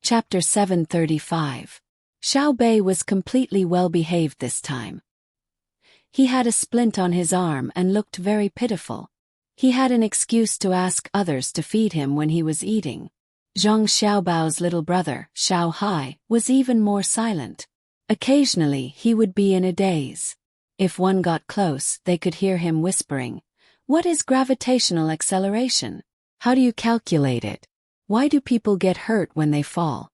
Chapter 735. Xiao Bei was completely well-behaved this time. He had a splint on his arm and looked very pitiful. He had an excuse to ask others to feed him when he was eating. Zhang Xiaobao's little brother, Xiao Hai, was even more silent. Occasionally he would be in a daze. If one got close, they could hear him whispering, "What is gravitational acceleration? How do you calculate it? Why do people get hurt when they fall?"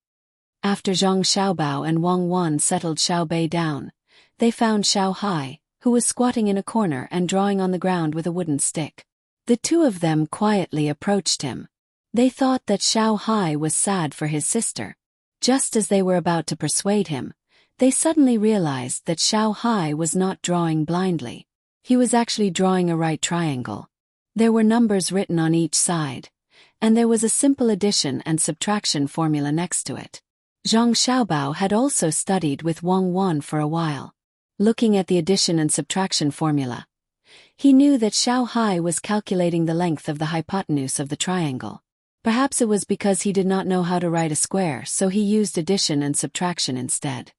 After Zhang Xiaobao and Wang Wan settled Xiao Bei down, they found Xiao Hai, who was squatting in a corner and drawing on the ground with a wooden stick. The two of them quietly approached him. They thought that Xiao Hai was sad for his sister. Just as they were about to persuade him, they suddenly realized that Xiao Hai was not drawing blindly. He was actually drawing a right triangle. There were numbers written on each side, and there was a simple addition and subtraction formula next to it. Zhang Xiaobao had also studied with Wang Wan for a while. Looking at the addition and subtraction formula, he knew that Xiao Hai was calculating the length of the hypotenuse of the triangle. Perhaps it was because he did not know how to write a square, so he used addition and subtraction instead.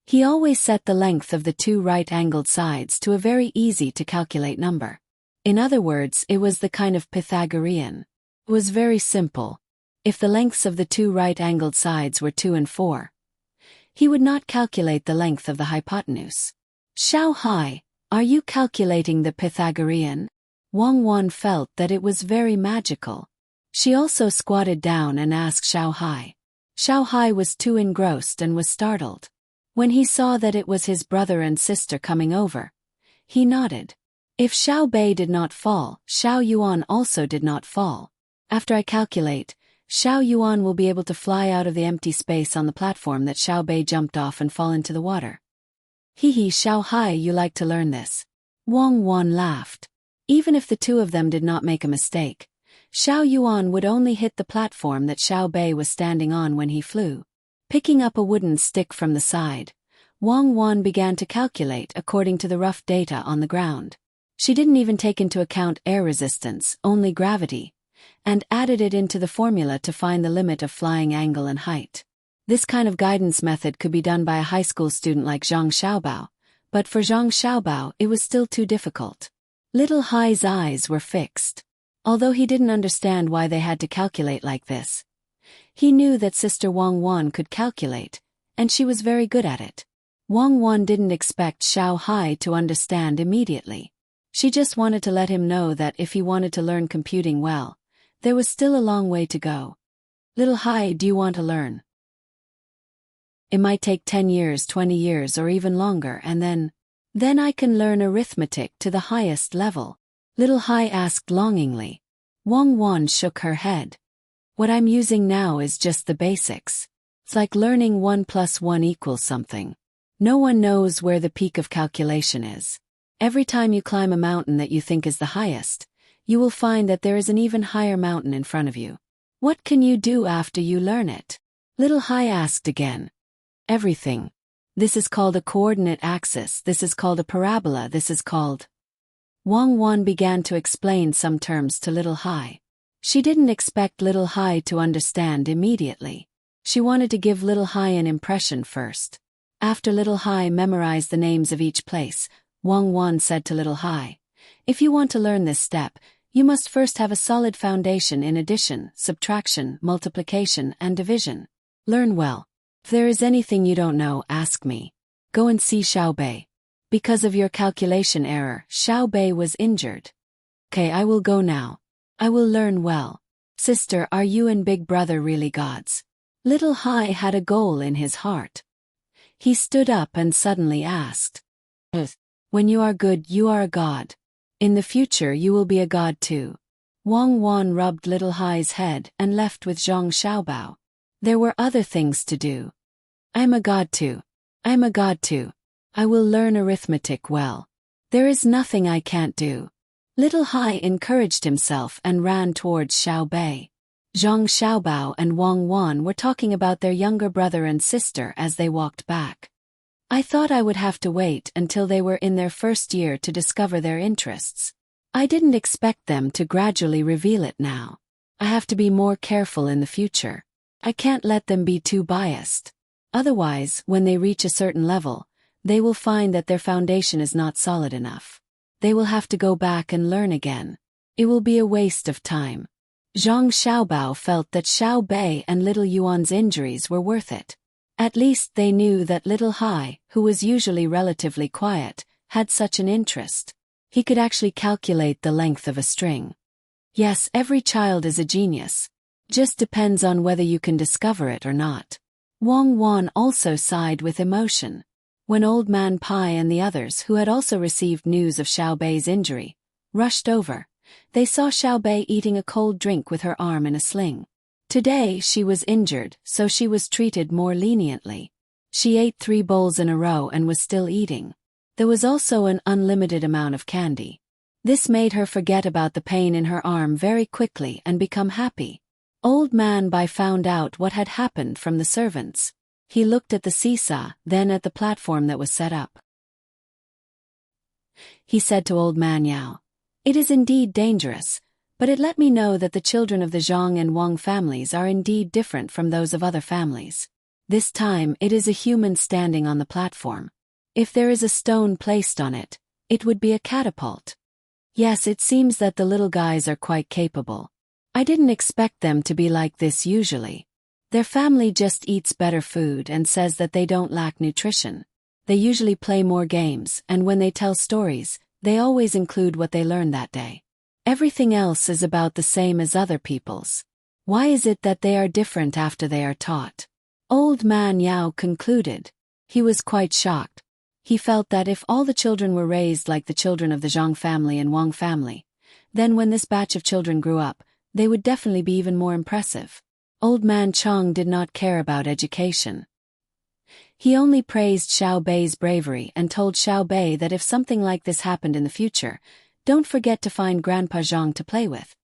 He always set the length of the two right-angled sides to a very easy-to-calculate number. In other words, it was the kind of Pythagorean. It was very simple. If the lengths of the two right-angled sides were 2 and 4, he would not calculate the length of the hypotenuse. "Xiao Hai, are you calculating the Pythagorean?" Wang Wan felt that it was very magical. She also squatted down and asked Xiao Hai. Xiao Hai was too engrossed and was startled. When he saw that it was his brother and sister coming over, he nodded. If Xiao Bei did not fall, Xiao Yuan also did not fall. After I calculate, Xiao Yuan will be able to fly out of the empty space on the platform that Xiao Bei jumped off and fall into the water. Hee, Xiao Hai, you like to learn this. Wang Wan laughed. Even if the two of them did not make a mistake, Xiao Yuan would only hit the platform that Xiao Bei was standing on when he flew. Picking up a wooden stick from the side, Wang Wan began to calculate according to the rough data on the ground. She didn't even take into account air resistance, only gravity, and added it into the formula to find the limit of flying angle and height. This kind of guidance method could be done by a high school student like Zhang Xiaobao, but for Zhang Xiaobao it was still too difficult. Little Hai's eyes were fixed. Although he didn't understand why they had to calculate like this, he knew that Sister Wang Wan could calculate, and she was very good at it. Wang Wan didn't expect Xiao Hai to understand immediately. She just wanted to let him know that if he wanted to learn computing well, there was still a long way to go. "Little Hai, do you want to learn? It might take 10 years, 20 years, or even longer, and then I can learn arithmetic to the highest level." Little Hai asked longingly. Wang Wan shook her head. "What I'm using now is just the basics. It's like learning 1 + 1 equals something. No one knows where the peak of calculation is. Every time you climb a mountain that you think is the highest, you will find that there is an even higher mountain in front of you. What can you do after you learn it?" Little Hai asked again. "Everything. This is called a coordinate axis, this is called a parabola, this is called..." Wang Wan began to explain some terms to Little Hai. She didn't expect Little Hai to understand immediately. She wanted to give Little Hai an impression first. After Little Hai memorized the names of each place, Wang Wan said to Little Hai, "If you want to learn this step, you must first have a solid foundation in addition, subtraction, multiplication, and division. Learn well. If there is anything you don't know, ask me. Go and see Xiao Bei. Because of your calculation error, Xiao Bei was injured. Okay, I will go now. I will learn well. Sister, are you and big brother really gods?" Little Hai had a goal in his heart. He stood up and suddenly asked, "When you are good, you are a god. In the future you will be a god too." Wang Wan rubbed Little Hai's head and left with Zhang Xiaobao. There were other things to do. "I'm a god too. I'm a god too. I will learn arithmetic well. There is nothing I can't do." Little Hai encouraged himself and ran towards Xiao Bei. Zhang Xiaobao and Wang Wan were talking about their younger brother and sister as they walked back. "I thought I would have to wait until they were in their first year to discover their interests. I didn't expect them to gradually reveal it now. I have to be more careful in the future." I can't let them be too biased. Otherwise, when they reach a certain level, they will find that their foundation is not solid enough. They will have to go back and learn again. It will be a waste of time. Zhang Xiaobao felt that Xiao Bei and little Yuan's injuries were worth it. At least they knew that little Hai, who was usually relatively quiet, had such an interest. He could actually calculate the length of a string. Yes, every child is a genius. Just depends on whether you can discover it or not. Wang Wan also sighed with emotion. When Old Man Pai and the others who had also received news of Xiao Bei's injury rushed over, they saw Xiao Bei eating a cold drink with her arm in a sling. Today she was injured, so she was treated more leniently. She ate 3 bowls in a row and was still eating. There was also an unlimited amount of candy. This made her forget about the pain in her arm very quickly and become happy. Old Man Bai found out what had happened from the servants. He looked at the seesaw, then at the platform that was set up. He said to Old Man Yao, "It is indeed dangerous, but it let me know that the children of the Zhang and Wang families are indeed different from those of other families. This time it is a human standing on the platform. If there is a stone placed on it, it would be a catapult. Yes, it seems that the little guys are quite capable. I didn't expect them to be like this usually. Their family just eats better food and says that they don't lack nutrition. They usually play more games, and when they tell stories, they always include what they learned that day. Everything else is about the same as other people's. Why is it that they are different after they are taught?" Old Man Yao concluded. He was quite shocked. He felt that if all the children were raised like the children of the Zhang family and Wang family, then when this batch of children grew up, they would definitely be even more impressive. Old Man Chong did not care about education. He only praised Xiao Bei's bravery and told Xiao Bei that if something like this happened in the future, don't forget to find Grandpa Zhang to play with.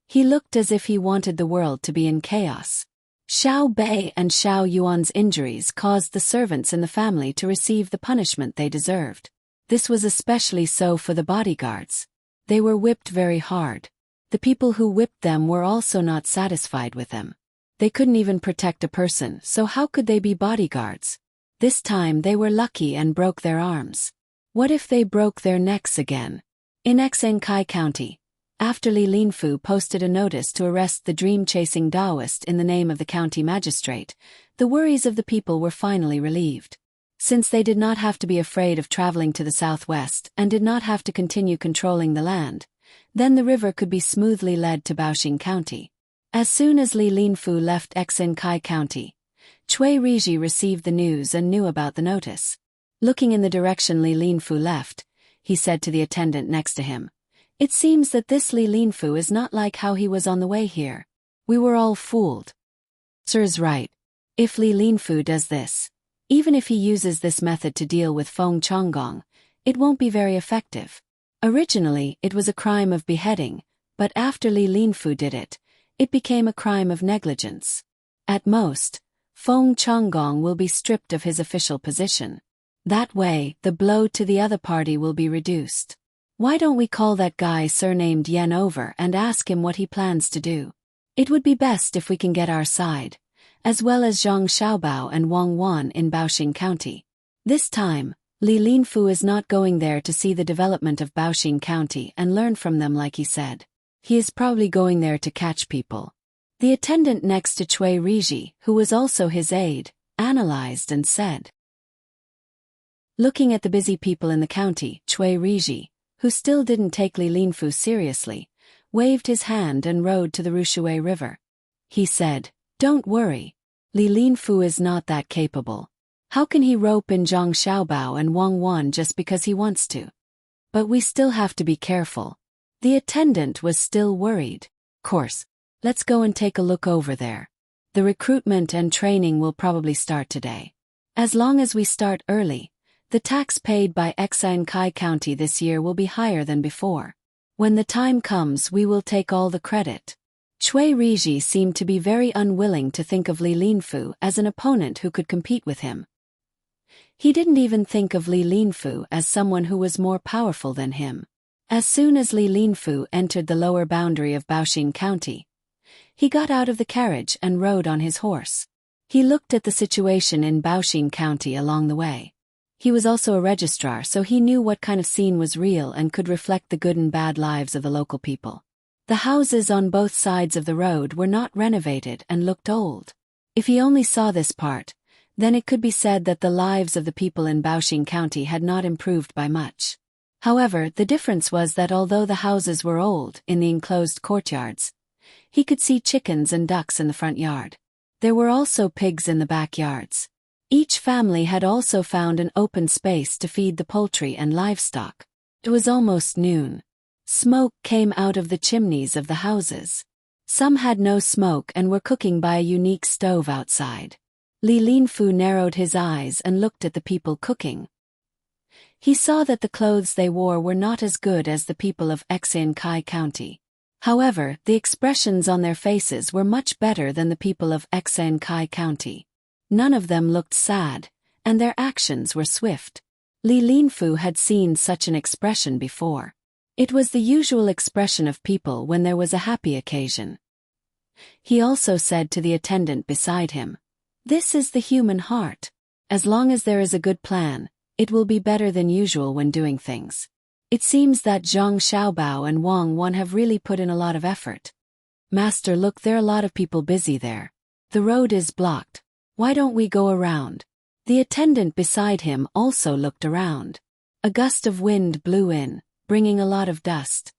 He looked as if he wanted the world to be in chaos. Xiao Bei and Xiao Yuan's injuries caused the servants in the family to receive the punishment they deserved. This was especially so for the bodyguards. They were whipped very hard. The people who whipped them were also not satisfied with them. They couldn't even protect a person, so how could they be bodyguards? This time they were lucky and broke their arms. What if they broke their necks again? In Xinkai County, after Li Linfu posted a notice to arrest the dream-chasing Taoist in the name of the county magistrate, the worries of the people were finally relieved. Since they did not have to be afraid of traveling to the southwest and did not have to continue controlling the land, then the river could be smoothly led to Baoxing County. As soon as Li Linfu left Xinkai County, Cui Riji received the news and knew about the notice. Looking in the direction Li Linfu left, he said to the attendant next to him, "It seems that this Li Linfu is not like how he was on the way here. We were all fooled." Sir's right. If Li Linfu does this, even if he uses this method to deal with Feng Chonggong, it won't be very effective. Originally, it was a crime of beheading, but after Li Linfu did it, it became a crime of negligence. At most, Feng Chonggong will be stripped of his official position. That way, the blow to the other party will be reduced. Why don't we call that guy surnamed Yen over and ask him what he plans to do? It would be best if we can get our side, as well as Zhang Xiaobao and Wang Wan in Baoxing County. This time, Li Linfu is not going there to see the development of Baoxing County and learn from them like he said. He is probably going there to catch people. The attendant next to Cui Riji, who was also his aide, analyzed and said. Looking at the busy people in the county, Cui Riji, who still didn't take Li Linfu seriously, waved his hand and rode to the Rushui River. He said, "Don't worry. Li Linfu is not that capable. How can he rope in Zhang Xiaobao and Wang Wan just because he wants to? But we still have to be careful." The attendant was still worried. "Course. Let's go and take a look over there. The recruitment and training will probably start today. As long as we start early, the tax paid by Xinkai County this year will be higher than before. When the time comes we will take all the credit." Cui Riji seemed to be very unwilling to think of Li Linfu as an opponent who could compete with him. He didn't even think of Li Linfu as someone who was more powerful than him. As soon as Li Linfu entered the lower boundary of Baoxing County, He got out of the carriage and rode on his horse. He looked at the situation in Baoxin County along the way. He was also a registrar, so he knew what kind of scene was real and could reflect the good and bad lives of the local people. The houses on both sides of the road were not renovated and looked old. If he only saw this part, then it could be said that the lives of the people in Baoxin County had not improved by much. However, the difference was that although the houses were old in the enclosed courtyards, he could see chickens and ducks in the front yard. There were also pigs in the backyards. Each family had also found an open space to feed the poultry and livestock. It was almost noon. Smoke came out of the chimneys of the houses. Some had no smoke and were cooking by a unique stove outside. Li Linfu narrowed his eyes and looked at the people cooking. He saw that the clothes they wore were not as good as the people of Exin Kai County. However, the expressions on their faces were much better than the people of Exin Kai County. None of them looked sad, and their actions were swift. Li Linfu had seen such an expression before. It was the usual expression of people when there was a happy occasion. He also said to the attendant beside him, "This is the human heart. As long as there is a good plan, it will be better than usual when doing things." It seems that Zhang Xiaobao and Wang Wan have really put in a lot of effort. "Master, look, there are a lot of people busy there. The road is blocked. Why don't we go around?" The attendant beside him also looked around. A gust of wind blew in, bringing a lot of dust.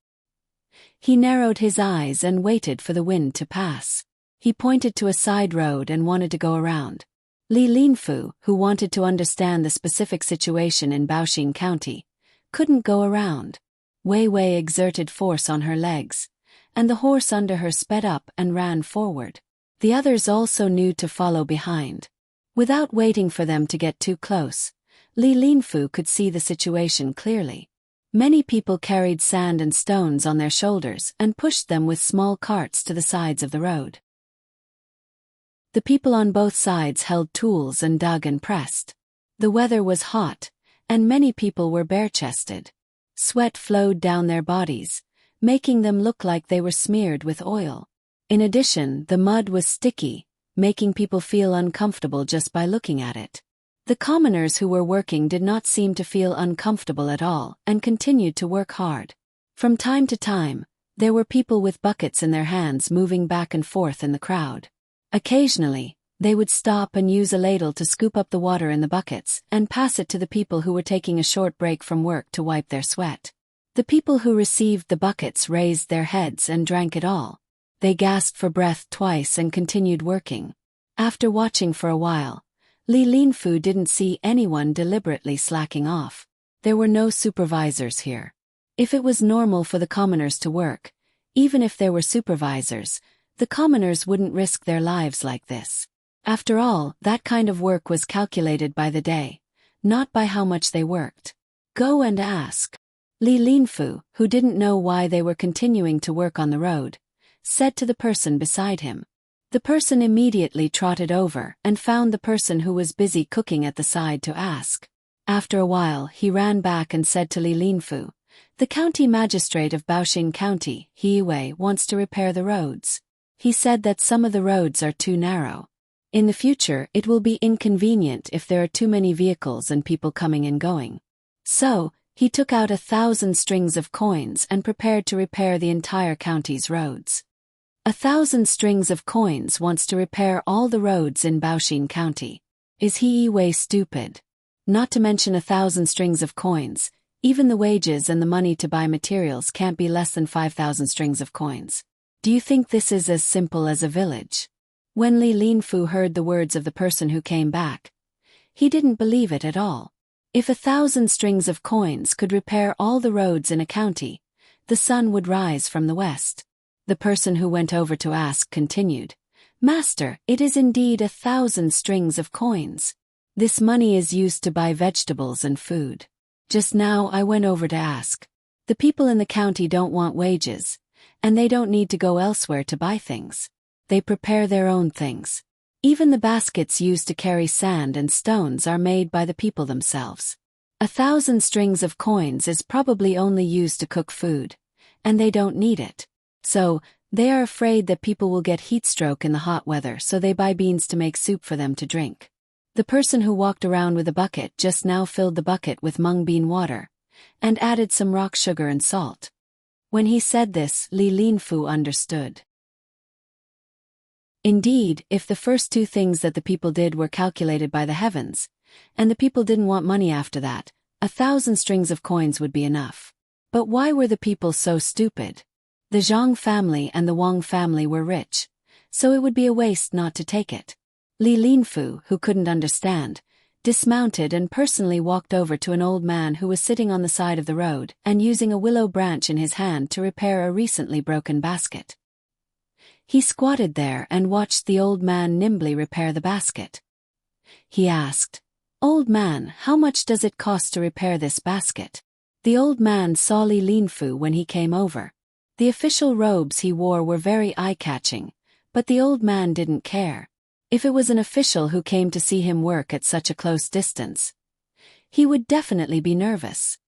He narrowed his eyes and waited for the wind to pass. He pointed to a side road and wanted to go around. Li Linfu, who wanted to understand the specific situation in Baoxin County, couldn't go around. Wei Wei exerted force on her legs, and the horse under her sped up and ran forward. The others also knew to follow behind. Without waiting for them to get too close, Li Linfu could see the situation clearly. Many people carried sand and stones on their shoulders and pushed them with small carts to the sides of the road. The people on both sides held tools and dug and pressed. The weather was hot, and many people were bare-chested. Sweat flowed down their bodies, making them look like they were smeared with oil. In addition, the mud was sticky, making people feel uncomfortable just by looking at it. The commoners who were working did not seem to feel uncomfortable at all and continued to work hard. From time to time, there were people with buckets in their hands moving back and forth in the crowd. Occasionally, they would stop and use a ladle to scoop up the water in the buckets and pass it to the people who were taking a short break from work to wipe their sweat. The people who received the buckets raised their heads and drank it all. They gasped for breath twice and continued working. After watching for a while, Li Linfu didn't see anyone deliberately slacking off. There were no supervisors here. If it was normal for the commoners to work, even if there were supervisors, the commoners wouldn't risk their lives like this. After all, that kind of work was calculated by the day, not by how much they worked. "Go and ask." Li Linfu, who didn't know why they were continuing to work on the road, said to the person beside him. The person immediately trotted over and found the person who was busy cooking at the side to ask. After a while, he ran back and said to Li Linfu, "The county magistrate of Baoxin County, He Wei, wants to repair the roads. He said that some of the roads are too narrow. In the future, it will be inconvenient if there are too many vehicles and people coming and going." So, he took out 1,000 strings of coins and prepared to repair the entire county's roads. 1,000 strings of coins wants to repair all the roads in Baoxin County. Is He Wei stupid? Not to mention 1,000 strings of coins, even the wages and the money to buy materials can't be less than 5,000 strings of coins. Do you think this is as simple as a village? When Li Linfu heard the words of the person who came back, he didn't believe it at all. If 1,000 strings of coins could repair all the roads in a county, the sun would rise from the west. The person who went over to ask continued, "Master, it is indeed 1,000 strings of coins. This money is used to buy vegetables and food. Just now I went over to ask. The people in the county don't want wages, and they don't need to go elsewhere to buy things. They prepare their own things. Even the baskets used to carry sand and stones are made by the people themselves. 1,000 strings of coins is probably only used to cook food, and they don't need it. So, They are afraid that people will get heat stroke in the hot weather, so they buy beans to make soup for them to drink. The person who walked around with a bucket just now filled the bucket with mung bean water, and added some rock sugar and salt. When he said this, Li Linfu understood. Indeed, if the first two things that the people did were calculated by the heavens, and the people didn't want money after that, 1,000 strings of coins would be enough. But why were the people so stupid? The Zhang family and the Wang family were rich, so it would be a waste not to take it. Li Linfu, who couldn't understand, dismounted and personally walked over to an old man who was sitting on the side of the road and using a willow branch in his hand to repair a recently broken basket. He squatted there and watched the old man nimbly repair the basket. He asked, "Old man, how much does it cost to repair this basket?" The old man saw Li Linfu when he came over. The official robes he wore were very eye-catching, but the old man didn't care. If it was an official who came to see him work at such a close distance, he would definitely be nervous.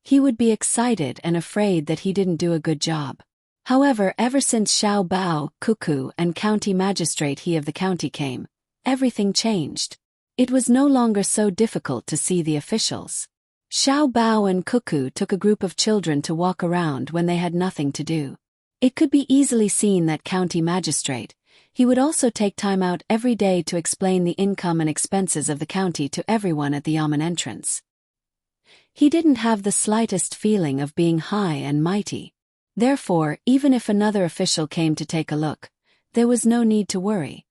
He would be excited and afraid that he didn't do a good job. However, ever since Xiao Bao, Cuckoo, and county magistrate he of the county came, everything changed. It was no longer so difficult to see the officials. Xiao Bao and Cuckoo took a group of children to walk around when they had nothing to do. It could be easily seen that county magistrate, he would also take time out every day to explain the income and expenses of the county to everyone at the yamen entrance. He didn't have the slightest feeling of being high and mighty. Therefore, even if another official came to take a look, there was no need to worry.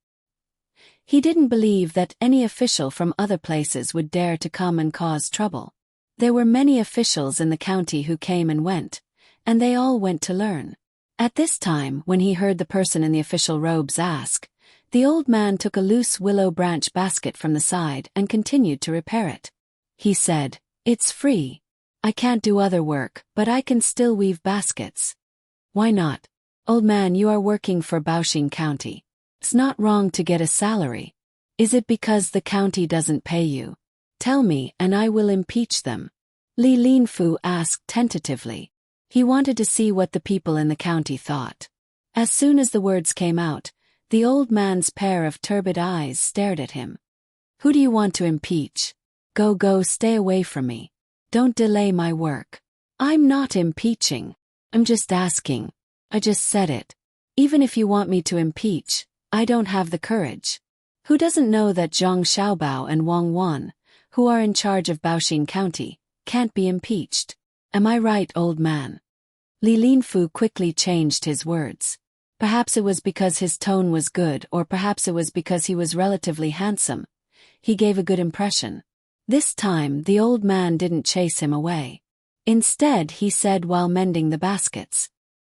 He didn't believe that any official from other places would dare to come and cause trouble. There were many officials in the county who came and went, and they all went to learn. At this time, when he heard the person in the official robes ask, the old man took a loose willow branch basket from the side and continued to repair it. He said, "It's free. I can't do other work, but I can still weave baskets." "Why not? Old man, you are working for Baoxing County. It's not wrong to get a salary. Is it because the county doesn't pay you? Tell me and I will impeach them." Li Linfu asked tentatively. He wanted to see what the people in the county thought. As soon as the words came out, the old man's pair of turbid eyes stared at him. "Who do you want to impeach? Go, stay away from me. Don't delay my work." "I'm not impeaching. I'm just asking. I just said it. Even if you want me to impeach, I don't have the courage. Who doesn't know that Zhang Xiaobao and Wang Wan, who are in charge of Baoxing County, can't be impeached? Am I right, old man?" Li Linfu quickly changed his words. Perhaps it was because his tone was good, or perhaps it was because he was relatively handsome. He gave a good impression. This time, the old man didn't chase him away. Instead, he said while mending the baskets,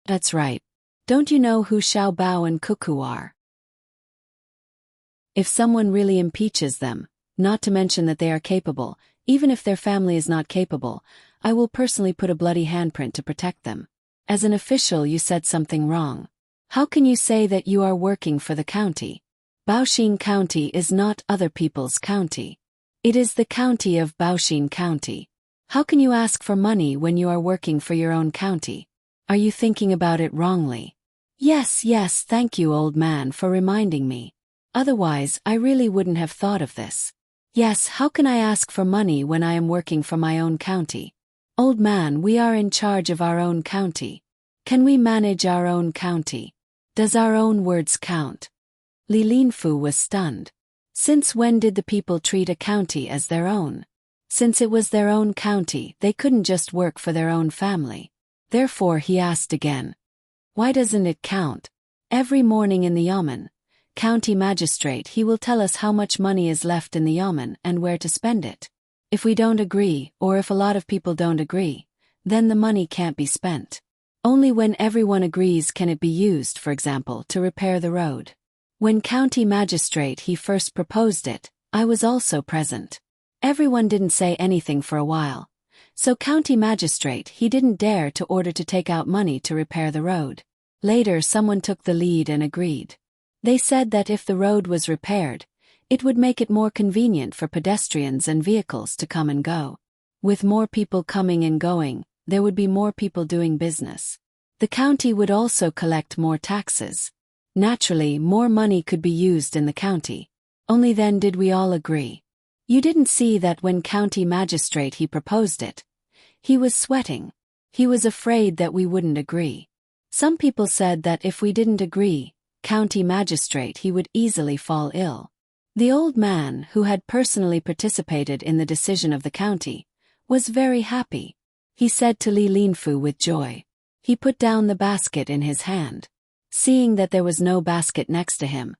"That's right. Don't you know who Xiao Bao and Cuckoo are? If someone really impeaches them, not to mention that they are capable, even if their family is not capable, I will personally put a bloody handprint to protect them. As an official, you said something wrong. How can you say that you are working for the county? Baoxing County is not other people's county. It is the county of Baoxing County. How can you ask for money when you are working for your own county? Are you thinking about it wrongly?" Yes, thank you, old man, for reminding me. Otherwise, I really wouldn't have thought of this. Yes, how can I ask for money when I am working for my own county? Old man, we are in charge of our own county. Can we manage our own county? Does our own words count? Li Linfu was stunned. Since when did the people treat a county as their own? Since it was their own county, they couldn't just work for their own family. Therefore he asked again, "Why doesn't it count? Every morning in the yamen, county magistrate, he will tell us how much money is left in the yamen and where to spend it. If we don't agree, or if a lot of people don't agree, then the money can't be spent. Only when everyone agrees can it be used, for example, to repair the road. When county magistrate he first proposed it, I was also present. Everyone didn't say anything for a while. So county magistrate he didn't dare to order to take out money to repair the road. Later someone took the lead and agreed. They said that if the road was repaired, it would make it more convenient for pedestrians and vehicles to come and go. With more people coming and going, there would be more people doing business. The county would also collect more taxes. Naturally, more money could be used in the county. Only then did we all agree. You didn't see that when county magistrate he proposed it. He was sweating. He was afraid that we wouldn't agree. Some people said that if we didn't agree, county magistrate he would easily fall ill. The old man, who had personally participated in the decision of the county, was very happy. He said to Li Linfu with joy. He put down the basket in his hand. Seeing that there was no basket next to him,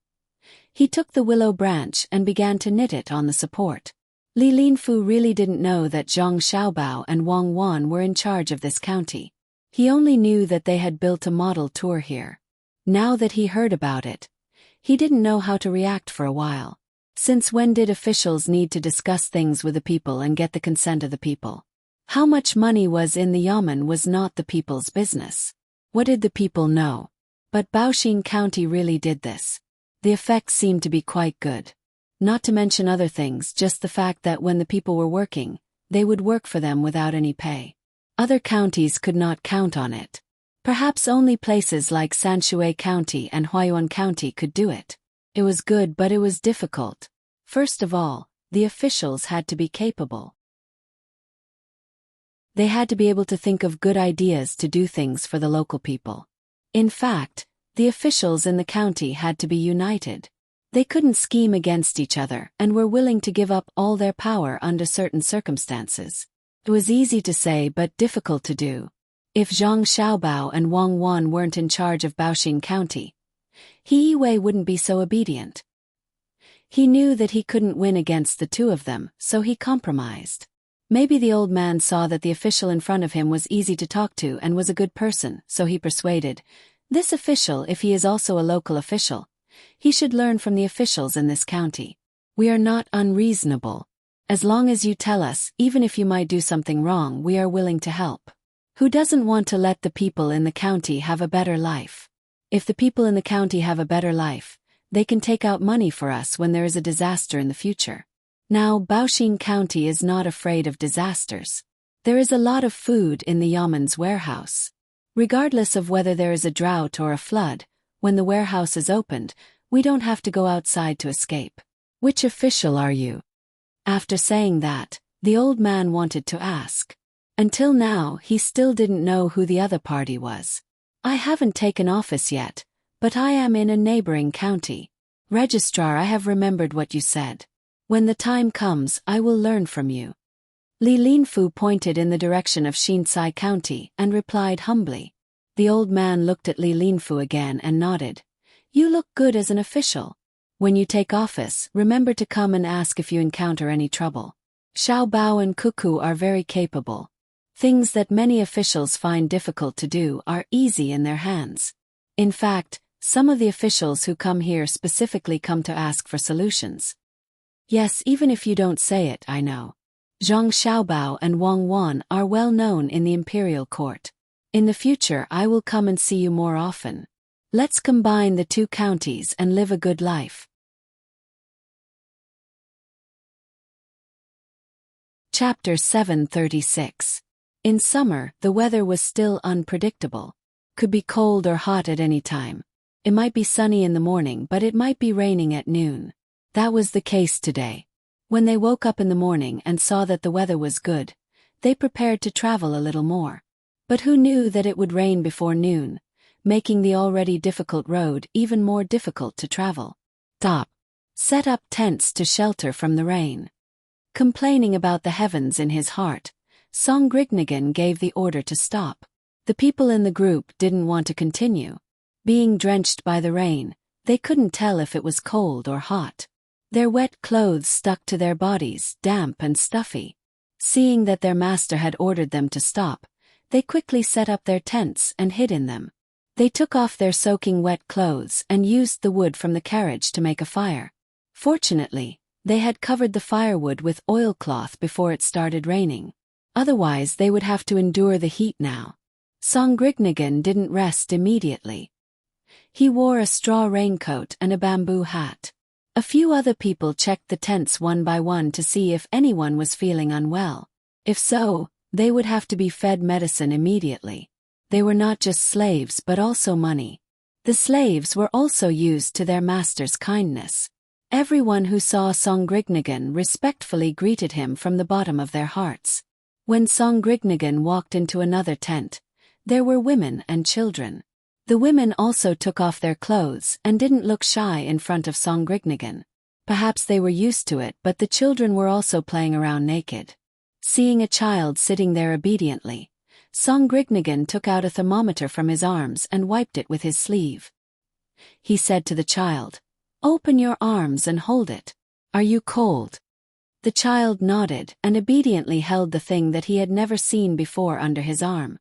he took the willow branch and began to knit it on the support. Li Linfu really didn't know that Zhang Xiaobao and Wang Wan were in charge of this county. He only knew that they had built a model tour here. Now that he heard about it, he didn't know how to react for a while. Since when did officials need to discuss things with the people and get the consent of the people? How much money was in the yamen was not the people's business. What did the people know? But Baoxin County really did this. The effect seemed to be quite good. Not to mention other things, just the fact that when the people were working, they would work for them without any pay. Other counties could not count on it. Perhaps only places like Sanshui County and Huayuan County could do it. It was good, but it was difficult. First of all, the officials had to be capable. They had to be able to think of good ideas to do things for the local people. In fact, the officials in the county had to be united. They couldn't scheme against each other and were willing to give up all their power under certain circumstances. It was easy to say but difficult to do. If Zhang Xiaobao and Wang Wan weren't in charge of Baoxin County, He Yiwei wouldn't be so obedient. He knew that he couldn't win against the two of them, so he compromised. Maybe the old man saw that the official in front of him was easy to talk to and was a good person, so he persuaded, this official, if he is also a local official, he should learn from the officials in this county. We are not unreasonable. As long as you tell us, even if you might do something wrong, we are willing to help. Who doesn't want to let the people in the county have a better life? If the people in the county have a better life, they can take out money for us when there is a disaster in the future. Now, Baoxin County is not afraid of disasters. There is a lot of food in the Yamen's warehouse. Regardless of whether there is a drought or a flood, when the warehouse is opened, we don't have to go outside to escape. Which official are you? After saying that, the old man wanted to ask. Until now, he still didn't know who the other party was. I haven't taken office yet, but I am in a neighboring county. Registrar, I have remembered what you said. When the time comes, I will learn from you. Li Linfu pointed in the direction of Xinsai County and replied humbly. The old man looked at Li Linfu again and nodded. You look good as an official. When you take office, remember to come and ask if you encounter any trouble. Xiao Bao and Cuckoo are very capable. Things that many officials find difficult to do are easy in their hands. In fact, some of the officials who come here specifically come to ask for solutions. Yes, even if you don't say it, I know. Zhang Xiaobao and Wang Wan are well known in the imperial court. In the future I will come and see you more often. Let's combine the two counties and live a good life. Chapter 736. In summer, the weather was still unpredictable. Could be cold or hot at any time. It might be sunny in the morning, but it might be raining at noon. That was the case today. When they woke up in the morning and saw that the weather was good, they prepared to travel a little more. But who knew that it would rain before noon, making the already difficult road even more difficult to travel. Stop. Set up tents to shelter from the rain. Complaining about the heavens in his heart, Song Grignigan gave the order to stop. The people in the group didn't want to continue. Being drenched by the rain, they couldn't tell if it was cold or hot. Their wet clothes stuck to their bodies, damp and stuffy. Seeing that their master had ordered them to stop, they quickly set up their tents and hid in them. They took off their soaking wet clothes and used the wood from the carriage to make a fire. Fortunately, they had covered the firewood with oilcloth before it started raining. Otherwise they would have to endure the heat now. Song Grignigan didn't rest immediately. He wore a straw raincoat and a bamboo hat. A few other people checked the tents one by one to see if anyone was feeling unwell. If so, they would have to be fed medicine immediately. They were not just slaves but also money. The slaves were also used to their master's kindness. Everyone who saw Songrignagan respectfully greeted him from the bottom of their hearts. When Songrignagan walked into another tent, there were women and children. The women also took off their clothes and didn't look shy in front of Songrignagan. Perhaps they were used to it, but the children were also playing around naked. Seeing a child sitting there obediently, Songrignagan took out a thermometer from his arms and wiped it with his sleeve. He said to the child, "Open your arms and hold it. Are you cold?" The child nodded and obediently held the thing that he had never seen before under his arm.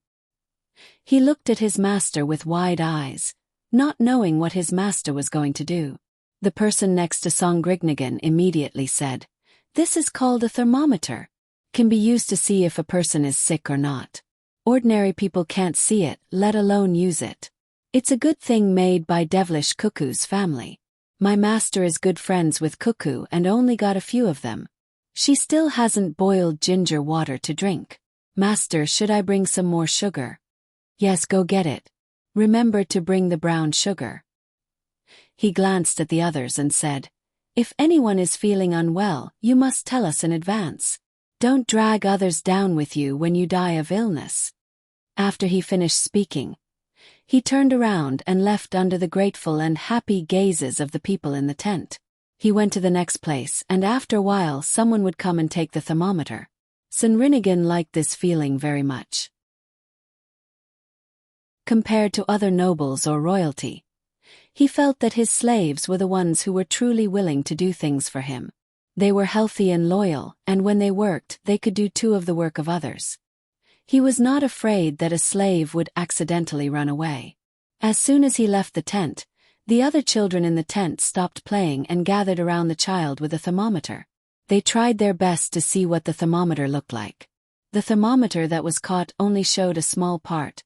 He looked at his master with wide eyes, not knowing what his master was going to do. The person next to Songrignagan immediately said, "This is called a thermometer. Can be used to see if a person is sick or not. Ordinary people can't see it, let alone use it. It's a good thing made by devilish Cuckoo's family. My master is good friends with Cuckoo and only got a few of them. She still hasn't boiled ginger water to drink. Master, should I bring some more sugar?" "Yes, go get it. Remember to bring the brown sugar." He glanced at the others and said, "If anyone is feeling unwell, you must tell us in advance. Don't drag others down with you when you die of illness." After he finished speaking, he turned around and left under the grateful and happy gazes of the people in the tent. He went to the next place, and after a while someone would come and take the thermometer. Songrignagan liked this feeling very much. Compared to other nobles or royalty, he felt that his slaves were the ones who were truly willing to do things for him. They were healthy and loyal, and when they worked, they could do two of the work of others. He was not afraid that a slave would accidentally run away. As soon as he left the tent, the other children in the tent stopped playing and gathered around the child with a thermometer. They tried their best to see what the thermometer looked like. The thermometer that was caught only showed a small part,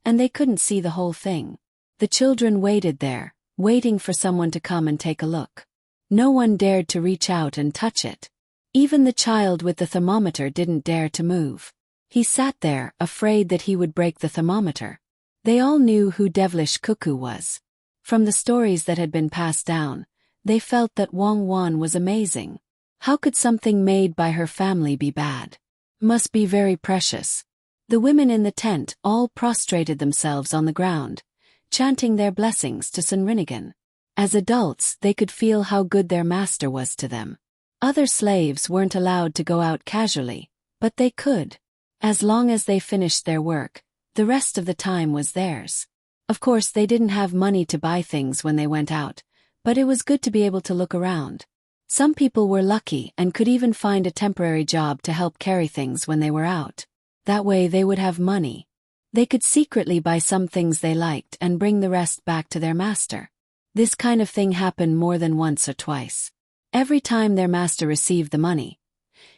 and they couldn't see the whole thing. The children waited there, waiting for someone to come and take a look. No one dared to reach out and touch it. Even the child with the thermometer didn't dare to move. He sat there, afraid that he would break the thermometer. They all knew who devilish Cuckoo was. From the stories that had been passed down, they felt that Wang Wan was amazing. How could something made by her family be bad? Must be very precious. The women in the tent all prostrated themselves on the ground, chanting their blessings to Songrignagan. As adults, they could feel how good their master was to them. Other slaves weren't allowed to go out casually, but they could. As long as they finished their work, the rest of the time was theirs. Of course, they didn't have money to buy things when they went out, but it was good to be able to look around. Some people were lucky and could even find a temporary job to help carry things when they were out. That way they would have money. They could secretly buy some things they liked and bring the rest back to their master. This kind of thing happened more than once or twice. Every time their master received the money,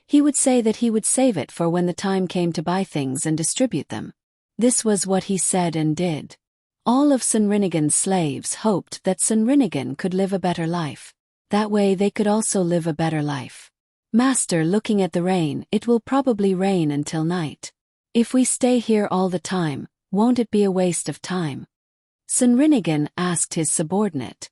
he would say that he would save it for when the time came to buy things and distribute them. This was what he said and did. All of Songrignagan's slaves hoped that Songrignagan could live a better life. That way they could also live a better life. "Master, looking at the rain, it will probably rain until night. If we stay here all the time, won't it be a waste of time?" Songrignagan asked his subordinate.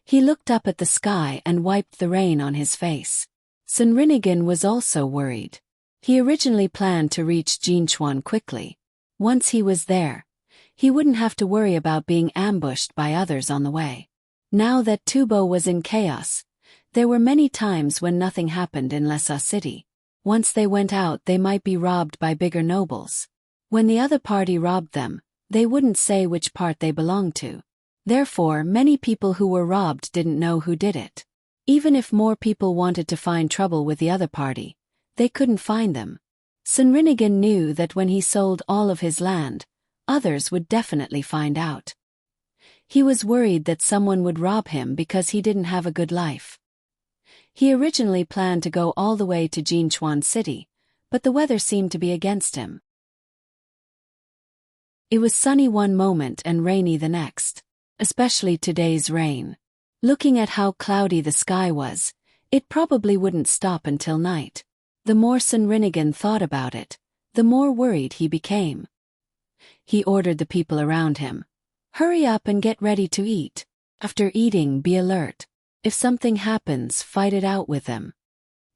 He looked up at the sky and wiped the rain on his face. Songrignagan was also worried. He originally planned to reach Jinchuan quickly. Once he was there, he wouldn't have to worry about being ambushed by others on the way. Now that Tubo was in chaos, there were many times when nothing happened in Lessa City. Once they went out, they might be robbed by bigger nobles. When the other party robbed them, they wouldn't say which part they belonged to. Therefore, many people who were robbed didn't know who did it. Even if more people wanted to find trouble with the other party, they couldn't find them. Songrignagan knew that when he sold all of his land, others would definitely find out. He was worried that someone would rob him because he didn't have a good life. He originally planned to go all the way to Jinchuan City, but the weather seemed to be against him. It was sunny one moment and rainy the next, especially today's rain. Looking at how cloudy the sky was, it probably wouldn't stop until night. The more Songrignagan thought about it, the more worried he became. He ordered the people around him. Hurry up and get ready to eat. After eating, be alert. If something happens, fight it out with them.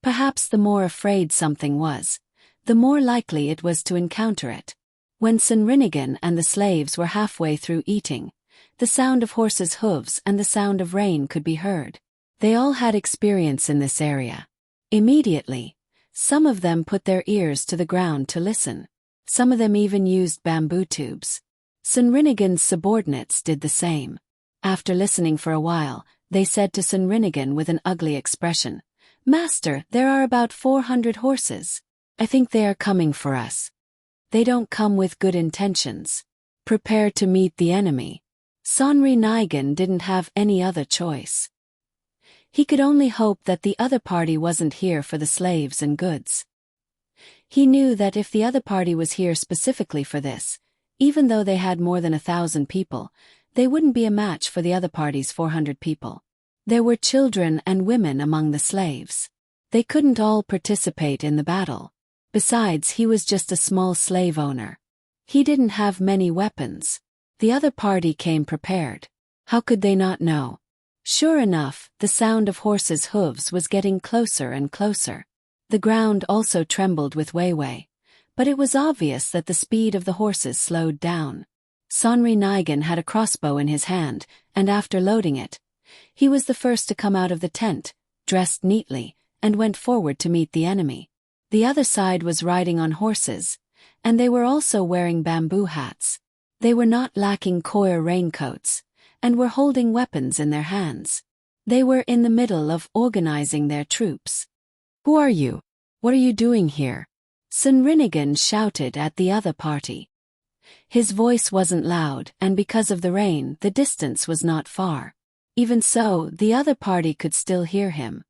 Perhaps the more afraid something was, the more likely it was to encounter it. When Sinrinnigan and the slaves were halfway through eating, the sound of horses' hooves and the sound of rain could be heard. They all had experience in this area. Immediately, some of them put their ears to the ground to listen. Some of them even used bamboo tubes. Sinrinnigan's subordinates did the same. After listening for a while, they said to Sinrinnigan with an ugly expression, "Master, there are about 400 horses. I think they are coming for us. They don't come with good intentions. Prepare to meet the enemy." Sinrinnigan didn't have any other choice. He could only hope that the other party wasn't here for the slaves and goods. He knew that if the other party was here specifically for this, even though they had more than 1,000 people, they wouldn't be a match for the other party's 400 people. There were children and women among the slaves. They couldn't all participate in the battle. Besides, he was just a small slave owner. He didn't have many weapons. The other party came prepared. How could they not know? Sure enough, the sound of horses' hooves was getting closer and closer. The ground also trembled with Weiwei, but it was obvious that the speed of the horses slowed down. Sinrinnigan had a crossbow in his hand, and after loading it, he was the first to come out of the tent, dressed neatly, and went forward to meet the enemy. The other side was riding on horses, and they were also wearing bamboo hats. They were not lacking coir raincoats, and were holding weapons in their hands. They were in the middle of organizing their troops. "Who are you? What are you doing here?" Sinrinnigan shouted at the other party. His voice wasn't loud, and because of the rain, the distance was not far. Even so, the other party could still hear him.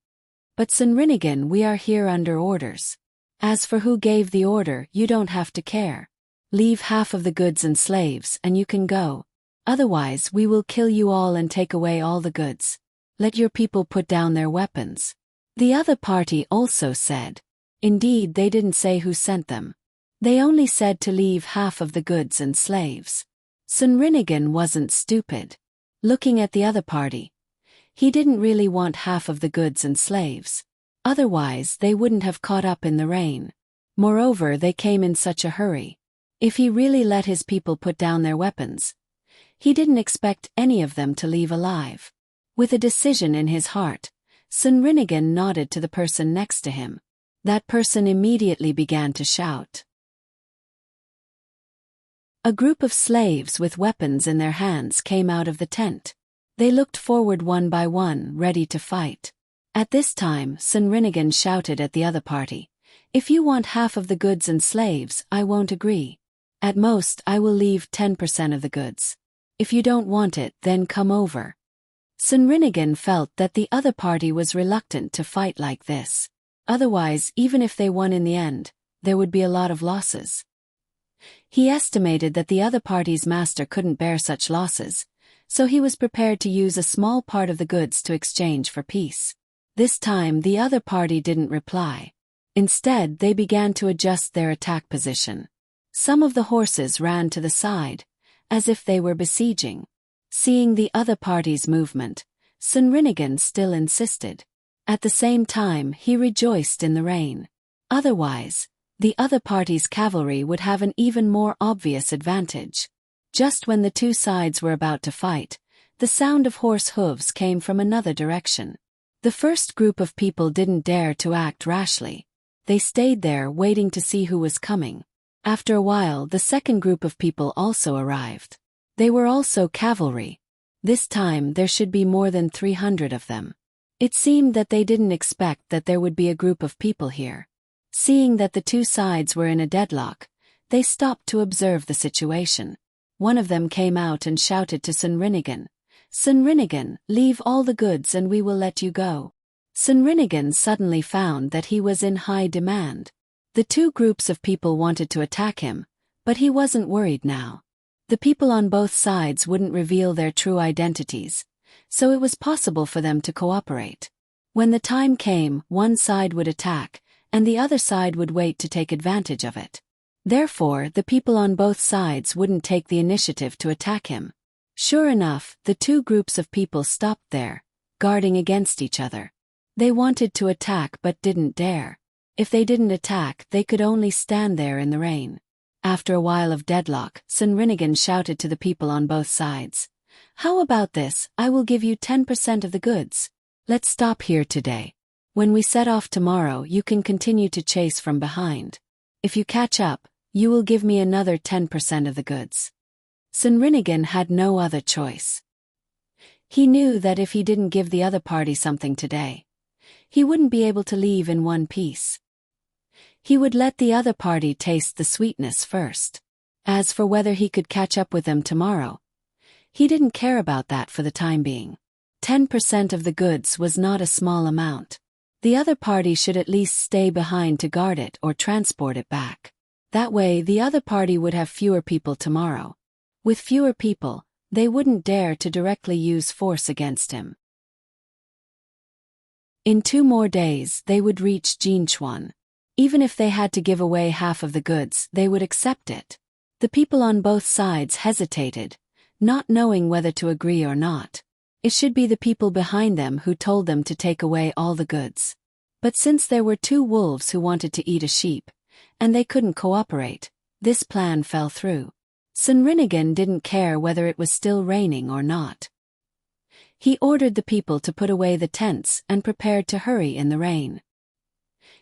"But Sinrinnigan, we are here under orders. As for who gave the order, you don't have to care. Leave half of the goods and slaves and you can go. Otherwise, we will kill you all and take away all the goods. Let your people put down their weapons." The other party also said. Indeed, they didn't say who sent them. They only said to leave half of the goods and slaves. Sinrinnigan wasn't stupid. Looking at the other party, he didn't really want half of the goods and slaves. Otherwise, they wouldn't have caught up in the rain. Moreover, they came in such a hurry. If he really let his people put down their weapons, he didn't expect any of them to leave alive. With a decision in his heart, Sinrinnigan nodded to the person next to him. That person immediately began to shout. A group of slaves with weapons in their hands came out of the tent. They looked forward one by one, ready to fight. At this time, Sinrinnigan shouted at the other party, "If you want half of the goods and slaves, I won't agree. At most, I will leave 10% of the goods. If you don't want it, then come over." Sinrinnigan felt that the other party was reluctant to fight like this. Otherwise, even if they won in the end, there would be a lot of losses. He estimated that the other party's master couldn't bear such losses, so he was prepared to use a small part of the goods to exchange for peace. This time the other party didn't reply. Instead, they began to adjust their attack position. Some of the horses ran to the side, as if they were besieging. Seeing the other party's movement, Sinrinnigan still insisted. At the same time, he rejoiced in the rain. Otherwise, the other party's cavalry would have an even more obvious advantage. Just when the two sides were about to fight, the sound of horse hooves came from another direction. The first group of people didn't dare to act rashly. They stayed there waiting to see who was coming. After a while, the second group of people also arrived. They were also cavalry. This time there should be more than 300 of them. It seemed that they didn't expect that there would be a group of people here. Seeing that the two sides were in a deadlock, they stopped to observe the situation. One of them came out and shouted to Sinrinnigan, "Sinrinnigan, leave all the goods and we will let you go." Sinrinnigan suddenly found that he was in high demand. The two groups of people wanted to attack him, but he wasn't worried now. The people on both sides wouldn't reveal their true identities, so it was possible for them to cooperate. When the time came, one side would attack, and the other side would wait to take advantage of it. Therefore, the people on both sides wouldn't take the initiative to attack him. Sure enough, the two groups of people stopped there, guarding against each other. They wanted to attack but didn't dare. If they didn't attack, they could only stand there in the rain. After a while of deadlock, Sunrinigan shouted to the people on both sides. "How about this? I will give you 10% of the goods. Let's stop here today. When we set off tomorrow, you can continue to chase from behind. If you catch up, you will give me another 10% of the goods." Sunrinigan had no other choice. He knew that if he didn't give the other party something today, he wouldn't be able to leave in one piece. He would let the other party taste the sweetness first. As for whether he could catch up with them tomorrow, he didn't care about that for the time being. 10% of the goods was not a small amount. The other party should at least stay behind to guard it or transport it back. That way the other party would have fewer people tomorrow. With fewer people, they wouldn't dare to directly use force against him. In 2 more days they would reach Jinchuan. Even if they had to give away half of the goods, they would accept it. The people on both sides hesitated, not knowing whether to agree or not. It should be the people behind them who told them to take away all the goods. But since there were 2 wolves who wanted to eat a sheep, and they couldn't cooperate, this plan fell through. Sunrinigan didn't care whether it was still raining or not. He ordered the people to put away the tents and prepared to hurry in the rain.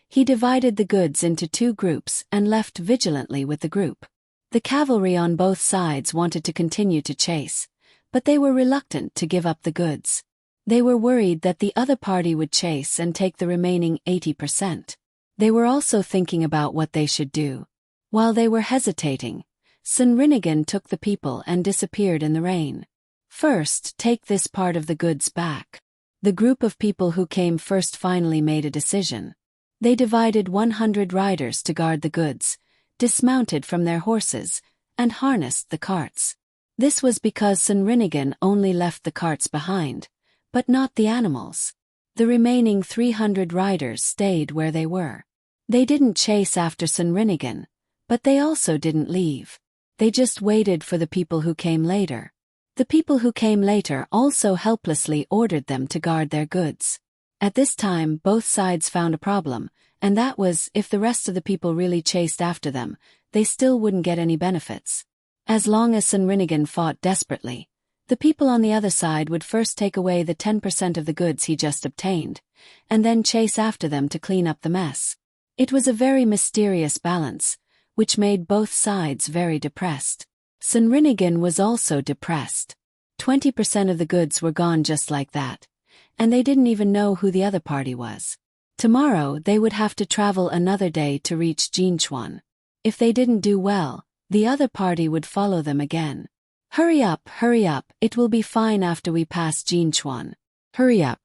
He divided the goods into 2 groups and left vigilantly with the group. The cavalry on both sides wanted to continue to chase, but they were reluctant to give up the goods. They were worried that the other party would chase and take the remaining 80%. They were also thinking about what they should do. While they were hesitating, Sunrinigan took the people and disappeared in the rain. "First, take this part of the goods back." The group of people who came first finally made a decision. They divided 100 riders to guard the goods, dismounted from their horses, and harnessed the carts. This was because Sunrinigan only left the carts behind, but not the animals. The remaining 300 riders stayed where they were. They didn't chase after Sunrinigan, but they also didn't leave. They just waited for the people who came later. The people who came later also helplessly ordered them to guard their goods. At this time, both sides found a problem, and that was, if the rest of the people really chased after them, they still wouldn't get any benefits. As long as Sunrinigan fought desperately, the people on the other side would first take away the 10% of the goods he just obtained, and then chase after them to clean up the mess. It was a very mysterious balance, which made both sides very depressed. Sunrinigan was also depressed. 20% of the goods were gone just like that, and they didn't even know who the other party was. Tomorrow they would have to travel another day to reach Jinchuan. If they didn't do well, the other party would follow them again. Hurry up, it will be fine after we pass Jinchuan. Hurry up."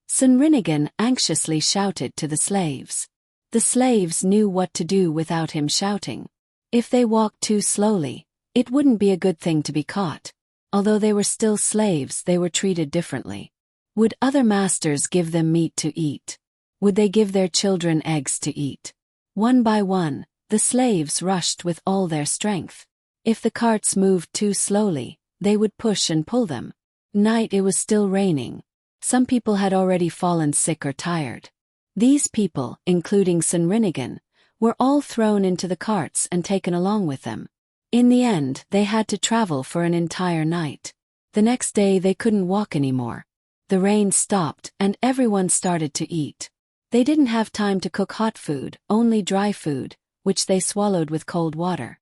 Sunrinigan anxiously shouted to the slaves. The slaves knew what to do without him shouting. If they walked too slowly, it wouldn't be a good thing to be caught. Although they were still slaves, they were treated differently. Would other masters give them meat to eat? Would they give their children eggs to eat? One by one, the slaves rushed with all their strength. If the carts moved too slowly, they would push and pull them. Night, it was still raining. Some people had already fallen sick or tired. These people, including Sunrinigan, were all thrown into the carts and taken along with them. In the end, they had to travel for an entire night. The next day they couldn't walk anymore. The rain stopped and everyone started to eat. They didn't have time to cook hot food, only dry food, which they swallowed with cold water.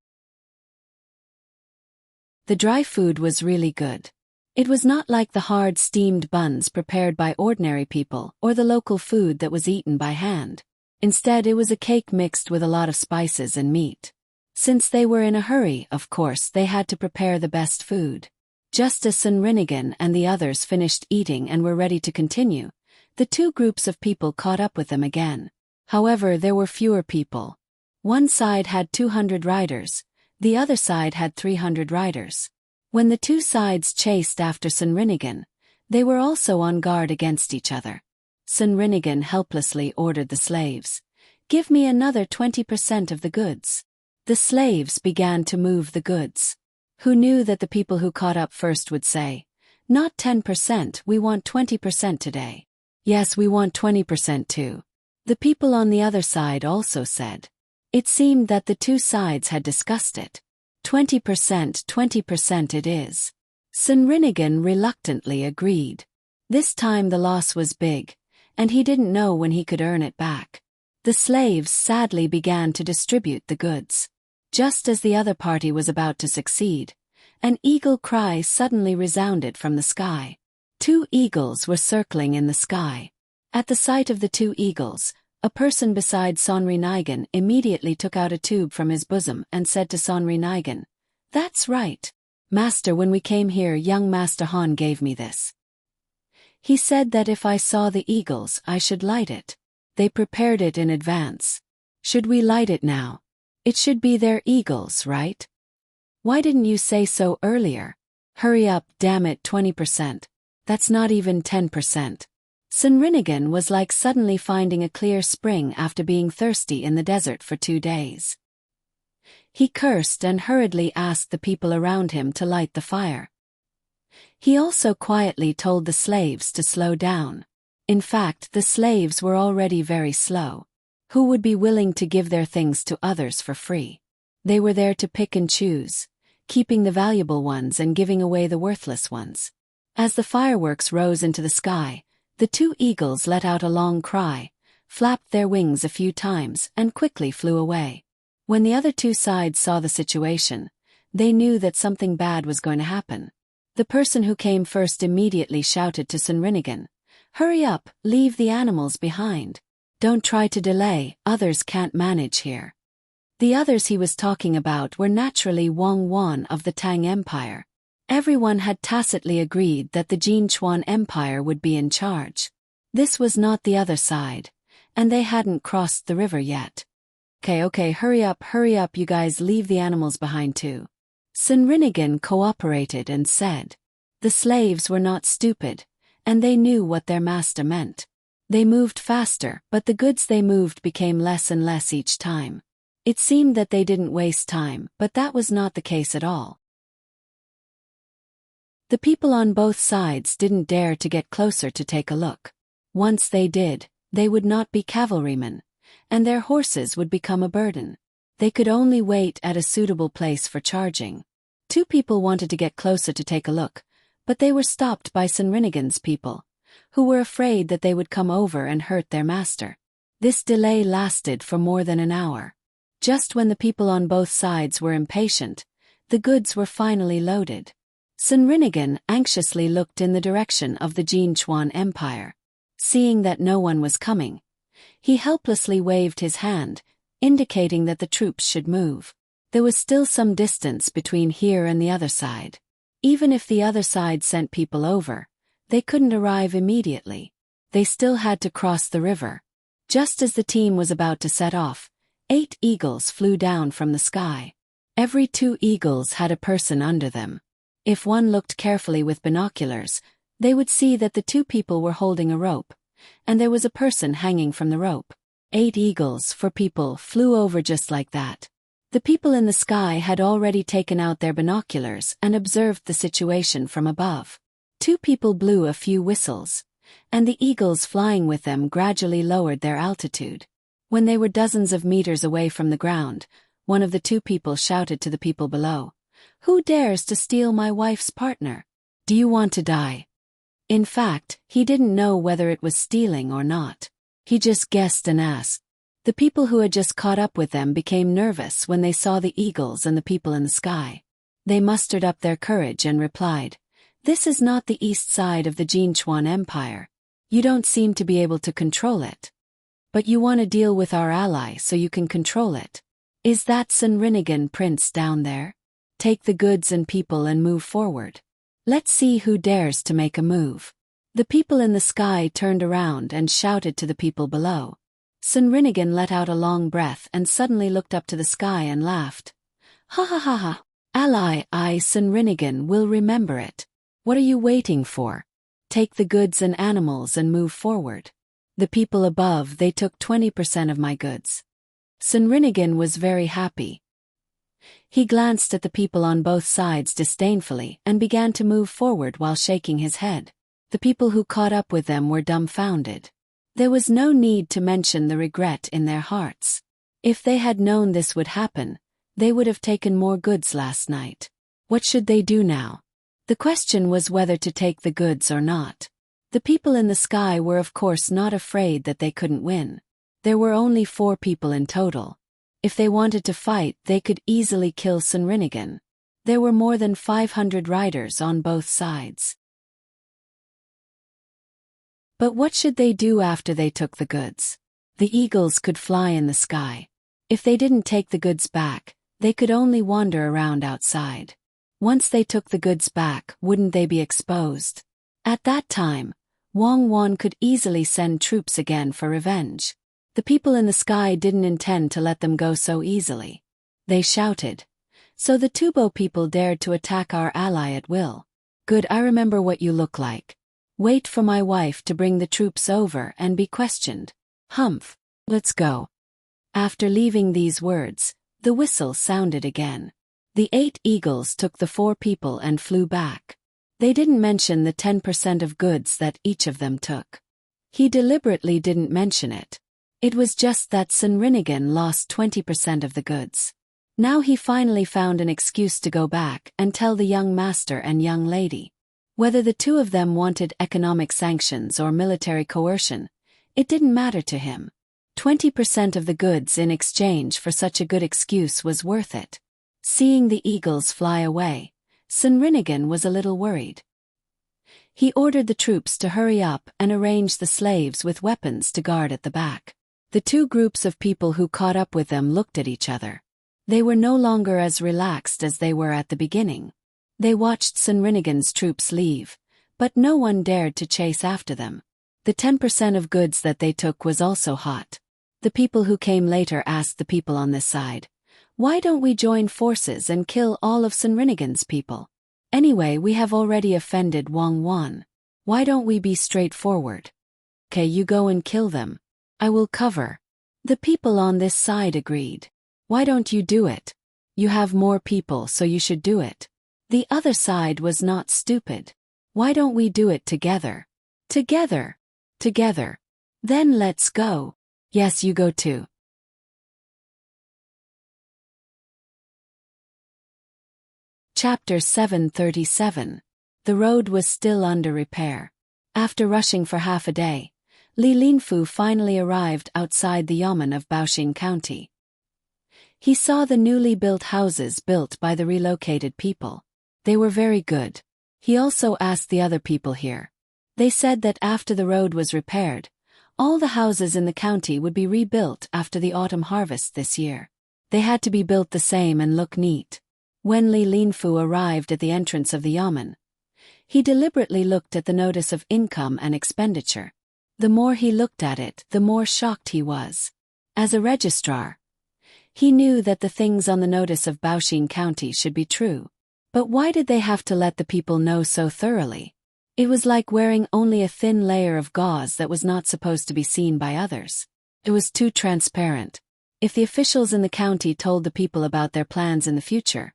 The dry food was really good. It was not like the hard steamed buns prepared by ordinary people or the local food that was eaten by hand. Instead, it was a cake mixed with a lot of spices and meat. Since they were in a hurry, of course, they had to prepare the best food. Just as Sunrinigan and the others finished eating and were ready to continue, the 2 groups of people caught up with them again. However, there were fewer people. One side had 200 riders, the other side had 300 riders. When the 2 sides chased after Sunrinigan, they were also on guard against each other. Sunrinigan helplessly ordered the slaves, "Give me another 20% of the goods." The slaves began to move the goods. Who knew that the people who caught up first would say, "Not 10%, we want 20% today." "Yes, we want 20% too." The people on the other side also said. It seemed that the two sides had discussed it. 20%, 20% it is. Sunrinigan reluctantly agreed. This time the loss was big, and he didn't know when he could earn it back. The slaves sadly began to distribute the goods. Just as the other party was about to succeed, an eagle cry suddenly resounded from the sky. 2 eagles were circling in the sky. At the sight of the 2 eagles, a person beside Sonrinigan immediately took out a tube from his bosom and said to Sonrinigan, "That's right. Master, when we came here, young Master Han gave me this. He said that if I saw the eagles, I should light it. They prepared it in advance. Should we light it now? It should be their eagles, right? Why didn't you say so earlier? Hurry up, damn it, 20%. That's not even 10%. Sunrinigan was like suddenly finding a clear spring after being thirsty in the desert for 2 days. He cursed and hurriedly asked the people around him to light the fire. He also quietly told the slaves to slow down. In fact, the slaves were already very slow. Who would be willing to give their things to others for free? They were there to pick and choose, keeping the valuable ones and giving away the worthless ones. As the fireworks rose into the sky, the 2 eagles let out a long cry, flapped their wings a few times, and quickly flew away. When the other 2 sides saw the situation, they knew that something bad was going to happen. The person who came first immediately shouted to Sunrinigan, "Hurry up, leave the animals behind. Don't try to delay, others can't manage here." The others he was talking about were naturally Wang Wan of the Tang Empire. Everyone had tacitly agreed that the Jinchuan Empire would be in charge. This was not the other side, and they hadn't crossed the river yet. Okay, hurry up, you guys, leave the animals behind too. Sunrinigan cooperated and said. The slaves were not stupid, and they knew what their master meant. They moved faster, but the goods they moved became less and less each time. It seemed that they didn't waste time, but that was not the case at all. The people on both sides didn't dare to get closer to take a look. Once they did, they would not be cavalrymen, and their horses would become a burden. They could only wait at a suitable place for charging. 2 people wanted to get closer to take a look, but they were stopped by Sunrinigan's people, who were afraid that they would come over and hurt their master. This delay lasted for more than an hour. Just when the people on both sides were impatient, the goods were finally loaded. Sunrinigan anxiously looked in the direction of the Jinchuan Empire. Seeing that no one was coming, he helplessly waved his hand, indicating that the troops should move. There was still some distance between here and the other side. Even if the other side sent people over, they couldn't arrive immediately. They still had to cross the river. Just as the team was about to set off, 8 eagles flew down from the sky. Every 2 eagles had a person under them. If one looked carefully with binoculars, they would see that the 2 people were holding a rope, and there was a person hanging from the rope. 8 eagles, for people, flew over just like that. The people in the sky had already taken out their binoculars and observed the situation from above. 2 people blew a few whistles, and the eagles flying with them gradually lowered their altitude. When they were dozens of meters away from the ground, one of the 2 people shouted to the people below, "Who dares to steal my wife's partner? Do you want to die?" In fact, he didn't know whether it was stealing or not. He just guessed and asked. The people who had just caught up with them became nervous when they saw the eagles and the people in the sky. They mustered up their courage and replied, "This is not the east side of the Jinchuan Empire. You don't seem to be able to control it. But you want to deal with our ally so you can control it. Is that Sunrinigan Prince down there? Take the goods and people and move forward. Let's see who dares to make a move." The people in the sky turned around and shouted to the people below. Sunrinigan let out a long breath and suddenly looked up to the sky and laughed. "Ha ha ha ha. Ally, I, Sunrinigan, will remember it. What are you waiting for? Take the goods and animals and move forward. The people above, they took 20% of my goods." Sunrinigan was very happy. He glanced at the people on both sides disdainfully and began to move forward while shaking his head. The people who caught up with them were dumbfounded. There was no need to mention the regret in their hearts. If they had known this would happen, they would have taken more goods last night. What should they do now? The question was whether to take the goods or not. The people in the sky were of course not afraid that they couldn't win. There were only 4 people in total. If they wanted to fight, they could easily kill Sunrinigan. There were more than 500 riders on both sides. But what should they do after they took the goods? The eagles could fly in the sky. If they didn't take the goods back, they could only wander around outside. Once they took the goods back, wouldn't they be exposed? At that time, Wang Wan could easily send troops again for revenge. The people in the sky didn't intend to let them go so easily. They shouted. So the Tubo people dared to attack our ally at will. Good, I remember what you look like. Wait for my wife to bring the troops over and be questioned. Humph. Let's go. After leaving these words, the whistle sounded again. The 8 eagles took the 4 people and flew back. They didn't mention the 10% of goods that each of them took. He deliberately didn't mention it. It was just that Sunrinigan lost 20% of the goods. Now he finally found an excuse to go back and tell the young master and young lady. Whether the 2 of them wanted economic sanctions or military coercion, it didn't matter to him. 20% of the goods in exchange for such a good excuse was worth it. Seeing the eagles fly away, Sunrinigan was a little worried. He ordered the troops to hurry up and arrange the slaves with weapons to guard at the back. The 2 groups of people who caught up with them looked at each other. They were no longer as relaxed as they were at the beginning. They watched Sunrinigan's troops leave, but no one dared to chase after them. The 10% of goods that they took was also hot. The people who came later asked the people on this side, "Why don't we join forces and kill all of Sunrinigan's people? Anyway, we have already offended Wang Wan. Why don't we be straightforward? Okay, you go and kill them. I will cover." The people on this side agreed. "Why don't you do it? You have more people, so you should do it." The other side was not stupid. "Why don't we do it together? Together. Together. Then let's go." "Yes, you go too." Chapter 737. The road was still under repair. After rushing for half a day, Li Linfu finally arrived outside the yamen of Baoxing County. He saw the newly built houses built by the relocated people. They were very good. He also asked the other people here. They said that after the road was repaired, all the houses in the county would be rebuilt after the autumn harvest this year. They had to be built the same and look neat. When Li Linfu arrived at the entrance of the yamen, he deliberately looked at the notice of income and expenditure. The more he looked at it, the more shocked he was. As a registrar, he knew that the things on the notice of Baoxing County should be true. But why did they have to let the people know so thoroughly? It was like wearing only a thin layer of gauze that was not supposed to be seen by others. It was too transparent. If the officials in the county told the people about their plans in the future,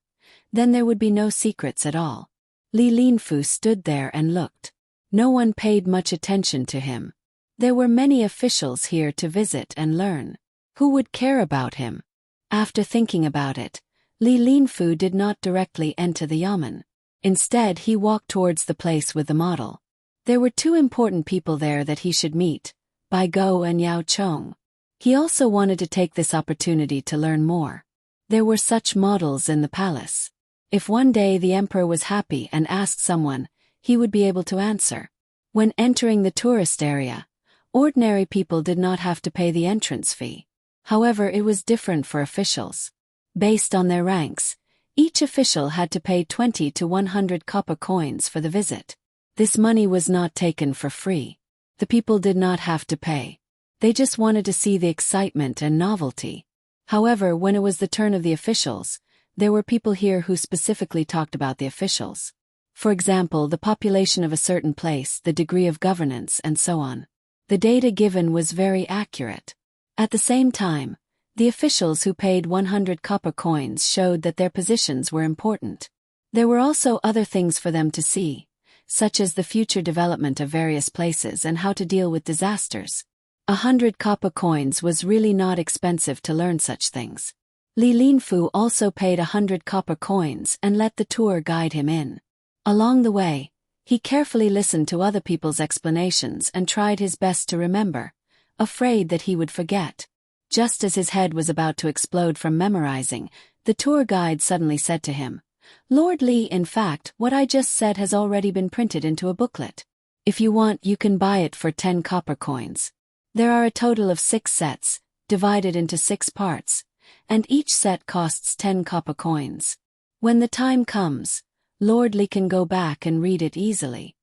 then there would be no secrets at all. Li Linfu stood there and looked. No one paid much attention to him. There were many officials here to visit and learn. Who would care about him? After thinking about it, Li Linfu did not directly enter the yamen. Instead, he walked towards the place with the model. There were 2 important people there that he should meet, Bai Go and Yao Chong. He also wanted to take this opportunity to learn more. There were such models in the palace. If one day the emperor was happy and asked someone, he would be able to answer. When entering the tourist area, ordinary people did not have to pay the entrance fee. However, it was different for officials. Based on their ranks, each official had to pay 20 to 100 copper coins for the visit. This money was not taken for free. The people did not have to pay. They just wanted to see the excitement and novelty. However, when it was the turn of the officials, there were people here who specifically talked about the officials. For example, the population of a certain place, the degree of governance, and so on. The data given was very accurate. At the same time, The officials who paid 100 copper coins showed that their positions were important. There were also other things for them to see, such as the future development of various places and how to deal with disasters. 100 copper coins was really not expensive to learn such things. Li Linfu also paid 100 copper coins and let the tour guide him in. Along the way, he carefully listened to other people's explanations and tried his best to remember, afraid that he would forget. Just as his head was about to explode from memorizing, the tour guide suddenly said to him, "Lord Li, in fact, what I just said has already been printed into a booklet. If you want, you can buy it for 10 copper coins. There are a total of 6 sets, divided into 6 parts, and each set costs 10 copper coins. When the time comes, Lord Li can go back and read it easily."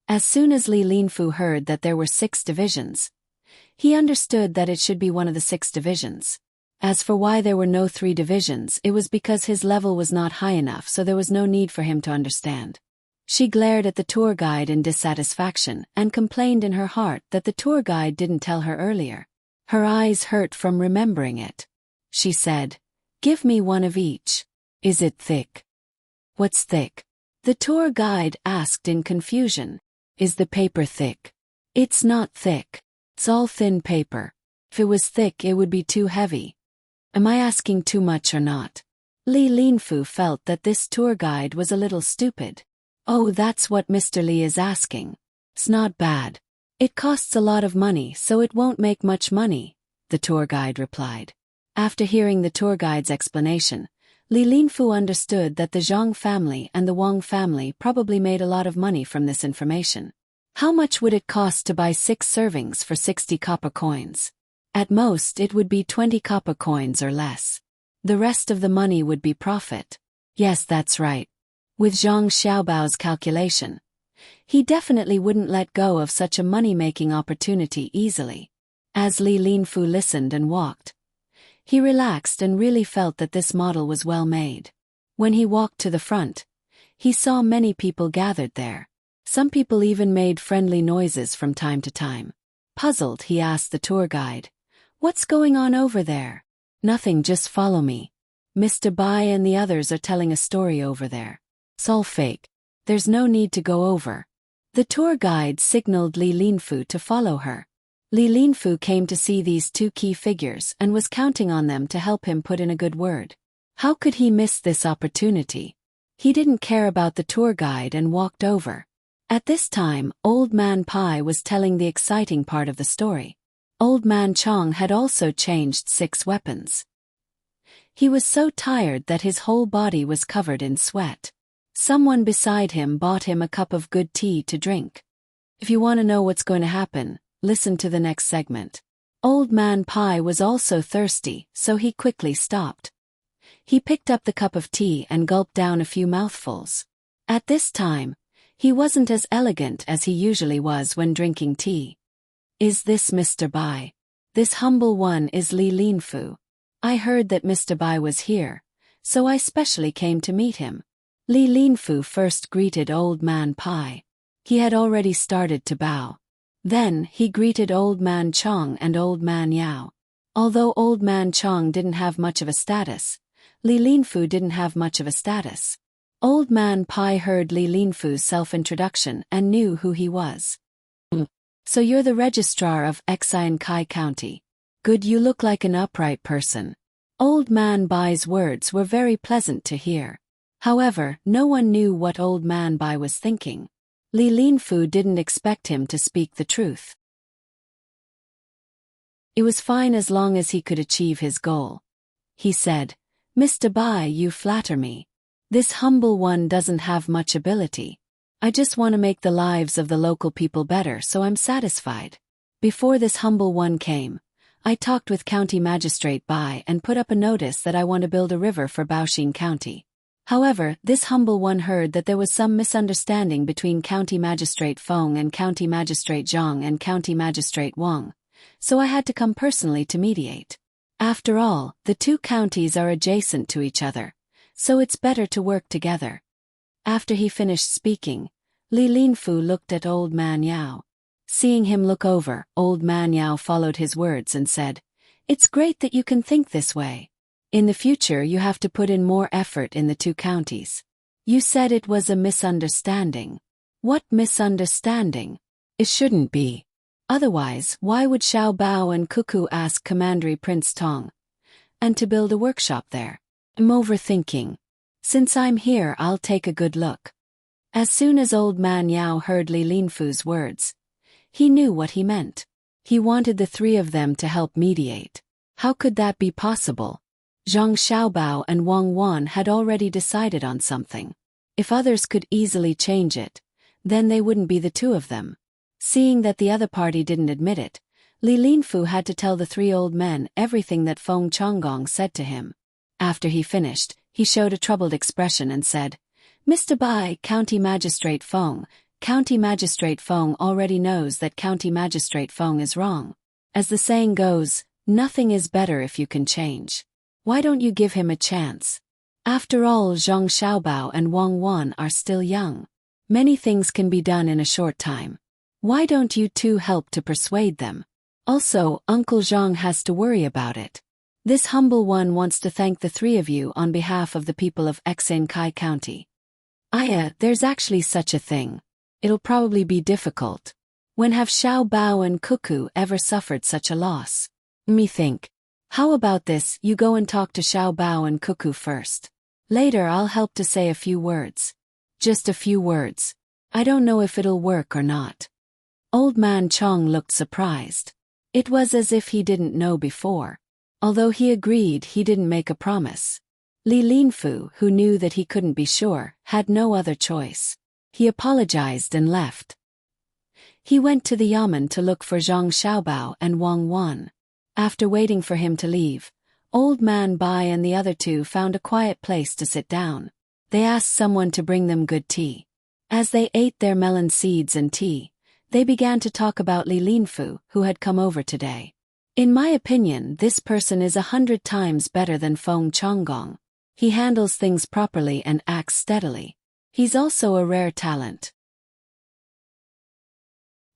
As soon as Li Linfu heard that there were 6 divisions, he understood that it should be one of the 6 divisions. As for why there were no 3 divisions, it was because his level was not high enough, so there was no need for him to understand. She glared at the tour guide in dissatisfaction and complained in her heart that the tour guide didn't tell her earlier. Her eyes hurt from remembering it. She said, "Give me one of each. Is it thick?" "What's thick?" the tour guide asked in confusion. "Is the paper thick?" "It's not thick. It's all thin paper. If it was thick, it would be too heavy." Am I asking too much or not? Li Linfu felt that this tour guide was a little stupid. Oh, that's what Mr. Li is asking. It's not bad. It costs a lot of money, so it won't make much money, the tour guide replied. After hearing the tour guide's explanation, Li Linfu understood that the Zhang family and the Wang family probably made a lot of money from this information. How much would it cost to buy 6 servings for 60 copper coins? At most, it would be 20 copper coins or less. The rest of the money would be profit. Yes, that's right. With Zhang Xiaobao's calculation, he definitely wouldn't let go of such a money-making opportunity easily. As Li Linfu listened and walked, he relaxed and really felt that this model was well made. When he walked to the front, he saw many people gathered there. Some people even made friendly noises from time to time. Puzzled, he asked the tour guide, "What's going on over there?" "Nothing, just follow me. Mr. Bai and the others are telling a story over there. It's all fake. There's no need to go over." The tour guide signaled Li Linfu to follow her. Li Linfu came to see these 2 key figures and was counting on them to help him put in a good word. How could he miss this opportunity? He didn't care about the tour guide and walked over. At this time, Old Man Pai was telling the exciting part of the story. Old Man Chong had also changed 6 weapons. He was so tired that his whole body was covered in sweat. Someone beside him bought him a cup of good tea to drink. If you want to know what's going to happen, listen to the next segment. Old Man Pai was also thirsty, so he quickly stopped. He picked up the cup of tea and gulped down a few mouthfuls. At this time, he wasn't as elegant as he usually was when drinking tea. "Is this Mr. Bai? This humble one is Li Linfu. I heard that Mr. Bai was here, so I specially came to meet him." Li Linfu first greeted Old Man Pai. He had already started to bow. Then he greeted Old Man Chong and Old Man Yao. Although Old Man Chong didn't have much of a status, Li Linfu didn't have much of a status. Old Man Pai heard Li Linfu's self-introduction and knew who he was. "So you're the registrar of Xian Kai County. Good, you look like an upright person." Old Man Bai's words were very pleasant to hear. However, no one knew what Old Man Bai was thinking. Li Linfu didn't expect him to speak the truth. It was fine as long as he could achieve his goal. He said, "Mr. Bai, you flatter me. This humble one doesn't have much ability. I just want to make the lives of the local people better, so I'm satisfied. Before this humble one came, I talked with County Magistrate Bai and put up a notice that I want to build a river for Baoxin County. However, this humble one heard that there was some misunderstanding between County Magistrate Feng and County Magistrate Zhang and County Magistrate Wang, so I had to come personally to mediate. After all, the 2 counties are adjacent to each other, so it's better to work together." After he finished speaking, Li Linfu looked at Old Man Yao. Seeing him look over, Old Man Yao followed his words and said, "It's great that you can think this way. In the future you have to put in more effort in the two counties. You said it was a misunderstanding. What misunderstanding? It shouldn't be. Otherwise, why would Xiao Bao and Cuckoo ask Commandery Prince Tang and to build a workshop there? I'm overthinking. Since I'm here, I'll take a good look." As soon as Old Man Yao heard Li Linfu's words, he knew what he meant. He wanted the three of them to help mediate. How could that be possible? Zhang Xiaobao and Wang Wan had already decided on something. If others could easily change it, then they wouldn't be the two of them. Seeing that the other party didn't admit it, Li Linfu had to tell the three old men everything that Feng Changgong said to him. After he finished, he showed a troubled expression and said, "Mr. Bai, County Magistrate Feng already knows that County Magistrate Feng is wrong. As the saying goes, nothing is better if you can change. Why don't you give him a chance? After all, Zhang Xiaobao and Wang Wan are still young. Many things can be done in a short time. Why don't you two help to persuade them? Also, Uncle Zhang has to worry about it. This humble one wants to thank the three of you on behalf of the people of Xinkai County." There's actually such a thing. It'll probably be difficult. When have Xiao Bao and Cuckoo ever suffered such a loss? Me think. How about this, you go and talk to Xiao Bao and Cuckoo first. Later I'll help to say a few words. Just a few words. I don't know if it'll work or not. Old Man Chong looked surprised. It was as if he didn't know before. Although he agreed, he didn't make a promise. Li Linfu, who knew that he couldn't be sure, had no other choice. He apologized and left. He went to the yamen to look for Zhang Xiaobao and Wang Wan. After waiting for him to leave, Old Man Bai and the other two found a quiet place to sit down. They asked someone to bring them good tea. As they ate their melon seeds and tea, they began to talk about Li Linfu, who had come over today. "In my opinion, this person is 100 times better than Feng Changgong. He handles things properly and acts steadily. He's also a rare talent.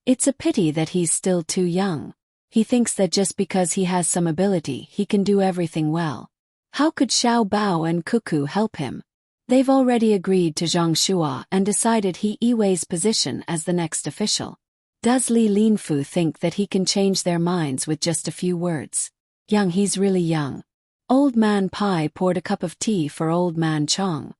It's a pity that he's still too young. He thinks that just because he has some ability, he can do everything well. How could Xiao Bao and Cuckoo help him? They've already agreed to Zhang Shua and decided He Yiwei's position as the next official. Does Li Linfu think that he can change their minds with just a few words? Young, he's really young." Old Man Pai poured a cup of tea for Old Man Chong.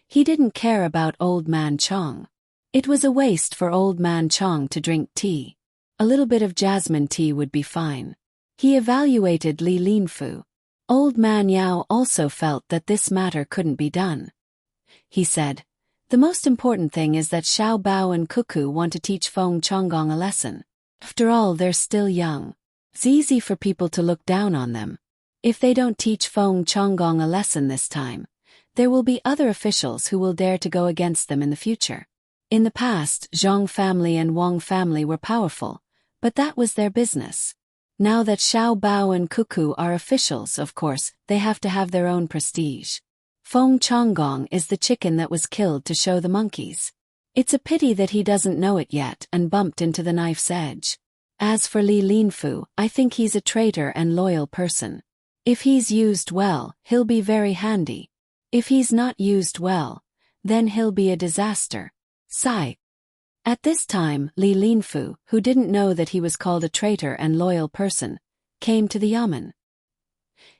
He didn't care about Old Man Chong. It was a waste for Old Man Chong to drink tea. A little bit of jasmine tea would be fine. He evaluated Li Linfu. Old Man Yao also felt that this matter couldn't be done. He said, "The most important thing is that Xiao Bao and Cuckoo want to teach Feng Changgong a lesson. After all, they're still young. It's easy for people to look down on them. If they don't teach Feng Changgong a lesson this time, there will be other officials who will dare to go against them in the future. In the past, Zhang family and Wang family were powerful, but that was their business. Now that Xiao Bao and Cuckoo are officials, of course, they have to have their own prestige. Feng Changgong is the chicken that was killed to show the monkeys. It's a pity that he doesn't know it yet and bumped into the knife's edge. As for Li Linfu, I think he's a traitor and loyal person. If he's used well, he'll be very handy. If he's not used well, then he'll be a disaster." Sigh. At this time, Li Linfu, who didn't know that he was called a traitor and loyal person, came to the yamen.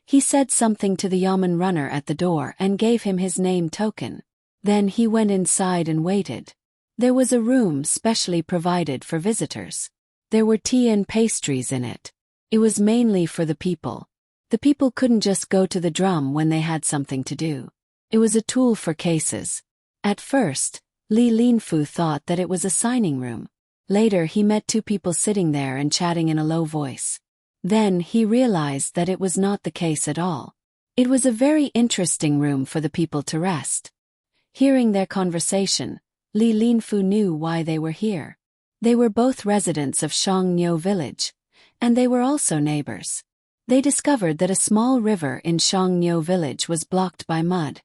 He said something to the yamen runner at the door and gave him his name token. Then he went inside and waited. There was a room specially provided for visitors. There were tea and pastries in it. It was mainly for the people. The people couldn't just go to the drum when they had something to do. It was a tool for cases. At first, Li Linfu thought that it was a signing room. Later he met two people sitting there and chatting in a low voice. Then he realized that it was not the case at all. It was a very interesting room for the people to rest. Hearing their conversation, Li Linfu knew why they were here. They were both residents of Shangnyo village, and they were also neighbors. They discovered that a small river in Shangnyo village was blocked by mud,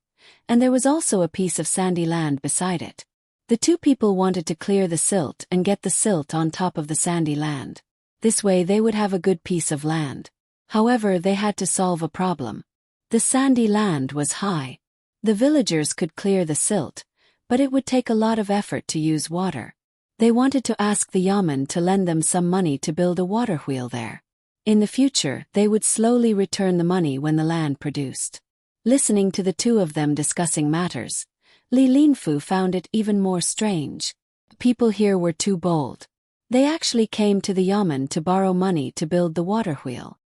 and there was also a piece of sandy land beside it. The two people wanted to clear the silt and get the silt on top of the sandy land. This way they would have a good piece of land. However, they had to solve a problem. The sandy land was high. The villagers could clear the silt, but it would take a lot of effort to use water. They wanted to ask the yamen to lend them some money to build a water wheel there. In the future, they would slowly return the money when the land produced. Listening to the two of them discussing matters, Li Linfu found it even more strange. People here were too bold. They actually came to the yamen to borrow money to build the water wheel.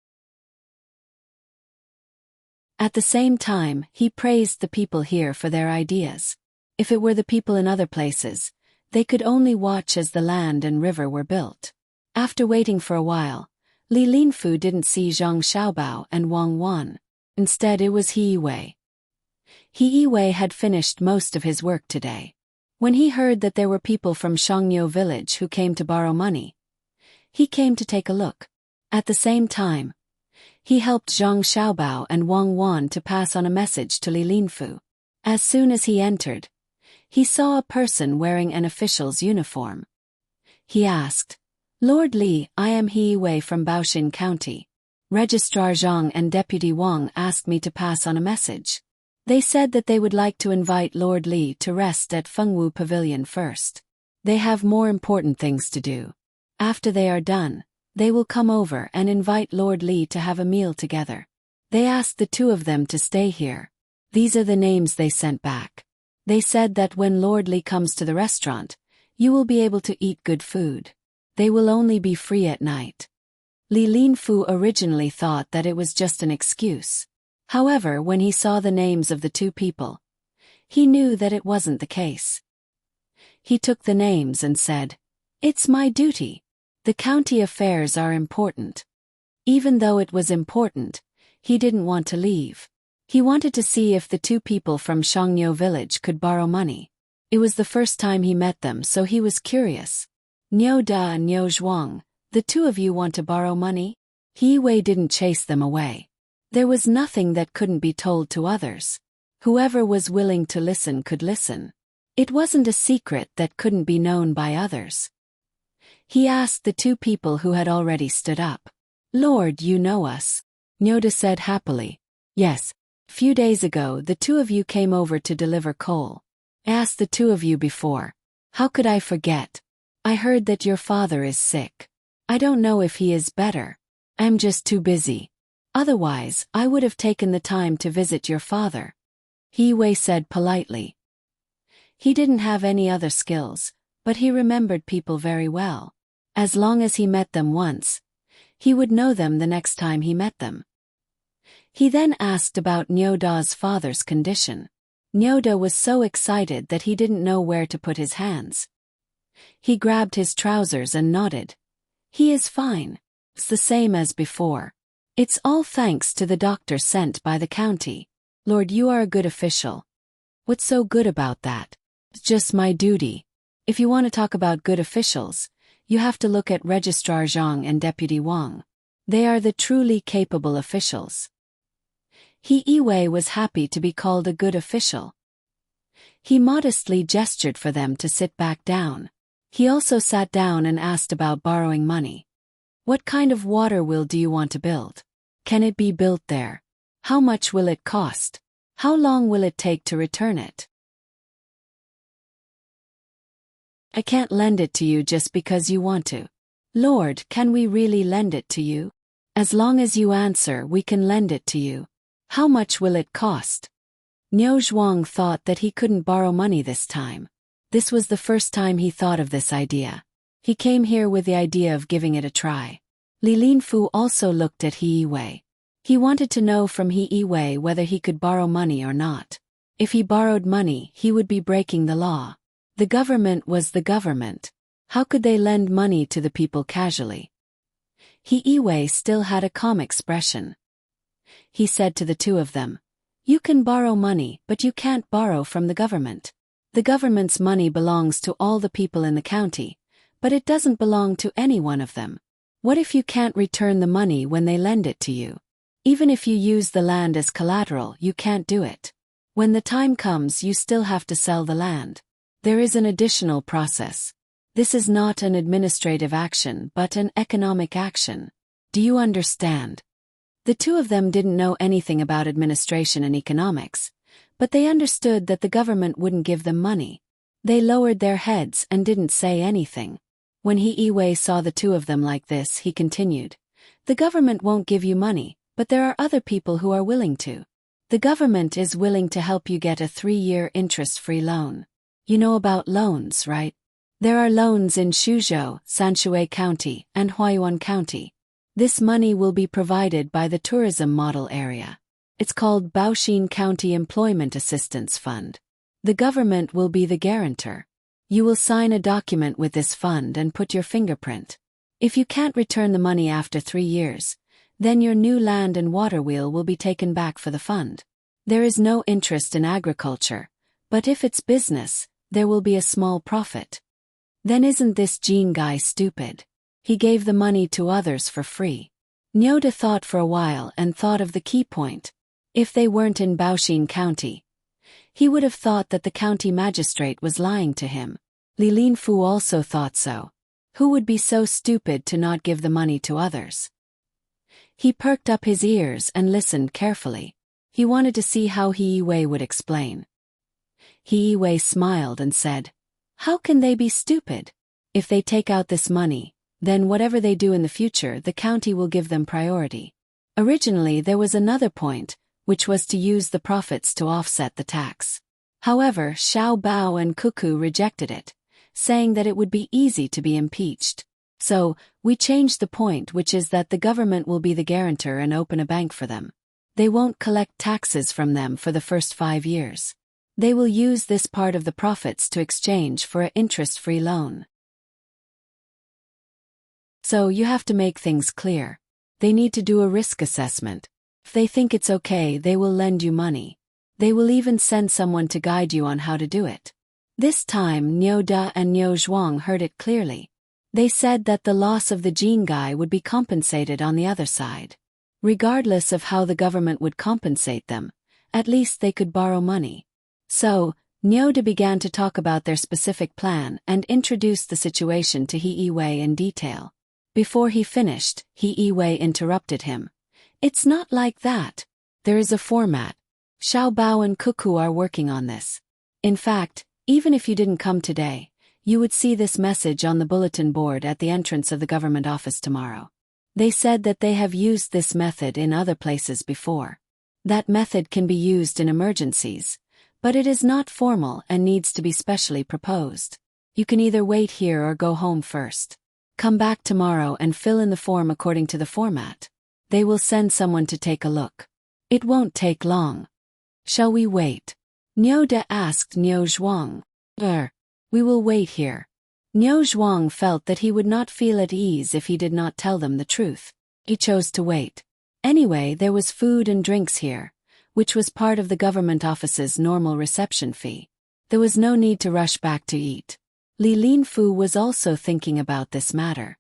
At the same time, he praised the people here for their ideas. If it were the people in other places, they could only watch as the land and river were built. After waiting for a while, Li Linfu didn't see Zhang Xiaobao and Wang Wan. Instead, it was He Yiwei. He Yiwei had finished most of his work today. When he heard that there were people from Shangniu village who came to borrow money, he came to take a look. At the same time, he helped Zhang Xiaobao and Wang Wan to pass on a message to Li Linfu. As soon as he entered, he saw a person wearing an official's uniform. He asked, "Lord Li, I am He Yiwei from Baoshan County. Registrar Zhang and Deputy Wang asked me to pass on a message. They said that they would like to invite Lord Li to rest at Fengwu Pavilion first. They have more important things to do. After they are done, they will come over and invite Lord Li to have a meal together. They asked the two of them to stay here. These are the names they sent back. They said that when Lord Li comes to the restaurant, you will be able to eat good food. They will only be free at night." Li Linfu originally thought that it was just an excuse. However, when he saw the names of the two people, he knew that it wasn't the case. He took the names and said, "It's my duty. The county affairs are important." Even though it was important, he didn't want to leave. He wanted to see if the two people from Shangniu village could borrow money. It was the first time he met them, so he was curious. "Niu Da and Niu Zhuang, the two of you want to borrow money?" He Wei didn't chase them away. There was nothing that couldn't be told to others. Whoever was willing to listen could listen. It wasn't a secret that couldn't be known by others. He asked the two people who had already stood up. "Lord, you know us?" Nyoda said happily. "Yes. A few days ago, the two of you came over to deliver coal. I asked the two of you before. How could I forget? I heard that your father is sick. I don't know if he is better. I'm just too busy. Otherwise, I would have taken the time to visit your father," He Wei said politely. He didn't have any other skills, but he remembered people very well. As long as he met them once, he would know them the next time he met them. He then asked about Nyoda's father's condition. Nyoda was so excited that he didn't know where to put his hands. He grabbed his trousers and nodded. "He is fine. It's the same as before. It's all thanks to the doctor sent by the county. Lord, you are a good official." "What's so good about that?" "It's just my duty. If you want to talk about good officials, you have to look at Registrar Zhang and Deputy Wang. They are the truly capable officials." He Yiwei was happy to be called a good official. He modestly gestured for them to sit back down. He also sat down and asked about borrowing money. "What kind of water wheel do you want to build? Can it be built there? How much will it cost? How long will it take to return it?" "I can't lend it to you just because you want to." "Lord, can we really lend it to you?" "As long as you answer, we can lend it to you. How much will it cost?" Niu Zhuang thought that he couldn't borrow money this time. This was the first time he thought of this idea. He came here with the idea of giving it a try. Li Linfu also looked at He Yiwei. He wanted to know from He Yiwei whether he could borrow money or not. If he borrowed money, he would be breaking the law. The government was the government. How could they lend money to the people casually? He Yiwei still had a calm expression. He said to the two of them, "You can borrow money, but you can't borrow from the government. The government's money belongs to all the people in the county, but it doesn't belong to any one of them. What if you can't return the money when they lend it to you? Even if you use the land as collateral, you can't do it. When the time comes, you still have to sell the land. There is an additional process. This is not an administrative action but an economic action. Do you understand? The two of them didn't know anything about administration and economics, but they understood that the government wouldn't give them money. They lowered their heads and didn't say anything. When He saw the two of them like this, he continued, "The government won't give you money, but there are other people who are willing to. The government is willing to help you get a 3-year interest-free loan. You know about loans, right? There are loans in Suzhou, Sanshui County, and Huayuan County. This money will be provided by the tourism model area. It's called Baoxin County Employment Assistance Fund. The government will be the guarantor. You will sign a document with this fund and put your fingerprint. If you can't return the money after 3 years, then your new land and water wheel will be taken back for the fund. There is no interest in agriculture, but if it's business, there will be a small profit." Then isn't this Jean guy stupid? He gave the money to others for free. Nyoda thought for a while and thought of the key point. If they weren't in Baoxin County, he would have thought that the county magistrate was lying to him. Li Linfu also thought so. Who would be so stupid to not give the money to others? He perked up his ears and listened carefully. He wanted to see how He would explain. He smiled and said, "How can they be stupid? If they take out this money, then whatever they do in the future, the county will give them priority. Originally there was another point, which was to use the profits to offset the tax. However, Xiao Bao and Cuckoo rejected it, saying that it would be easy to be impeached. So, we changed the point, which is that the government will be the guarantor and open a bank for them. They won't collect taxes from them for the first 5 years. They will use this part of the profits to exchange for an interest-free loan. So you have to make things clear. They need to do a risk assessment. If they think it's okay, they will lend you money. They will even send someone to guide you on how to do it." This time Niu Da and Niu Zhuang heard it clearly. They said that the loss of the Jean guy would be compensated on the other side. Regardless of how the government would compensate them, at least they could borrow money. So, Niu Da began to talk about their specific plan and introduced the situation to He in detail. Before he finished, He interrupted him. "It's not like that. There is a format. Xiao Bao and Cuckoo are working on this. In fact, even if you didn't come today, you would see this message on the bulletin board at the entrance of the government office tomorrow. They said that they have used this method in other places before. That method can be used in emergencies, but it is not formal and needs to be specially proposed. You can either wait here or go home first. Come back tomorrow and fill in the form according to the format. They will send someone to take a look. It won't take long." "Shall we wait?" Niu Da asked Niu Zhuang. We will wait here." Niu Zhuang felt that he would not feel at ease if he did not tell them the truth. He chose to wait. Anyway, there was food and drinks here, which was part of the government office's normal reception fee. There was no need to rush back to eat. Li Linfu was also thinking about this matter.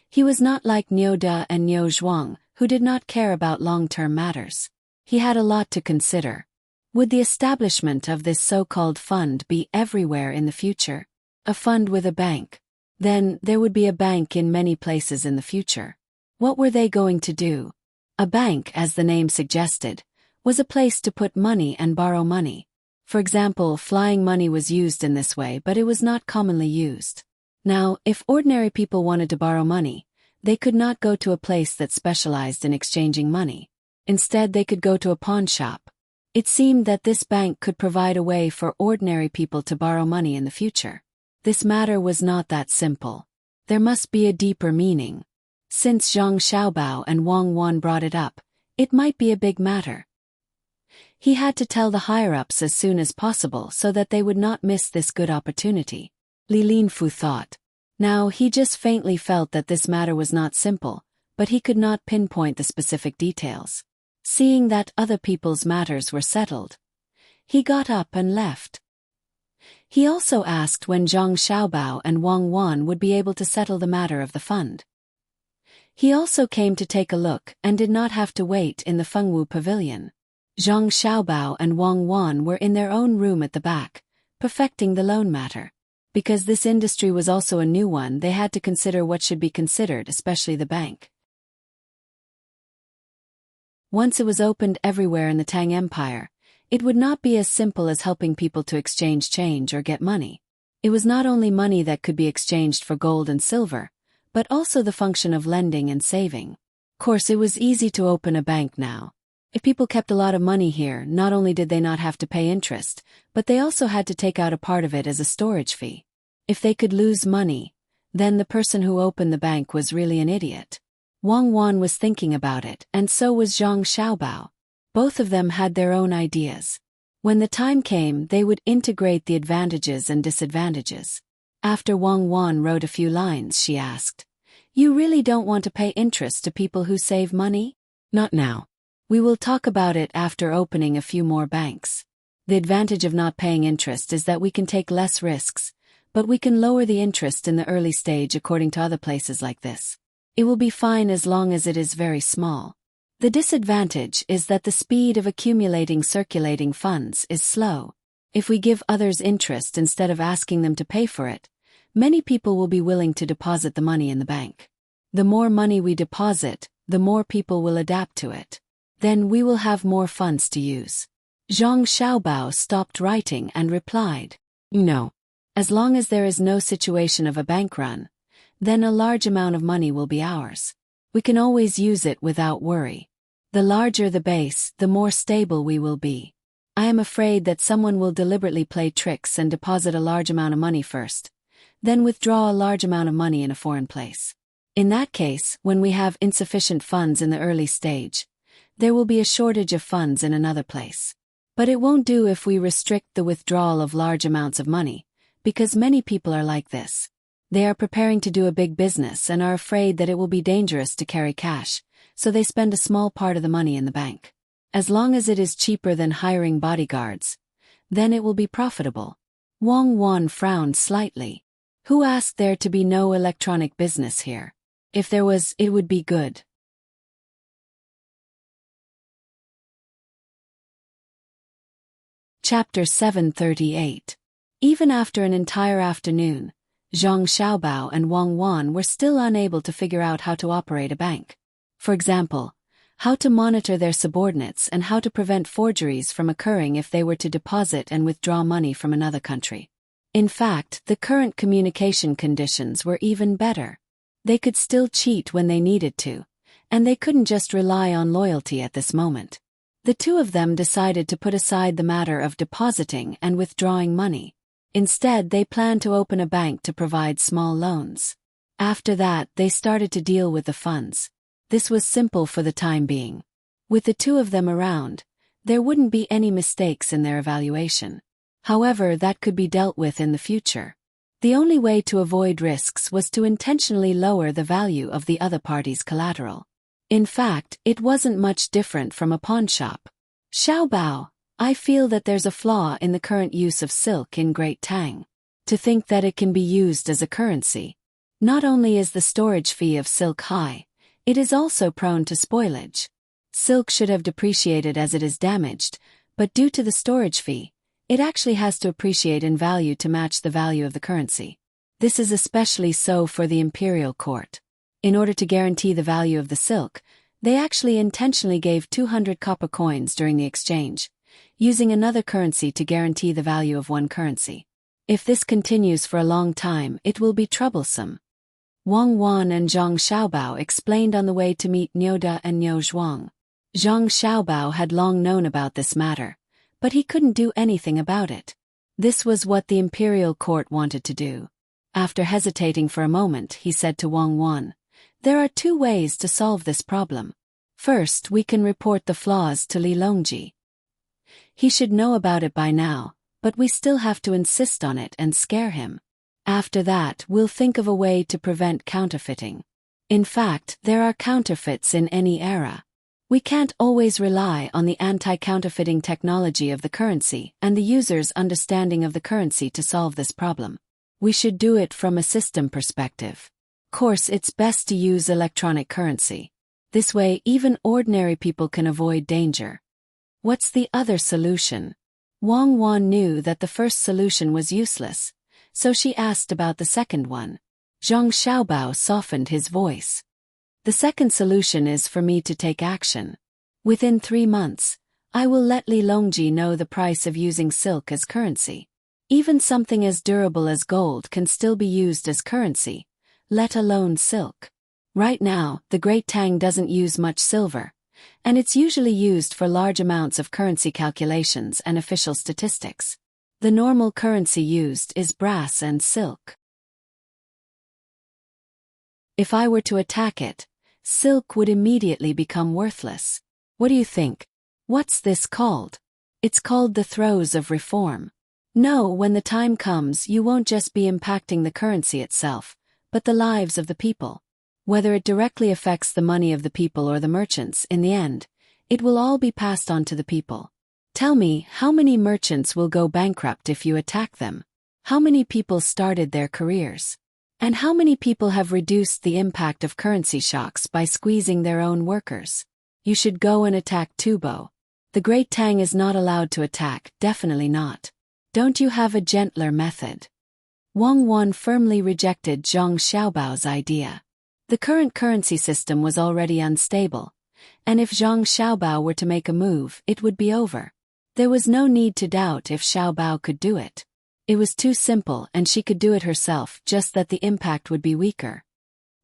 He was not like Niu Da and Niu Zhuang, who did not care about long-term matters. He had a lot to consider. Would the establishment of this so-called fund be everywhere in the future? A fund with a bank. Then, there would be a bank in many places in the future. What were they going to do? A bank, as the name suggested, was a place to put money and borrow money. For example, flying money was used in this way, but it was not commonly used. Now, if ordinary people wanted to borrow money, they could not go to a place that specialized in exchanging money. Instead, they could go to a pawn shop. It seemed that this bank could provide a way for ordinary people to borrow money in the future. This matter was not that simple. There must be a deeper meaning. Since Zhang Xiaobao and Wang Wan brought it up, it might be a big matter. He had to tell the higher-ups as soon as possible so that they would not miss this good opportunity. Li Linfu thought. Now, he just faintly felt that this matter was not simple, but he could not pinpoint the specific details. Seeing that other people's matters were settled, he got up and left. He also asked when Zhang Xiaobao and Wang Wan would be able to settle the matter of the fund. He also came to take a look and did not have to wait in the Fengwu pavilion. Zhang Xiaobao and Wang Wan were in their own room at the back, perfecting the loan matter. Because this industry was also a new one, they had to consider what should be considered, especially the bank. Once it was opened everywhere in the Tang Empire, it would not be as simple as helping people to exchange change or get money. It was not only money that could be exchanged for gold and silver, but also the function of lending and saving. Of course, it was easy to open a bank now. If people kept a lot of money here, not only did they not have to pay interest, but they also had to take out a part of it as a storage fee. If they could lose money, then the person who opened the bank was really an idiot. Wang Wan was thinking about it, and so was Zhang Xiaobao. Both of them had their own ideas. When the time came, they would integrate the advantages and disadvantages. After Wang Wan wrote a few lines, she asked, "You really don't want to pay interest to people who save money?" "Not now. We will talk about it after opening a few more banks. The advantage of not paying interest is that we can take less risks, but we can lower the interest in the early stage according to other places like this. It will be fine as long as it is very small. The disadvantage is that the speed of accumulating circulating funds is slow. If we give others interest instead of asking them to pay for it, many people will be willing to deposit the money in the bank. The more money we deposit, the more people will adapt to it. Then we will have more funds to use." Zhang Xiaobao stopped writing and replied, "No. As long as there is no situation of a bank run, then a large amount of money will be ours. We can always use it without worry. The larger the base, the more stable we will be. I am afraid that someone will deliberately play tricks and deposit a large amount of money first, then withdraw a large amount of money in a foreign place. In that case, when we have insufficient funds in the early stage, there will be a shortage of funds in another place. But it won't do if we restrict the withdrawal of large amounts of money, because many people are like this. They are preparing to do a big business and are afraid that it will be dangerous to carry cash, so they spend a small part of the money in the bank. As long as it is cheaper than hiring bodyguards, then it will be profitable." Wang Wan frowned slightly. "Who asked there to be no electronic business here? If there was, it would be good." Chapter 738. Even after an entire afternoon, Zhang Xiaobao and Wang Wan were still unable to figure out how to operate a bank. For example, how to monitor their subordinates and how to prevent forgeries from occurring if they were to deposit and withdraw money from another country. In fact, the current communication conditions were even better. They could still cheat when they needed to, and they couldn't just rely on loyalty at this moment. The two of them decided to put aside the matter of depositing and withdrawing money. Instead, they planned to open a bank to provide small loans. After that, they started to deal with the funds. This was simple for the time being. With the two of them around, there wouldn't be any mistakes in their evaluation. However, that could be dealt with in the future. The only way to avoid risks was to intentionally lower the value of the other party's collateral. In fact, it wasn't much different from a pawnshop. "Xiaobao, I feel that there's a flaw in the current use of silk in Great Tang. To think that it can be used as a currency. Not only is the storage fee of silk high, it is also prone to spoilage. Silk should have depreciated as it is damaged, but due to the storage fee, it actually has to appreciate in value to match the value of the currency. This is especially so for the imperial court. In order to guarantee the value of the silk, they actually intentionally gave 200 copper coins during the exchange, using another currency to guarantee the value of one currency. If this continues for a long time, it will be troublesome." Wang Wan and Zhang Xiaobao explained on the way to meet Nyoda and Niu Zhuang. Zhang Xiaobao had long known about this matter, but he couldn't do anything about it. This was what the imperial court wanted to do. After hesitating for a moment, he said to Wang Wan, "There are two ways to solve this problem. First, we can report the flaws to Li Longji. He should know about it by now, but we still have to insist on it and scare him. After that, we'll think of a way to prevent counterfeiting. In fact, there are counterfeits in any era. We can't always rely on the anti-counterfeiting technology of the currency and the user's understanding of the currency to solve this problem. We should do it from a system perspective. Of course, it's best to use electronic currency. This way, even ordinary people can avoid danger." "What's the other solution?" Wang Wan knew that the first solution was useless, so she asked about the second one. Zhang Xiaobao softened his voice. The second solution is for me to take action. Within 3 months, I will let Li Longji know the price of using silk as currency. Even something as durable as gold can still be used as currency, let alone silk. Right now, the Great Tang doesn't use much silver, and it's usually used for large amounts of currency calculations and official statistics. The normal currency used is brass and silk. If I were to attack it, silk would immediately become worthless. What do you think? What's this called? It's called the throes of reform. No, when the time comes, you won't just be impacting the currency itself, but the lives of the people. Whether it directly affects the money of the people or the merchants, in the end, it will all be passed on to the people. Tell me, how many merchants will go bankrupt if you attack them? How many people started their careers? And how many people have reduced the impact of currency shocks by squeezing their own workers? You should go and attack Tubo. The Great Tang is not allowed to attack, definitely not. Don't you have a gentler method? Wang Wan firmly rejected Zhang Xiaobao's idea. The current currency system was already unstable, and if Zhang Xiaobao were to make a move, it would be over. There was no need to doubt if Xiaobao could do it. It was too simple and she could do it herself, just that the impact would be weaker.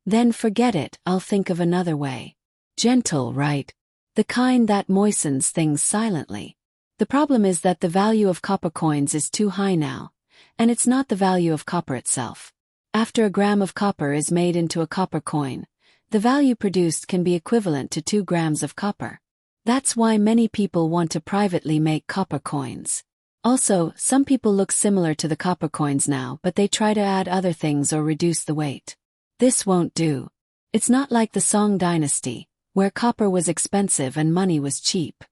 Then forget it, I'll think of another way. Gentle, right? The kind that moistens things silently. The problem is that the value of copper coins is too high now, and it's not the value of copper itself. After a gram of copper is made into a copper coin, the value produced can be equivalent to 2 grams of copper. That's why many people want to privately make copper coins. Also, some people look similar to the copper coins now, but they try to add other things or reduce the weight. This won't do. It's not like the Song dynasty, where copper was expensive and money was cheap.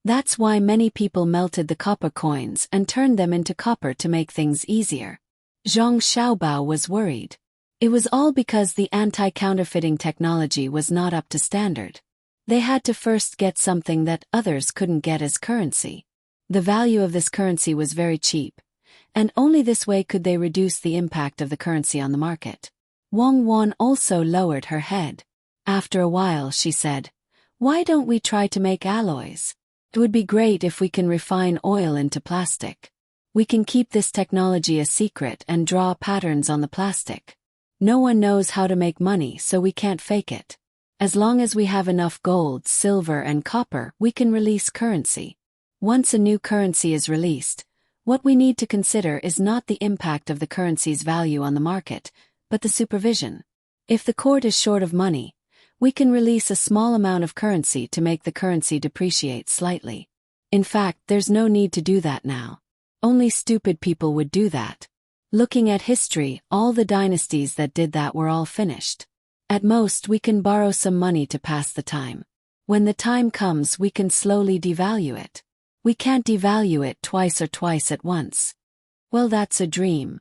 That's why many people melted the copper coins and turned them into copper to make things easier. Zhang Xiaobao was worried. It was all because the anti-counterfeiting technology was not up to standard. They had to first get something that others couldn't get as currency. The value of this currency was very cheap, and only this way could they reduce the impact of the currency on the market. Wang Wan also lowered her head. After a while she said, "Why don't we try to make alloys? It would be great if we can refine oil into plastic. We can keep this technology a secret and draw patterns on the plastic. No one knows how to make money, so we can't fake it. As long as we have enough gold, silver and copper, we can release currency. Once a new currency is released, what we need to consider is not the impact of the currency's value on the market, but the supervision. If the court is short of money, we can release a small amount of currency to make the currency depreciate slightly. In fact, there's no need to do that now. Only stupid people would do that. Looking at history, all the dynasties that did that were all finished. At most, we can borrow some money to pass the time. When the time comes, we can slowly devalue it. We can't devalue it twice at once. Well, that's a dream.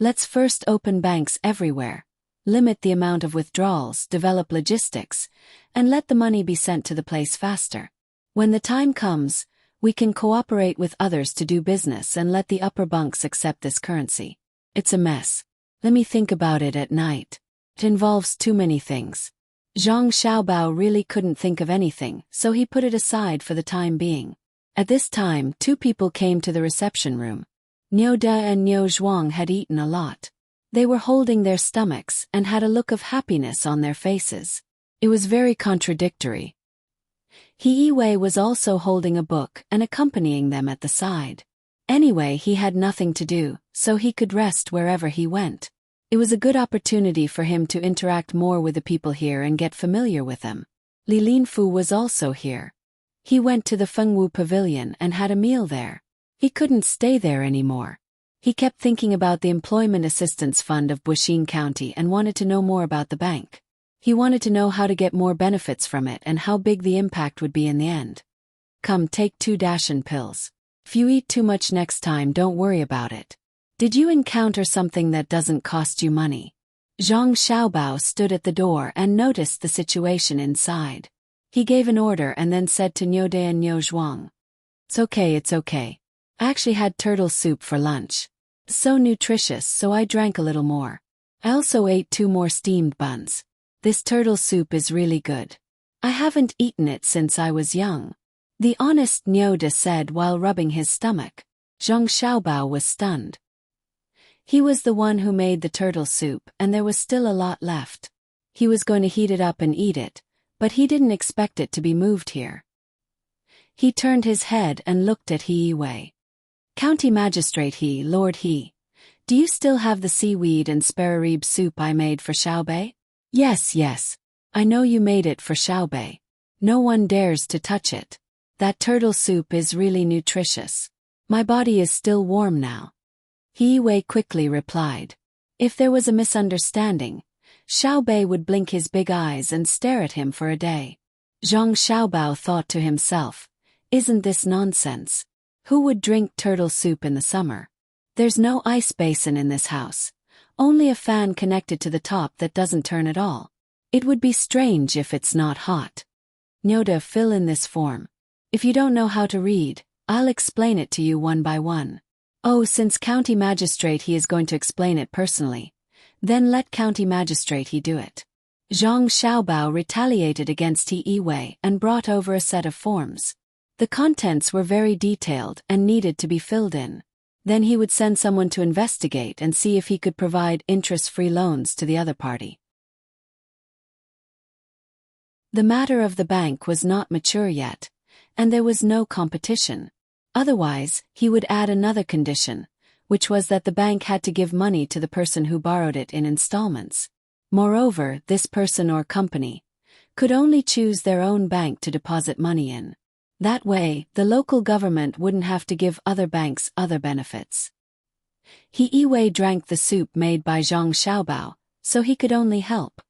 Let's first open banks everywhere, limit the amount of withdrawals, develop logistics, and let the money be sent to the place faster. When the time comes, we can cooperate with others to do business and let the upper bunks accept this currency. It's a mess. Let me think about it at night. It involves too many things. Zhang Xiaobao really couldn't think of anything, so he put it aside for the time being. At this time, 2 people came to the reception room. Niu De and Niu Zhuang had eaten a lot. They were holding their stomachs and had a look of happiness on their faces. It was very contradictory. He Yiwei was also holding a book and accompanying them at the side. Anyway, he had nothing to do, so he could rest wherever he went. It was a good opportunity for him to interact more with the people here and get familiar with them. Li Linfu was also here. He went to the Fengwu Pavilion and had a meal there. He couldn't stay there anymore. He kept thinking about the Employment Assistance Fund of Buxin County and wanted to know more about the bank. He wanted to know how to get more benefits from it and how big the impact would be in the end. Come, take 2 Dashan pills. If you eat too much next time, don't worry about it. Did you encounter something that doesn't cost you money? Zhang Xiaobao stood at the door and noticed the situation inside. He gave an order and then said to Niude and Niu Zhuang, it's okay. I actually had turtle soup for lunch. So nutritious, so I drank a little more. I also ate 2 more steamed buns. This turtle soup is really good. I haven't eaten it since I was young. The honest Niude said while rubbing his stomach. Zhang Xiaobao was stunned. He was the one who made the turtle soup and there was still a lot left. He was going to heat it up and eat it, but he didn't expect it to be moved here. He turned his head and looked at He Wei. County Magistrate Lord He, do you still have the seaweed and sparerib soup I made for Xiaobei? Yes. I know you made it for Xiaobei. No one dares to touch it. That turtle soup is really nutritious. My body is still warm now. He Wei quickly replied. If there was a misunderstanding, Xiaobei would blink his big eyes and stare at him for a day. Zhang Xiaobao thought to himself, isn't this nonsense? Who would drink turtle soup in the summer? There's no ice basin in this house. Only a fan connected to the top that doesn't turn at all. It would be strange if it's not hot. Niude, fill in this form. If you don't know how to read, I'll explain it to you one by one. Oh, since County Magistrate He is going to explain it personally, then let County Magistrate He do it. Zhang Xiaobao retaliated against He Wei and brought over a set of forms. The contents were very detailed and needed to be filled in. Then he would send someone to investigate and see if he could provide interest-free loans to the other party. The matter of the bank was not mature yet, and there was no competition. Otherwise, he would add another condition, which was that the bank had to give money to the person who borrowed it in installments. Moreover, this person or company could only choose their own bank to deposit money in. That way, the local government wouldn't have to give other banks other benefits. He Wei drank the soup made by Zhang Xiaobao, so he could only help.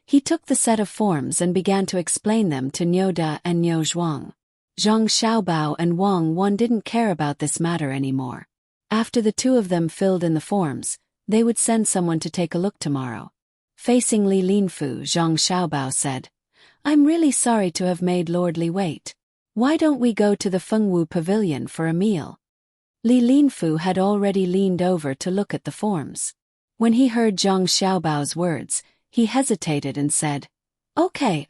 He took the set of forms and began to explain them to Niude and Niu Zhuang. Zhang Xiaobao and Wang Wan didn't care about this matter anymore. After the two of them filled in the forms, they would send someone to take a look tomorrow. Facing Li Linfu, Zhang Xiaobao said, I'm really sorry to have made Lord Li wait. Why don't we go to the Fengwu Pavilion for a meal? Li Linfu had already leaned over to look at the forms. When he heard Zhang Xiaobao's words, he hesitated and said, Okay,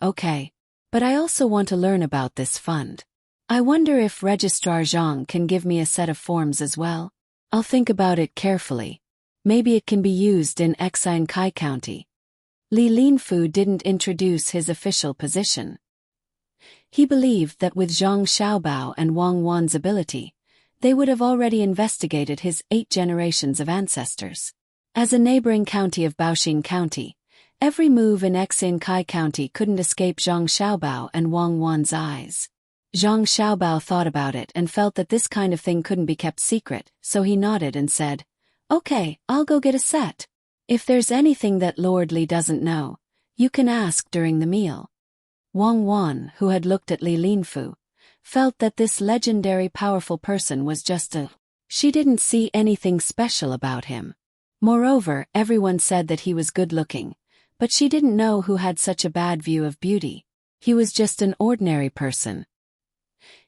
but I also want to learn about this fund. I wonder if Registrar Zhang can give me a set of forms as well. I'll think about it carefully. Maybe it can be used in Xinkai County. Li Linfu didn't introduce his official position. He believed that with Zhang Xiaobao and Wang Wan's ability, they would have already investigated his 8 generations of ancestors. As a neighboring county of Baoxing County, every move in Xinkai County couldn't escape Zhang Xiaobao and Wang Wan's eyes. Zhang Xiaobao thought about it and felt that this kind of thing couldn't be kept secret, so he nodded and said, Okay, I'll go get a set. If there's anything that Lord Li doesn't know, you can ask during the meal. Wang Wan, who had looked at Li Linfu, felt that this legendary powerful person was just she didn't see anything special about him. Moreover, everyone said that he was good-looking, but she didn't know who had such a bad view of beauty. He was just an ordinary person.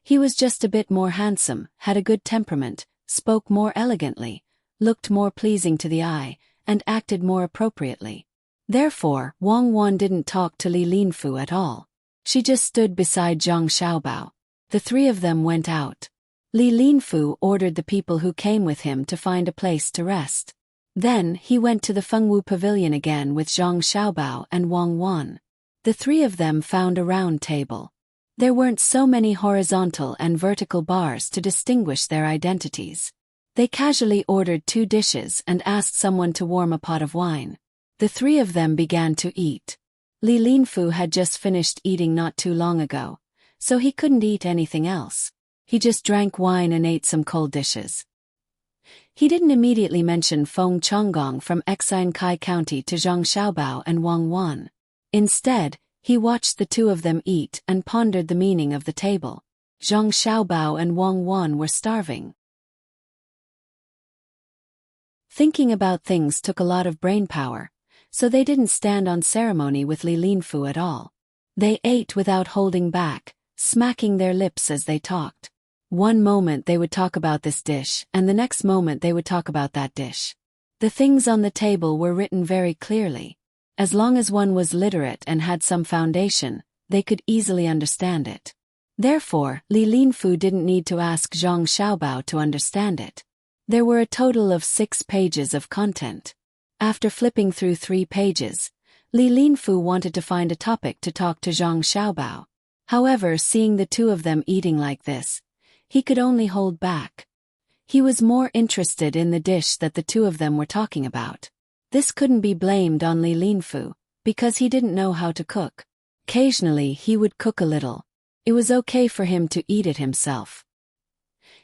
He was just a bit more handsome, had a good temperament, spoke more elegantly, looked more pleasing to the eye, and acted more appropriately. Therefore, Wang Wan didn't talk to Li Linfu at all. She just stood beside Zhang Xiaobao. The 3 of them went out. Li Linfu ordered the people who came with him to find a place to rest. Then, he went to the Fengwu Pavilion again with Zhang Xiaobao and Wang Wan. The 3 of them found a round table. There weren't so many horizontal and vertical bars to distinguish their identities. They casually ordered 2 dishes and asked someone to warm a pot of wine. The 3 of them began to eat. Li Linfu had just finished eating not too long ago, so he couldn't eat anything else. He just drank wine and ate some cold dishes. He didn't immediately mention Feng Chonggong from Xinkai County to Zhang Xiaobao and Wang Wan. Instead, he watched the 2 of them eat and pondered the meaning of the table. Zhang Xiaobao and Wang Wan were starving. Thinking about things took a lot of brain power, so they didn't stand on ceremony with Li Linfu at all. They ate without holding back, smacking their lips as they talked. One moment they would talk about this dish, and the next moment they would talk about that dish. The things on the table were written very clearly. As long as one was literate and had some foundation, they could easily understand it. Therefore, Li Linfu didn't need to ask Zhang Xiaobao to understand it. There were a total of 6 pages of content. After flipping through 3 pages, Li Linfu wanted to find a topic to talk to Zhang Xiaobao. However, seeing the two of them eating like this, he could only hold back. He was more interested in the dish that the two of them were talking about. This couldn't be blamed on Li Linfu, because he didn't know how to cook. Occasionally he would cook a little. It was okay for him to eat it himself.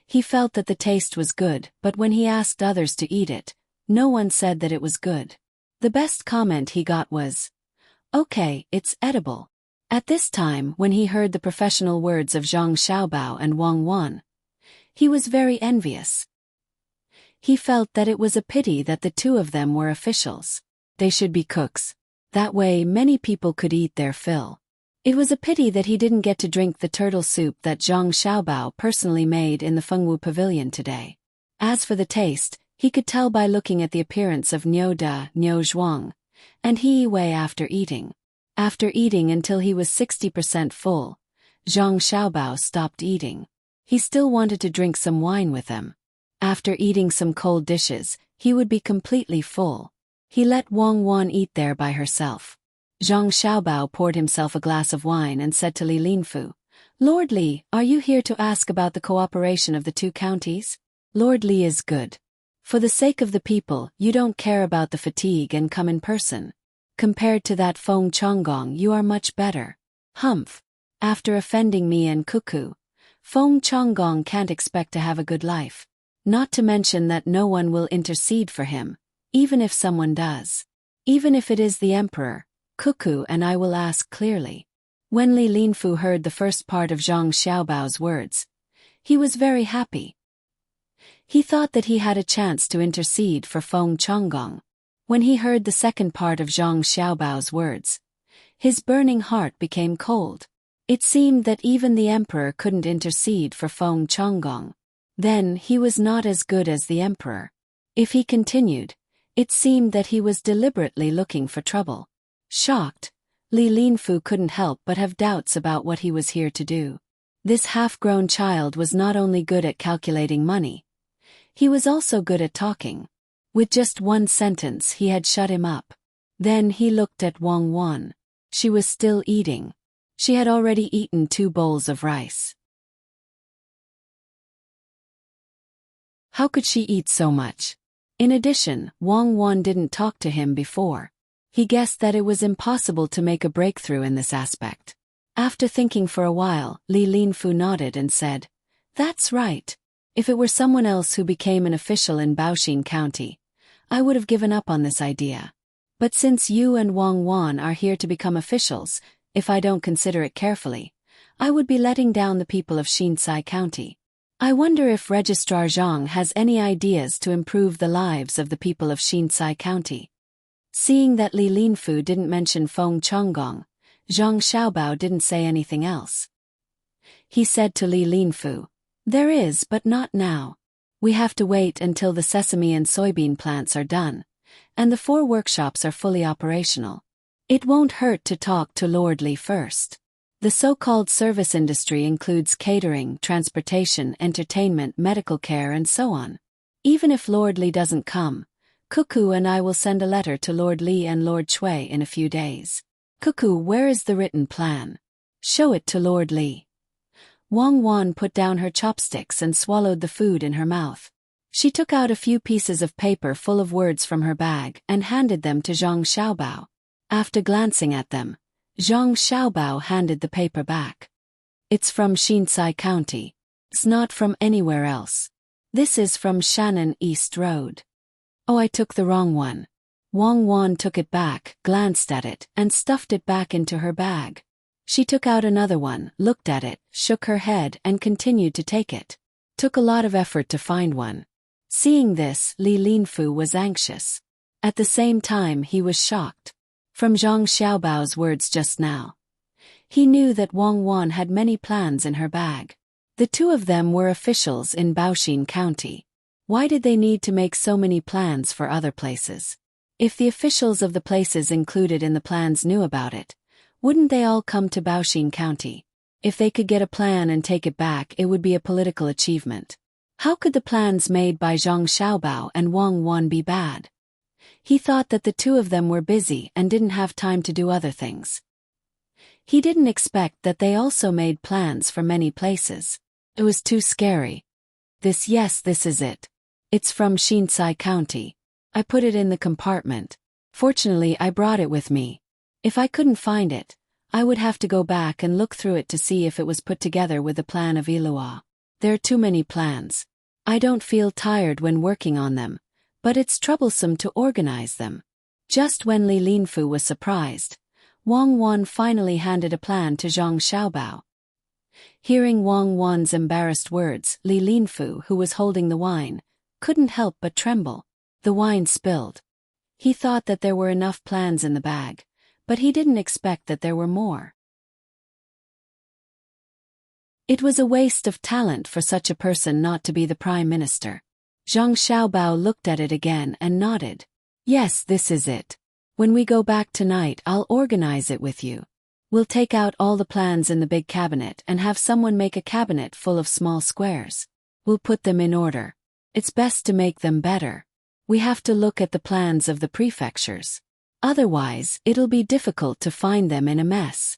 He felt that the taste was good, but when he asked others to eat it, no one said that it was good. The best comment he got was, "Okay, it's edible." At this time, when he heard the professional words of Zhang Xiaobao and Wang Wan, he was very envious. He felt that it was a pity that the two of them were officials. They should be cooks. That way many people could eat their fill. It was a pity that he didn't get to drink the turtle soup that Zhang Xiaobao personally made in the Fengwu Pavilion today. As for the taste, he could tell by looking at the appearance of Niu Da, Niu Zhuang, and He Wei after eating. After eating until he was 60% full, Zhang Xiaobao stopped eating. He still wanted to drink some wine with them. After eating some cold dishes, he would be completely full. He let Wang Wan eat there by herself. Zhang Xiaobao poured himself a glass of wine and said to Li Linfu, "Lord Li, are you here to ask about the cooperation of the 2 counties? Lord Li is good. For the sake of the people, you don't care about the fatigue and come in person. Compared to that Feng Chonggong, you are much better. Humph. After offending me and Cuckoo, Feng Chonggong can't expect to have a good life. Not to mention that no one will intercede for him, even if someone does. Even if it is the emperor, Cuckoo and I will ask clearly." When Li Linfu heard the first part of Zhang Xiaobao's words, he was very happy. He thought that he had a chance to intercede for Feng Chonggong. When he heard the second part of Zhang Xiaobao's words, his burning heart became cold. It seemed that even the emperor couldn't intercede for Feng Chonggong. Then he was not as good as the emperor. If he continued, it seemed that he was deliberately looking for trouble. Shocked, Li Linfu couldn't help but have doubts about what he was here to do. This half-grown child was not only good at calculating money, he was also good at talking. With just one sentence he had shut him up. Then he looked at Wang Wan. She was still eating. She had already eaten 2 bowls of rice. How could she eat so much? In addition, Wang Wan didn't talk to him before. He guessed that it was impossible to make a breakthrough in this aspect. After thinking for a while, Li Linfu nodded and said, "That's right. If it were someone else who became an official in Baoxin County, I would have given up on this idea. But since you and Wang Wan are here to become officials, if I don't consider it carefully, I would be letting down the people of Xinsai County. I wonder if Registrar Zhang has any ideas to improve the lives of the people of Xinsai County." Seeing that Li Linfu didn't mention Feng Chonggong, Zhang Xiaobao didn't say anything else. He said to Li Linfu, "There is, but not now. We have to wait until the sesame and soybean plants are done, and the 4 workshops are fully operational. It won't hurt to talk to Lord Li first. The so-called service industry includes catering, transportation, entertainment, medical care and so on. Even if Lord Li doesn't come, Cuckoo and I will send a letter to Lord Li and Lord Shui in a few days. Cuckoo, where is the written plan? Show it to Lord Li." Wang Wan put down her chopsticks and swallowed the food in her mouth. She took out a few pieces of paper full of words from her bag and handed them to Zhang Xiaobao. After glancing at them, Zhang Xiaobao handed the paper back. "It's from Xinsai County. It's not from anywhere else. This is from Shannon East Road." "Oh, I took the wrong one." Wang Wan took it back, glanced at it, and stuffed it back into her bag. She took out another one, looked at it, shook her head and continued to take it. Took a lot of effort to find one. Seeing this, Li Linfu was anxious. At the same time he was shocked. From Zhang Xiaobao's words just now, He knew that Wang Wan had many plans in her bag. The two of them were officials in Baoxin County. Why did they need to make so many plans for other places? If the officials of the places included in the plans knew about it, wouldn't they all come to Baoxin County? If they could get a plan and take it back, it would be a political achievement. How could the plans made by Zhang Xiaobao and Wang Wan be bad? He thought that the two of them were busy and didn't have time to do other things. He didn't expect that they also made plans for many places. It was too scary. This is it. It's from Shinsai County. I put it in the compartment. Fortunately, I brought it with me. If I couldn't find it, I would have to go back and look through it to see if it was put together with the plan of Ilua. There are too many plans. I don't feel tired when working on them, but it's troublesome to organize them. Just when Li Linfu was surprised, Wang Wan finally handed a plan to Zhang Xiaobao. Hearing Wang Wan's embarrassed words, Li Linfu, who was holding the wine, couldn't help but tremble. The wine spilled. He thought that there were enough plans in the bag, but he didn't expect that there were more. It was a waste of talent for such a person not to be the prime minister. Zhang Xiaobao looked at it again and nodded. Yes, this is it. When we go back tonight, I'll organize it with you. We'll take out all the plans in the big cabinet and have someone make a cabinet full of small squares. We'll put them in order. It's best to make them better. We have to look at the plans of the prefectures. Otherwise, it'll be difficult to find them in a mess.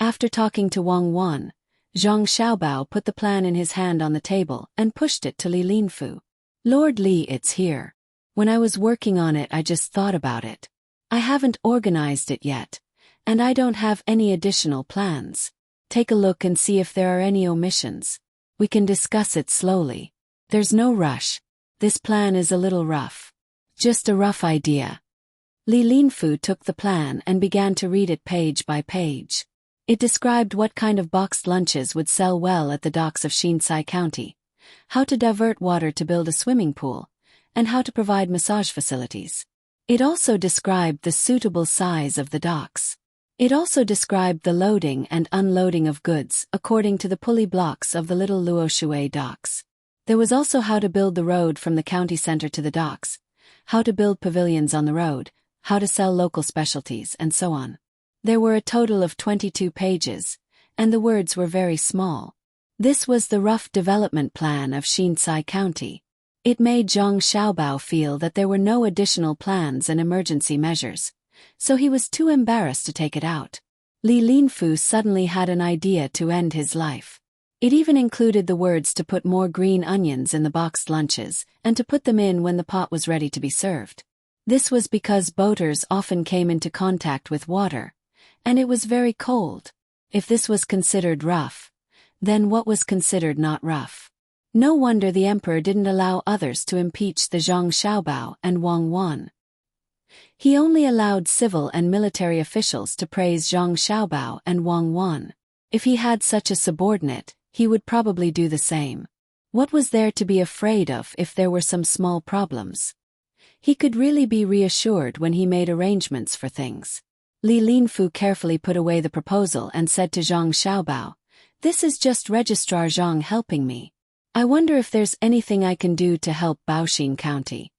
After talking to Wang Wan, Zhang Xiaobao put the plan in his hand on the table and pushed it to Li Linfu. Lord Li, it's here. When I was working on it, I just thought about it. I haven't organized it yet, and I don't have any additional plans. Take a look and see if there are any omissions. We can discuss it slowly. There's no rush. This plan is a little rough. Just a rough idea. Li Linfu took the plan and began to read it page by page. It described what kind of boxed lunches would sell well at the docks of Shinsai County, how to divert water to build a swimming pool, and how to provide massage facilities. It also described the suitable size of the docks. It also described the loading and unloading of goods according to the pulley blocks of the little Luoshui docks. There was also how to build the road from the county center to the docks, how to build pavilions on the road, how to sell local specialties, and so on. There were a total of 22 pages, and the words were very small. This was the rough development plan of Shinsai County. It made Zhang Xiaobao feel that there were no additional plans and emergency measures, so he was too embarrassed to take it out. Li Linfu suddenly had an idea to end his life. It even included the words to put more green onions in the boxed lunches and to put them in when the pot was ready to be served. This was because boaters often came into contact with water, and it was very cold. If this was considered rough, then what was considered not rough? No wonder the emperor didn't allow others to impeach the Zhang Xiaobao and Wang Wan. He only allowed civil and military officials to praise Zhang Xiaobao and Wang Wan. If he had such a subordinate, he would probably do the same. What was there to be afraid of if there were some small problems? He could really be reassured when he made arrangements for things. Li Linfu carefully put away the proposal and said to Zhang Xiaobao, "This is just Registrar Zhang helping me. I wonder if there's anything I can do to help Baoxin County."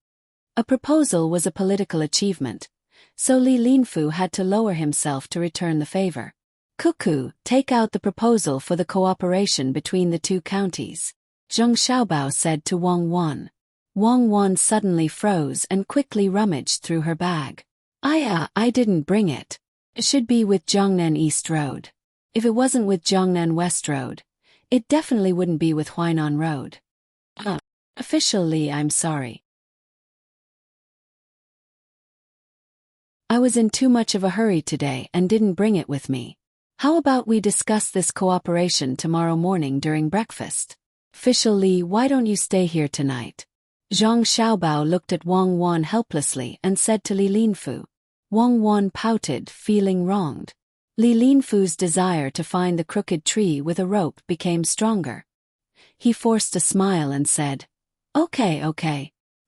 A proposal was a political achievement, so Li Linfu had to lower himself to return the favor. "Cuckoo, take out the proposal for the cooperation between the two counties," Zhang Xiaobao said to Wang Wan. Wang Wan suddenly froze and quickly rummaged through her bag. I didn't bring it. It should be with Jiangnan East Road. If it wasn't with Jiangnan West Road, it definitely wouldn't be with Huainan Road. Officially, I'm sorry. I was in too much of a hurry today and didn't bring it with me. How about we discuss this cooperation tomorrow morning during breakfast? Official Li, why don't you stay here tonight? Zhang Xiaobao looked at Wang Wan helplessly and said to Li Linfu. Wang Wan pouted, feeling wronged. Li Linfu's desire to find the crooked tree with a rope became stronger. He forced a smile and said, Okay.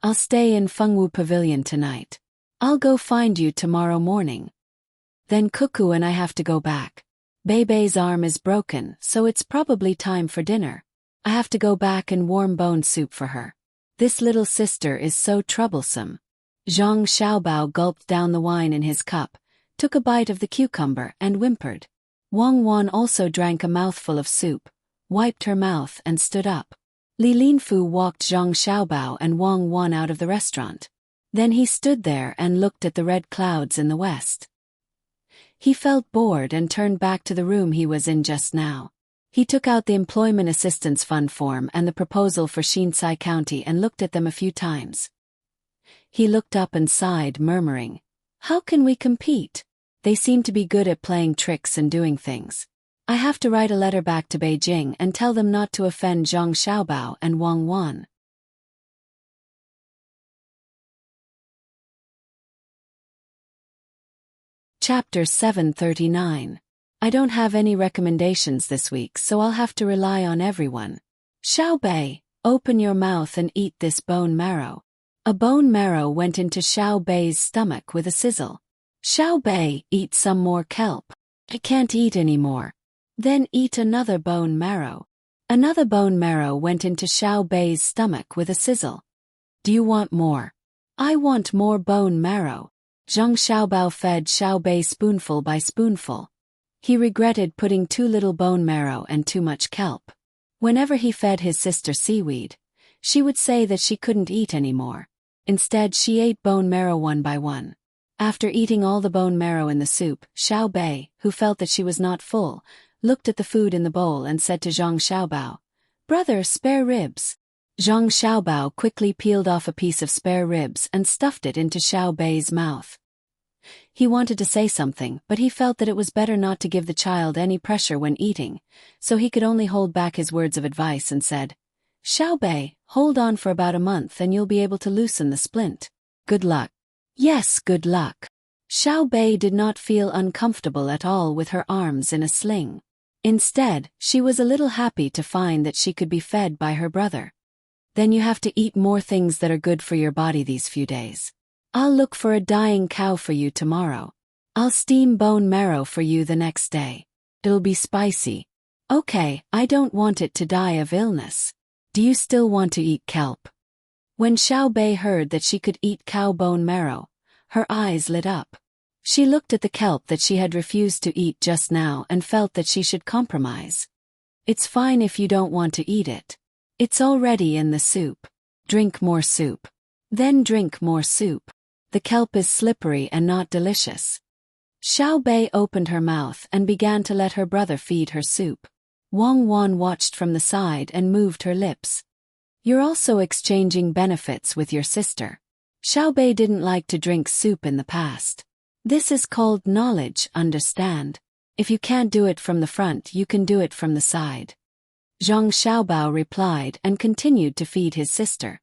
I'll stay in Fengwu Pavilion tonight. I'll go find you tomorrow morning. Then Cuckoo and I have to go back. Bei's arm is broken, so it's probably time for dinner. I have to go back and warm bone soup for her. This little sister is so troublesome. Zhang Xiaobao gulped down the wine in his cup, took a bite of the cucumber and whimpered. Wang Wan also drank a mouthful of soup, wiped her mouth and stood up. Li Linfu walked Zhang Xiaobao and Wang Wan out of the restaurant. Then he stood there and looked at the red clouds in the west. He felt bored and turned back to the room he was in just now. He took out the Employment Assistance Fund form and the proposal for Shinsai County and looked at them a few times. He looked up and sighed, murmuring, "How can we compete? They seem to be good at playing tricks and doing things. I have to write a letter back to Beijing and tell them not to offend Zhang Xiaobao and Wang Wan." Chapter 739. I don't have any recommendations this week, so I'll have to rely on everyone. Xiao Bei, open your mouth and eat this bone marrow. A bone marrow went into Xiao Bei's stomach with a sizzle. Xiao Bei, eat some more kelp. I can't eat anymore. Then eat another bone marrow. Another bone marrow went into Xiao Bei's stomach with a sizzle. Do you want more? I want more bone marrow. Zhang Xiaobao fed Xiao Bei spoonful by spoonful. He regretted putting too little bone marrow and too much kelp. Whenever he fed his sister seaweed, she would say that she couldn't eat anymore. Instead, she ate bone marrow one by one. After eating all the bone marrow in the soup, Xiao Bei, who felt that she was not full, looked at the food in the bowl and said to Zhang Xiaobao, "Brother, spare ribs." Zhang Xiaobao quickly peeled off a piece of spare ribs and stuffed it into Xiao Bei's mouth. He wanted to say something, but he felt that it was better not to give the child any pressure when eating, so he could only hold back his words of advice and said, "Xiao Bei, hold on for about a month and you'll be able to loosen the splint. Good luck." Yes, good luck. Xiao Bei did not feel uncomfortable at all with her arms in a sling. Instead, she was a little happy to find that she could be fed by her brother. Then you have to eat more things that are good for your body these few days. I'll look for a dying cow for you tomorrow. I'll steam bone marrow for you the next day. It'll be spicy. Okay, I don't want it to die of illness. Do you still want to eat kelp? When Xiao Bei heard that she could eat cow bone marrow, her eyes lit up. She looked at the kelp that she had refused to eat just now and felt that she should compromise. It's fine if you don't want to eat it. It's already in the soup. Drink more soup. Then drink more soup. The kelp is slippery and not delicious. Xiao Bei opened her mouth and began to let her brother feed her soup. Wang Wan watched from the side and moved her lips. You're also exchanging benefits with your sister. Xiao Bei didn't like to drink soup in the past. This is called knowledge, understand? If you can't do it from the front, you can do it from the side. Zhang Xiaobao replied and continued to feed his sister.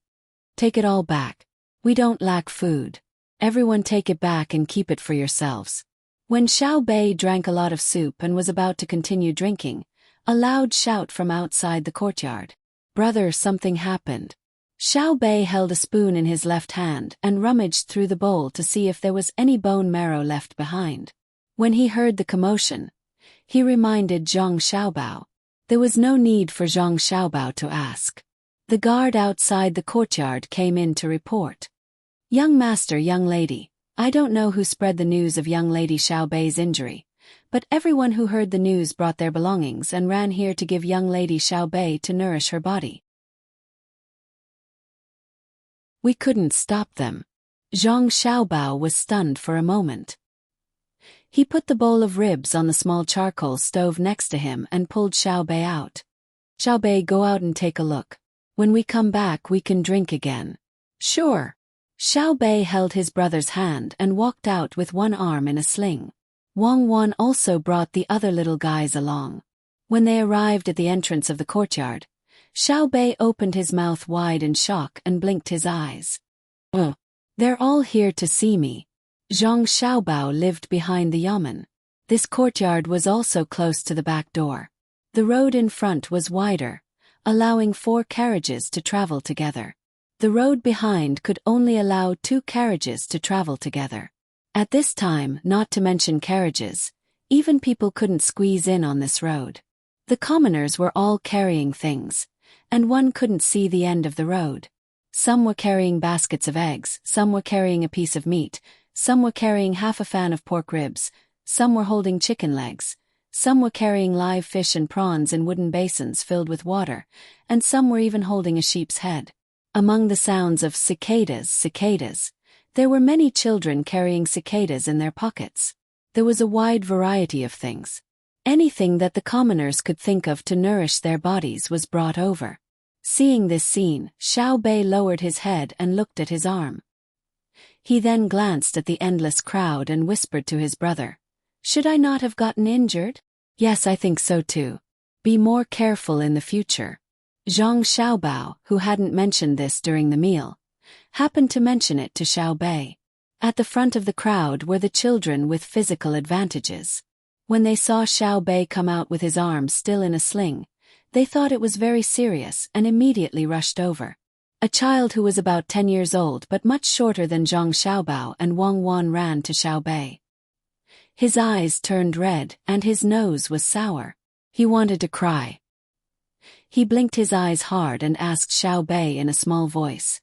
Take it all back. We don't lack food. Everyone take it back and keep it for yourselves. When Xiao Bei drank a lot of soup and was about to continue drinking, a loud shout from outside the courtyard. Brother, something happened. Xiao Bei held a spoon in his left hand and rummaged through the bowl to see if there was any bone marrow left behind. When he heard the commotion, he reminded Zhang Xiaobao. There was no need for Zhang Xiaobao to ask. The guard outside the courtyard came in to report. Young master, young lady, I don't know who spread the news of young lady Xiao Bei's injury, but everyone who heard the news brought their belongings and ran here to give young lady Xiao Bei to nourish her body. We couldn't stop them. Zhang Xiaobao was stunned for a moment. He put the bowl of ribs on the small charcoal stove next to him and pulled Xiao Bei out. Xiao Bei, go out and take a look. When we come back, we can drink again. Sure. Xiao Bei held his brother's hand and walked out with one arm in a sling. Wang Wan also brought the other little guys along. When they arrived at the entrance of the courtyard, Xiao Bei opened his mouth wide in shock and blinked his eyes. Oh, they're all here to see me. Zhang Xiaobao lived behind the yamen. This courtyard was also close to the back door. The road in front was wider, allowing 4 carriages to travel together. The road behind could only allow 2 carriages to travel together. At this time, not to mention carriages, Even people couldn't squeeze in on this road. The commoners were all carrying things, and one couldn't see the end of the road. Some were carrying baskets of eggs, some were carrying a piece of meat, some were carrying half a fan of pork ribs, some were holding chicken legs, some were carrying live fish and prawns in wooden basins filled with water, and some were even holding a sheep's head. Among the sounds of cicadas, there were many children carrying cicadas in their pockets. There was a wide variety of things. Anything that the commoners could think of to nourish their bodies was brought over. Seeing this scene, Xiao Bei lowered his head and looked at his arm. He then glanced at the endless crowd and whispered to his brother, "Should I not have gotten injured?" "Yes, I think so too. Be more careful in the future." Zhang Xiaobao, who hadn't mentioned this during the meal, happened to mention it to Xiao Bei. At the front of the crowd were the children with physical advantages. When they saw Xiao Bei come out with his arm still in a sling, they thought it was very serious and immediately rushed over. A child who was about 10 years old but much shorter than Zhang Xiaobao and Wang Wan ran to Xiao Bei. His eyes turned red and his nose was sour. He wanted to cry. He blinked his eyes hard and asked Xiao Bei in a small voice,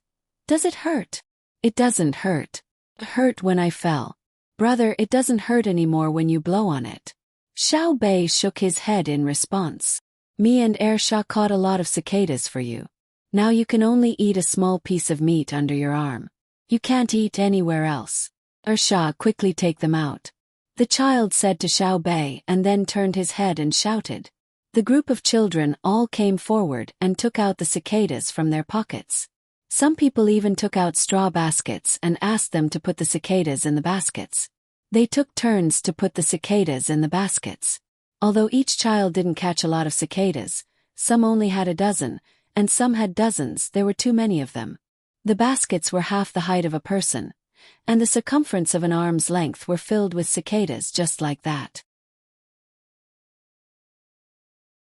"Does it hurt?" "It doesn't hurt. It hurt when I fell. Brother, it doesn't hurt anymore when you blow on it." Xiao Bei shook his head in response. "Me and Ersha caught a lot of cicadas for you. Now you can only eat a small piece of meat under your arm. You can't eat anywhere else. Ersha, quickly take them out," the child said to Xiao Bei and then turned his head and shouted. The group of children all came forward and took out the cicadas from their pockets. Some people even took out straw baskets and asked them to put the cicadas in the baskets. They took turns to put the cicadas in the baskets. Although each child didn't catch a lot of cicadas, some only had a dozen, and some had dozens. There were too many of them. The baskets were half the height of a person, and the circumference of an arm's length were filled with cicadas just like that.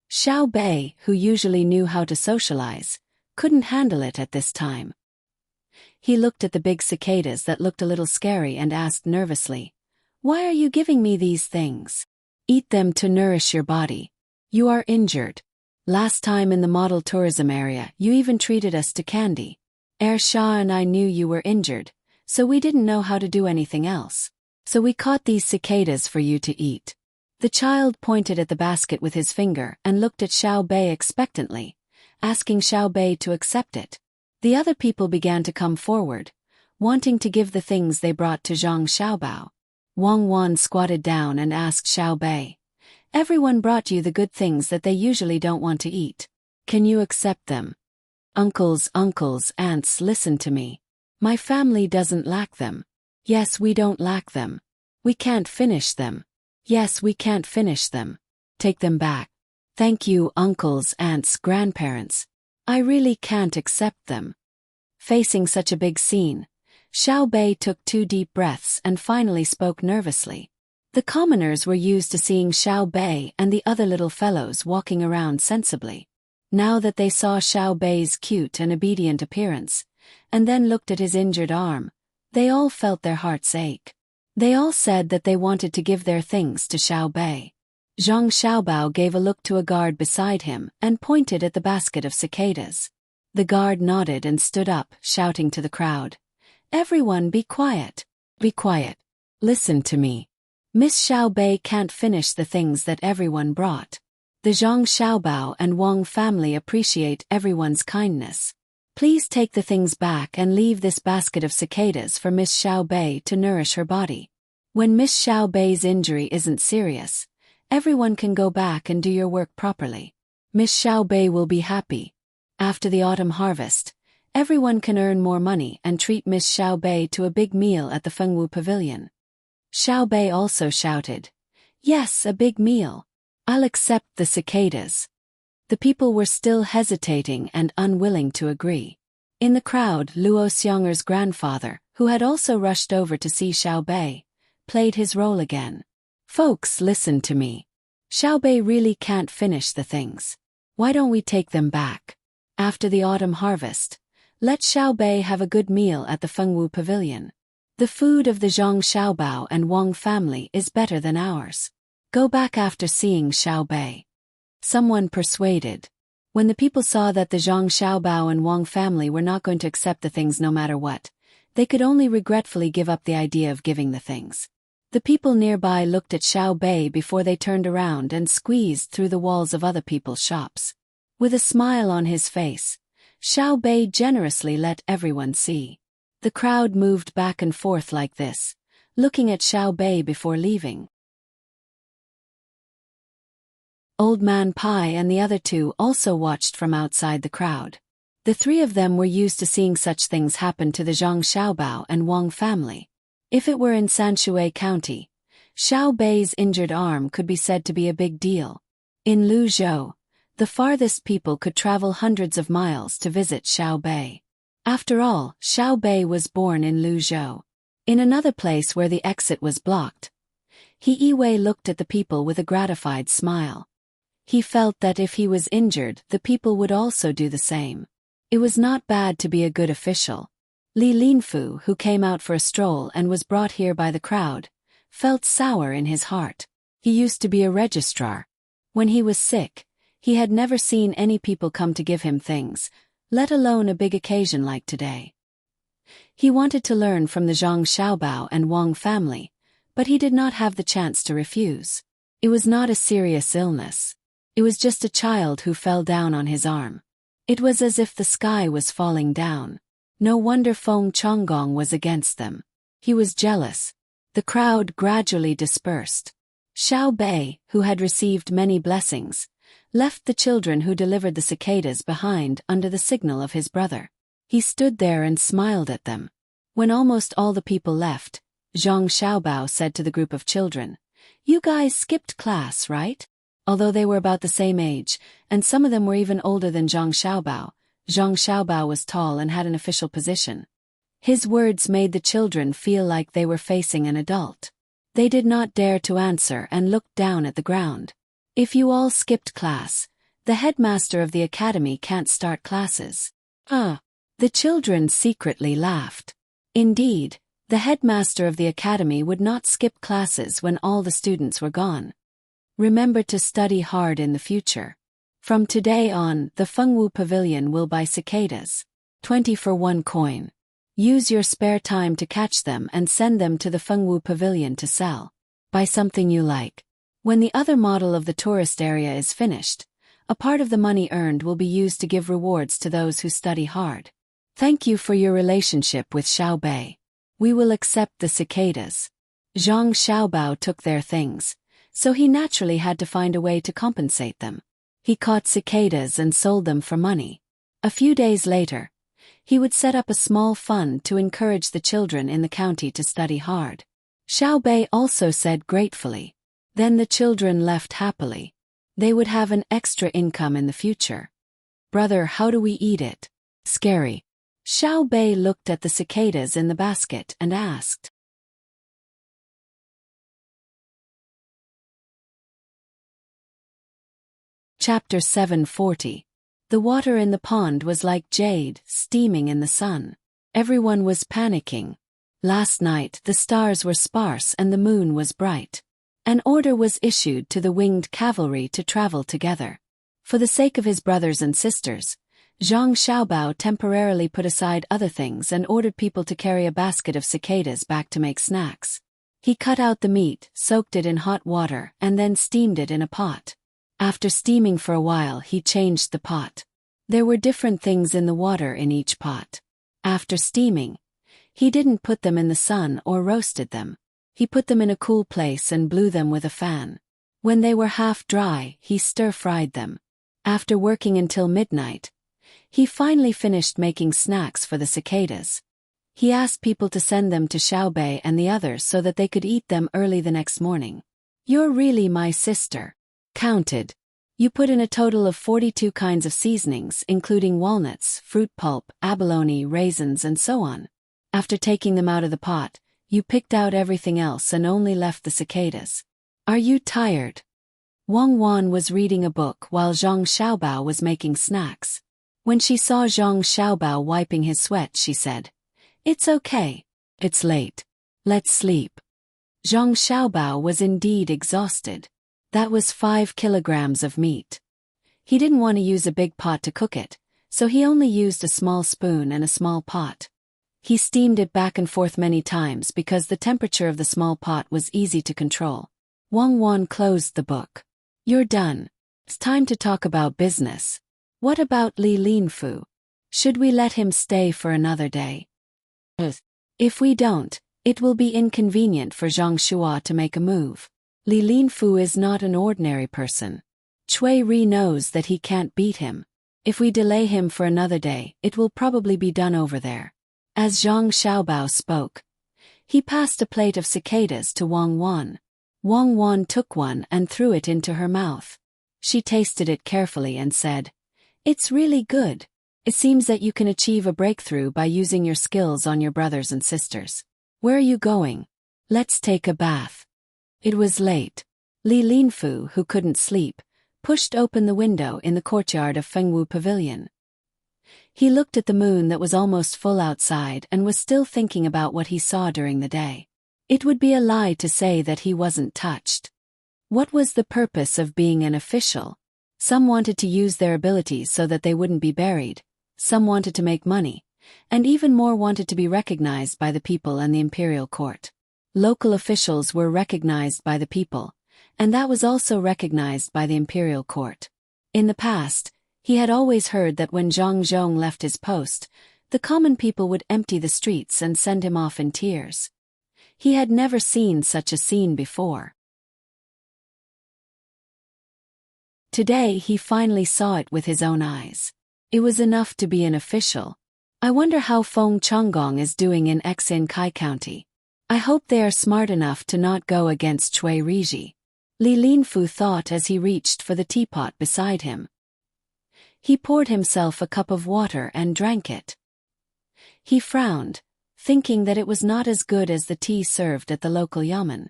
Xiao Bei, who usually knew how to socialize, couldn't handle it at this time. He looked at the big cicadas that looked a little scary and asked nervously, "Why are you giving me these things?" "Eat them to nourish your body. You are injured. Last time in the model tourism area you even treated us to candy. Shah and I knew you were injured, so we didn't know how to do anything else. So we caught these cicadas for you to eat." The child pointed at the basket with his finger and looked at Xiao Bei expectantly, asking Xiao Bei to accept it. The other people began to come forward, wanting to give the things they brought to Zhang Xiaobao. Wang Wan squatted down and asked Xiao Bei, "Everyone brought you the good things that they usually don't want to eat. Can you accept them?" Uncles, aunts, listen to me. My family doesn't lack them. Yes, we don't lack them. We can't finish them. Yes, we can't finish them. Take them back. Thank you, uncles, aunts, grandparents. I really can't accept them. Facing such a big scene, Xiao Bei took 2 deep breaths and finally spoke nervously. The commoners were used to seeing Xiao Bei and the other little fellows walking around sensibly. Now that they saw Xiao Bei's cute and obedient appearance, and then looked at his injured arm, they all felt their hearts ache. They all said that they wanted to give their things to Xiao Bei. Zhang Xiaobao gave a look to a guard beside him and pointed at the basket of cicadas. The guard nodded and stood up, shouting to the crowd, "Everyone be quiet. Be quiet. Listen to me. Miss Xiao Bei can't finish the things that everyone brought. The Zhang Xiaobao and Wang family appreciate everyone's kindness. Please take the things back and leave this basket of cicadas for Miss Xiao Bei to nourish her body. When Miss Xiao Bei's injury isn't serious, everyone can go back and do your work properly. Miss Xiao Bei will be happy. After the autumn harvest, everyone can earn more money and treat Miss Xiao Bei to a big meal at the Fengwu Pavilion." Xiao Bei also shouted, "Yes, a big meal. I'll accept the cicadas." The people were still hesitating and unwilling to agree. In the crowd, Luo Xianger's grandfather, who had also rushed over to see Xiao Bei, played his role again. "Folks, listen to me. Xiao Bei really can't finish the things. Why don't we take them back? After the autumn harvest, let Xiao Bei have a good meal at the Fengwu Pavilion. The food of the Zhang Xiaobao and Wang family is better than ours. Go back after seeing Xiao Bei. Someone persuaded. When the people saw that the Zhang Xiaobao and Wang family were not going to accept the things no matter what, they could only regretfully give up the idea of giving the things. The people nearby looked at Xiao Bei before they turned around and squeezed through the walls of other people's shops. With a smile on his face, Xiao Bei generously let everyone see. The crowd moved back and forth like this, looking at Xiao Bei before leaving. Old Man Pai and the other two also watched from outside the crowd. The three of them were used to seeing such things happen to the Zhang Xiaobao and Wang family. If it were in Sanshui County, Xiao Bei's injured arm could be said to be a big deal. In Luzhou, the farthest people could travel hundreds of miles to visit Xiao Bei. After all, Xiao Bei was born in Luzhou. In another place where the exit was blocked, He Yiwei looked at the people with a gratified smile. He felt that if he was injured, the people would also do the same. It was not bad to be a good official. Li Linfu, who came out for a stroll and was brought here by the crowd, felt sour in his heart. He used to be a registrar. When he was sick, he had never seen any people come to give him things, let alone a big occasion like today. He wanted to learn from the Zhang Xiaobao and Wang family, but he did not have the chance to refuse. It was not a serious illness. It was just a child who fell down on his arm. It was as if the sky was falling down. No wonder Feng Chonggong was against them. He was jealous. The crowd gradually dispersed. Xiao Bei, who had received many blessings, left the children who delivered the cicadas behind under the signal of his brother. He stood there and smiled at them. When almost all the people left, Zhang Xiaobao said to the group of children, "You guys skipped class, right?" Although they were about the same age, and some of them were even older than Zhang Xiaobao was tall and had an official position. His words made the children feel like they were facing an adult. They did not dare to answer and looked down at the ground. "If you all skipped class, the headmaster of the academy can't start classes." The children secretly laughed. Indeed, the headmaster of the academy would not skip classes when all the students were gone. Remember to study hard in the future. From today on, the Fengwu Pavilion will buy cicadas. 20 for 1 coin. Use your spare time to catch them and send them to the Fengwu Pavilion to sell. Buy something you like. When the other model of the tourist area is finished, a part of the money earned will be used to give rewards to those who study hard. Thank you for your relationship with Xiao Bei. We will accept the cicadas. Zhang Xiaobao took their things, so he naturally had to find a way to compensate them. He caught cicadas and sold them for money. A few days later, he would set up a small fund to encourage the children in the county to study hard. Xiao Bei also said gratefully. Then the children left happily. They would have an extra income in the future. "Brother, how do we eat it?" "Scary." Xiao Bei looked at the cicadas in the basket and asked. Chapter 740. The water in the pond was like jade, steaming in the sun. Everyone was panicking. Last night the stars were sparse and the moon was bright. An order was issued to the winged cavalry to travel together. For the sake of his brothers and sisters, Zhang Xiaobao temporarily put aside other things and ordered people to carry a basket of cicadas back to make snacks. He cut out the meat, soaked it in hot water, and then steamed it in a pot. After steaming for a while, he changed the pot. There were different things in the water in each pot. After steaming, he didn't put them in the sun or roasted them. He put them in a cool place and blew them with a fan. When they were half dry, he stir-fried them. After working until midnight, he finally finished making snacks for the cicadas. He asked people to send them to Xiao Bei and the others so that they could eat them early the next morning. "You're really my sister." Counted. You put in a total of 42 kinds of seasonings, including walnuts, fruit pulp, abalone, raisins, and so on. After taking them out of the pot, you picked out everything else and only left the cicadas. "Are you tired?" Wang Wan was reading a book while Zhang Xiaobao was making snacks. When she saw Zhang Xiaobao wiping his sweat, she said, "It's okay. It's late. Let's sleep." Zhang Xiaobao was indeed exhausted. That was 5 kilograms of meat. He didn't want to use a big pot to cook it, so he only used a small spoon and a small pot. He steamed it back and forth many times because the temperature of the small pot was easy to control. Wang Wan closed the book. You're done. It's time to talk about business. What about Li Linfu? Should we let him stay for another day? If we don't, it will be inconvenient for Zhang Shua to make a move. Li Linfu is not an ordinary person. Cui Ri knows that he can't beat him. If we delay him for another day, it will probably be done over there. As Zhang Xiaobao spoke, he passed a plate of cicadas to Wang Wan. Wang Wan took one and threw it into her mouth. She tasted it carefully and said, "It's really good. It seems that you can achieve a breakthrough by using your skills on your brothers and sisters. Where are you going? Let's take a bath." It was late. Li Linfu, who couldn't sleep, pushed open the window in the courtyard of Fengwu Pavilion. He looked at the moon that was almost full outside and was still thinking about what he saw during the day. It would be a lie to say that he wasn't touched. What was the purpose of being an official? Some wanted to use their abilities so that they wouldn't be buried, some wanted to make money, and even more wanted to be recognized by the people and the imperial court. Local officials were recognized by the people, and that was also recognized by the imperial court. In the past, he had always heard that when Zhang Zhong left his post, the common people would empty the streets and send him off in tears. He had never seen such a scene before. Today he finally saw it with his own eyes. It was enough to be an official. I wonder how Feng Chonggong is doing in Xin Kai County. I hope they are smart enough to not go against Cui Riji. Li Linfu thought as he reached for the teapot beside him. He poured himself a cup of water and drank it. He frowned, thinking that it was not as good as the tea served at the local yamen.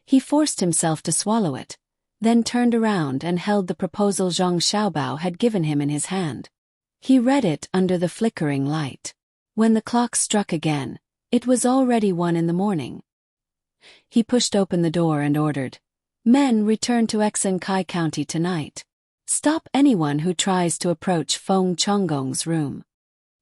He forced himself to swallow it, then turned around and held the proposal Zhang Xiaobao had given him in his hand. He read it under the flickering light. When the clock struck again, it was already 1 a.m. He pushed open the door and ordered, "Men, return to Xin Kai County tonight. Stop anyone who tries to approach Feng Chonggong's room."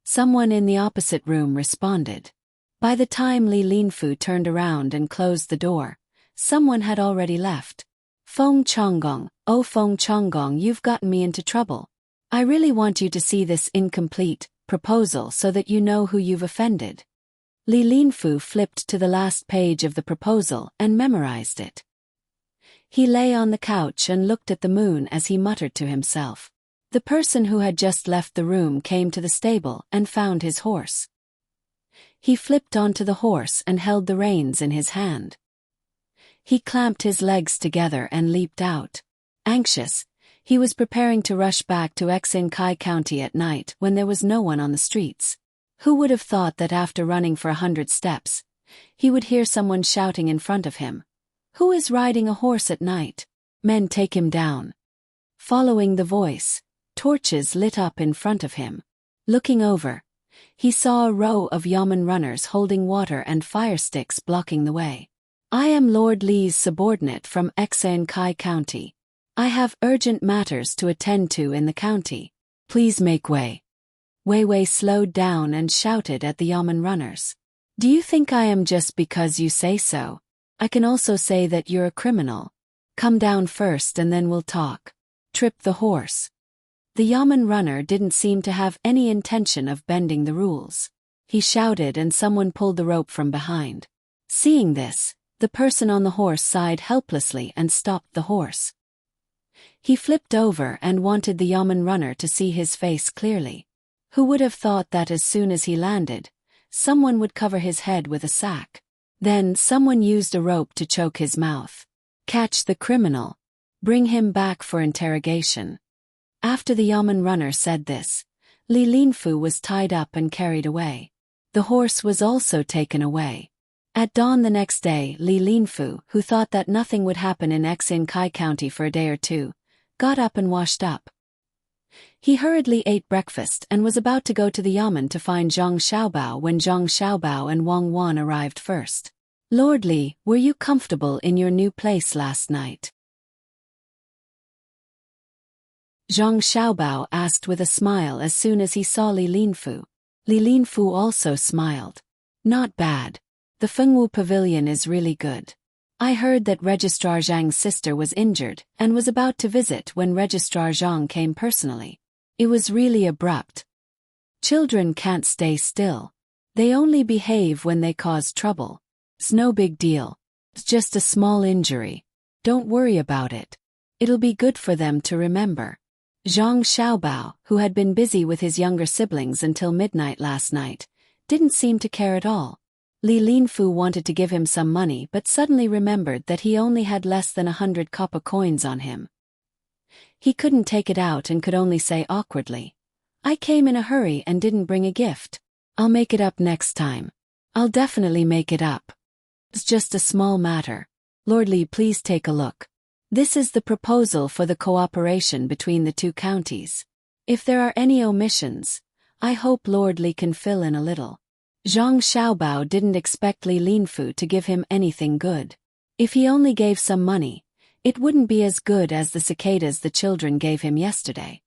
Someone in the opposite room responded. By the time Li Linfu turned around and closed the door, someone had already left. "Feng Chonggong, oh Feng Chonggong, you've gotten me into trouble. I really want you to see this incomplete proposal so that you know who you've offended." Li Linfu flipped to the last page of the proposal and memorized it. He lay on the couch and looked at the moon as he muttered to himself. The person who had just left the room came to the stable and found his horse. He flipped onto the horse and held the reins in his hand. He clamped his legs together and leaped out. Anxious, he was preparing to rush back to Xin Kai County at night when there was no one on the streets. Who would have thought that after running for 100 steps, he would hear someone shouting in front of him, "Who is riding a horse at night? Men, take him down." Following the voice, torches lit up in front of him. Looking over, he saw a row of yamen runners holding water and fire sticks blocking the way. "I am Lord Li's subordinate from Xin Kai County. I have urgent matters to attend to in the county. Please make way." Wei Wei slowed down and shouted at the yamen runners. "Do you think I am just because you say so? I can also say that you're a criminal. Come down first and then we'll talk." Trip the horse. The yamen runner didn't seem to have any intention of bending the rules. He shouted and someone pulled the rope from behind. Seeing this, the person on the horse sighed helplessly and stopped the horse. He flipped over and wanted the yamen runner to see his face clearly. Who would have thought that as soon as he landed, someone would cover his head with a sack? Then someone used a rope to choke his mouth. Catch the criminal. Bring him back for interrogation. After the yamen runner said this, Li Linfu was tied up and carried away. The horse was also taken away. At dawn the next day, Li Linfu, who thought that nothing would happen in Xin Kai County for a day or two, got up and washed up. He hurriedly ate breakfast and was about to go to the yamen to find Zhang Xiaobao when Zhang Xiaobao and Wang Wan arrived first. "Lord Li, were you comfortable in your new place last night?" Zhang Xiaobao asked with a smile as soon as he saw Li Linfu. Li Linfu also smiled. Not bad. The Fengwu Pavilion is really good. I heard that Registrar Zhang's sister was injured and was about to visit when Registrar Zhang came personally. It was really abrupt. Children can't stay still. They only behave when they cause trouble. It's no big deal. It's just a small injury. Don't worry about it. It'll be good for them to remember. Zhang Xiaobao, who had been busy with his younger siblings until midnight last night, didn't seem to care at all. Li Linfu wanted to give him some money but suddenly remembered that he only had less than 100 copper coins on him. He couldn't take it out and could only say awkwardly, "I came in a hurry and didn't bring a gift. I'll make it up next time. I'll definitely make it up. It's just a small matter. Lord Li, please take a look. This is the proposal for the cooperation between the two counties. If there are any omissions, I hope Lord Li can fill in a little." Zhang Xiaobao didn't expect Li Linfu to give him anything good. If he only gave some money, it wouldn't be as good as the cicadas the children gave him yesterday.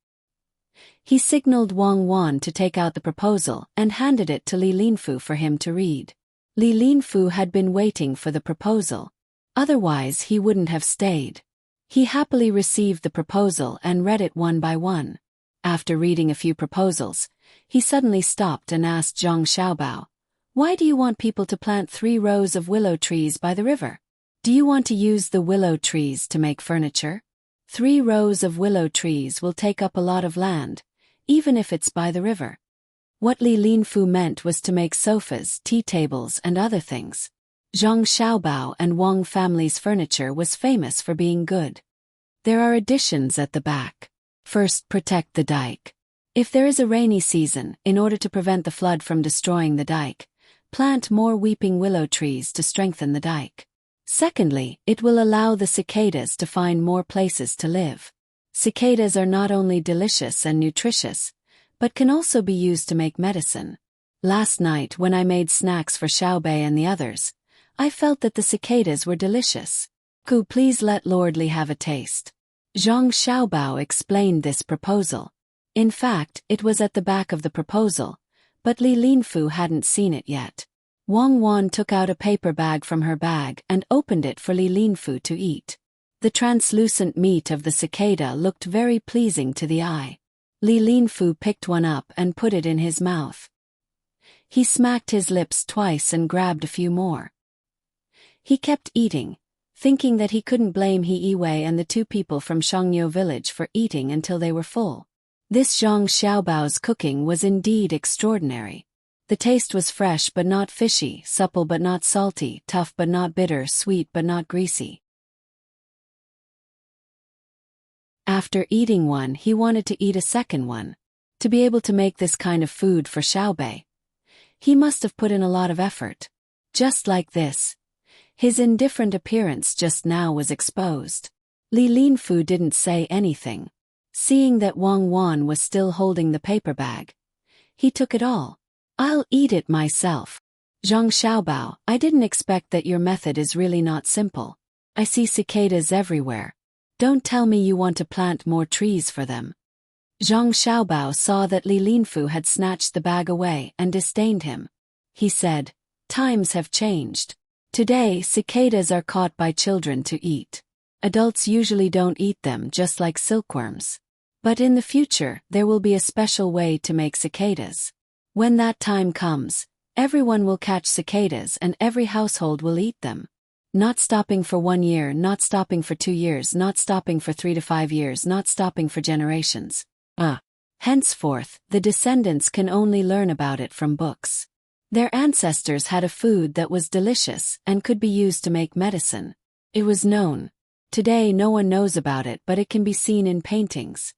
He signaled Wang Wan to take out the proposal and handed it to Li Linfu for him to read. Li Linfu had been waiting for the proposal. Otherwise he wouldn't have stayed. He happily received the proposal and read it one by one. After reading a few proposals, he suddenly stopped and asked Zhang Xiaobao, "Why do you want people to plant 3 rows of willow trees by the river? Do you want to use the willow trees to make furniture? 3 rows of willow trees will take up a lot of land, even if it's by the river." What Li Linfu meant was to make sofas, tea tables and other things. Zhang Xiaobao and Wang family's furniture was famous for being good. There are additions at the back. First, protect the dike. If there is a rainy season, in order to prevent the flood from destroying the dike, plant more weeping willow trees to strengthen the dike. Secondly, it will allow the cicadas to find more places to live. Cicadas are not only delicious and nutritious, but can also be used to make medicine. Last night when I made snacks for Xiaobei and the others, I felt that the cicadas were delicious. Could please let Lord Li have a taste. Zhang Xiaobao explained this proposal. In fact, it was at the back of the proposal, but Li Linfu hadn't seen it yet. Wang Wan took out a paper bag from her bag and opened it for Li Linfu to eat. The translucent meat of the cicada looked very pleasing to the eye. Li Linfu picked one up and put it in his mouth. He smacked his lips twice and grabbed a few more. He kept eating, thinking that he couldn't blame He Yiwei and the 2 people from Shangniu village for eating until they were full. This Zhang Xiaobao's cooking was indeed extraordinary. The taste was fresh but not fishy, supple but not salty, tough but not bitter, sweet but not greasy. After eating one, he wanted to eat a second one. To be able to make this kind of food for Xiaobei, he must have put in a lot of effort. Just like this. His indifferent appearance just now was exposed. Li Linfu didn't say anything. Seeing that Wang Wan was still holding the paper bag, he took it all. "I'll eat it myself. Zhang Xiaobao, I didn't expect that your method is really not simple. I see cicadas everywhere. Don't tell me you want to plant more trees for them." Zhang Xiaobao saw that Li Linfu had snatched the bag away and disdained him. He said, "Times have changed. Today, cicadas are caught by children to eat. Adults usually don't eat them, just like silkworms. But in the future, there will be a special way to make cicadas. When that time comes, everyone will catch cicadas and every household will eat them. Not stopping for 1 year, not stopping for 2 years, not stopping for 3 to 5 years, not stopping for generations. Henceforth, the descendants can only learn about it from books. Their ancestors had a food that was delicious and could be used to make medicine. It was known. Today no one knows about it, but it can be seen in paintings.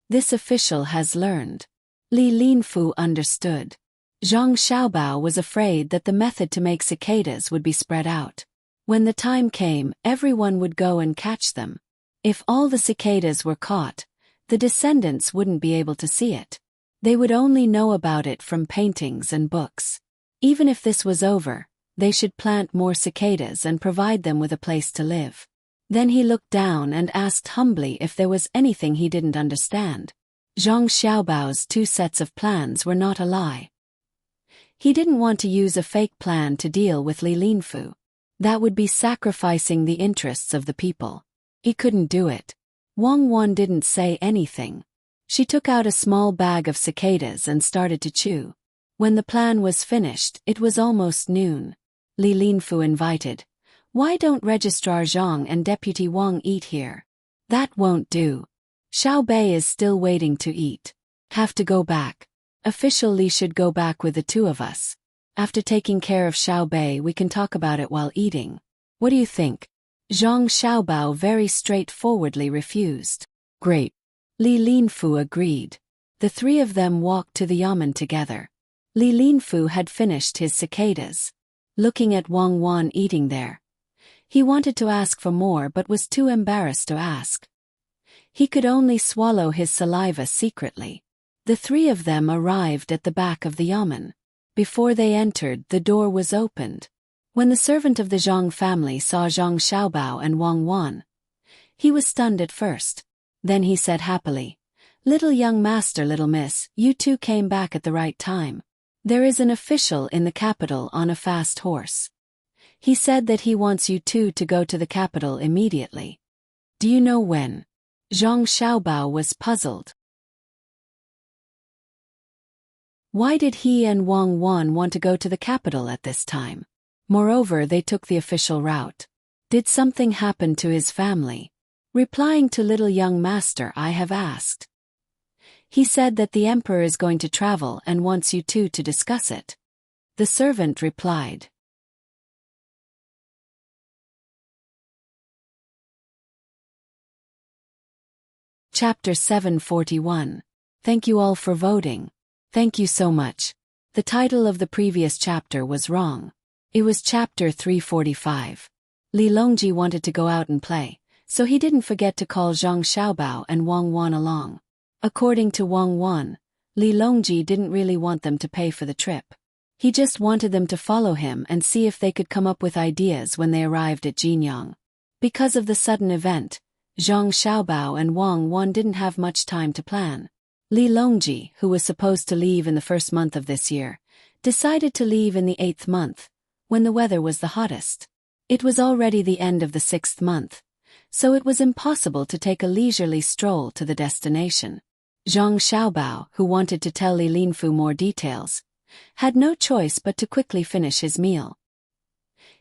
This official has learned." Li Linfu understood. Zhang Xiaobao was afraid that the method to make cicadas would be spread out. When the time came, everyone would go and catch them. If all the cicadas were caught, the descendants wouldn't be able to see it. They would only know about it from paintings and books. Even if this was over, they should plant more cicadas and provide them with a place to live. Then he looked down and asked humbly if there was anything he didn't understand. Zhang Xiaobao's 2 sets of plans were not a lie. He didn't want to use a fake plan to deal with Li Linfu. That would be sacrificing the interests of the people. He couldn't do it. Wang Wan didn't say anything. She took out a small bag of cicadas and started to chew. When the plan was finished, it was almost noon. Li Linfu invited, "Why don't Registrar Zhang and Deputy Wang eat here?" "That won't do. Xiao Bei is still waiting to eat. Have to go back. Official Li should go back with the 2 of us. After taking care of Xiao Bei, we can talk about it while eating. What do you think?" Zhang Xiaobao very straightforwardly refused. "Great." Li Linfu agreed. The 3 of them walked to the yamen together. Li Linfu had finished his cicadas. Looking at Wang Wan eating there, he wanted to ask for more but was too embarrassed to ask. He could only swallow his saliva secretly. The 3 of them arrived at the back of the yamen. Before they entered, the door was opened. When the servant of the Zhang family saw Zhang Xiaobao and Wang Wan, he was stunned at first. Then he said happily, "Little young master, little miss, you 2 came back at the right time. There is an official in the capital on a fast horse. He said that he wants you 2 to go to the capital immediately. Do you know when?" Zhang Xiaobao was puzzled. Why did he and Wang Wan want to go to the capital at this time? Moreover, they took the official route. Did something happen to his family? Replying to little young master, I have asked. He said that the emperor is going to travel and wants you 2 to discuss it. The servant replied. Chapter 741. Thank you all for voting. Thank you so much. The title of the previous chapter was wrong. It was chapter 345. Li Longji wanted to go out and play, so he didn't forget to call Zhang Xiaobao and Wang Wan along. According to Wang Wan, Li Longji didn't really want them to pay for the trip. He just wanted them to follow him and see if they could come up with ideas when they arrived at Jinyang. Because of the sudden event, Zhang Xiaobao and Wang Wan didn't have much time to plan. Li Longji, who was supposed to leave in the 1st month of this year, decided to leave in the 8th month, when the weather was the hottest. It was already the end of the 6th month, so it was impossible to take a leisurely stroll to the destination. Zhang Xiaobao, who wanted to tell Li Linfu more details, had no choice but to quickly finish his meal.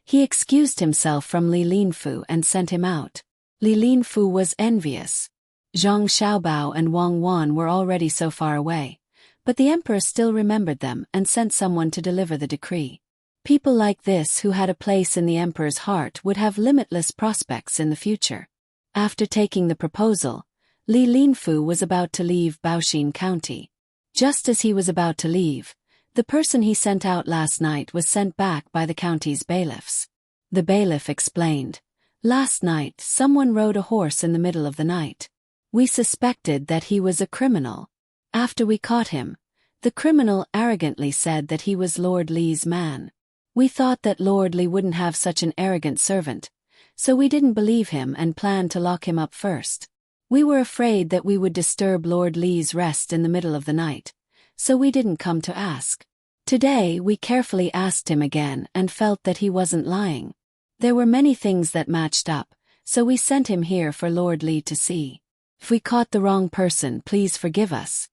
He excused himself from Li Linfu and sent him out. Li Linfu was envious. Zhang Xiaobao and Wang Wan were already so far away, but the emperor still remembered them and sent someone to deliver the decree. People like this who had a place in the emperor's heart would have limitless prospects in the future. After taking the proposal, Li Linfu was about to leave Baoxin County. Just as he was about to leave, the person he sent out last night was sent back by the county's bailiffs. The bailiff explained, "Last night, someone rode a horse in the middle of the night. We suspected that he was a criminal. After we caught him, the criminal arrogantly said that he was Lord Li's man. We thought that Lord Li wouldn't have such an arrogant servant, so we didn't believe him and planned to lock him up first. We were afraid that we would disturb Lord Li's rest in the middle of the night, so we didn't come to ask. Today we carefully asked him again and felt that he wasn't lying. There were many things that matched up, so we sent him here for Lord Li to see. If we caught the wrong person, please forgive us."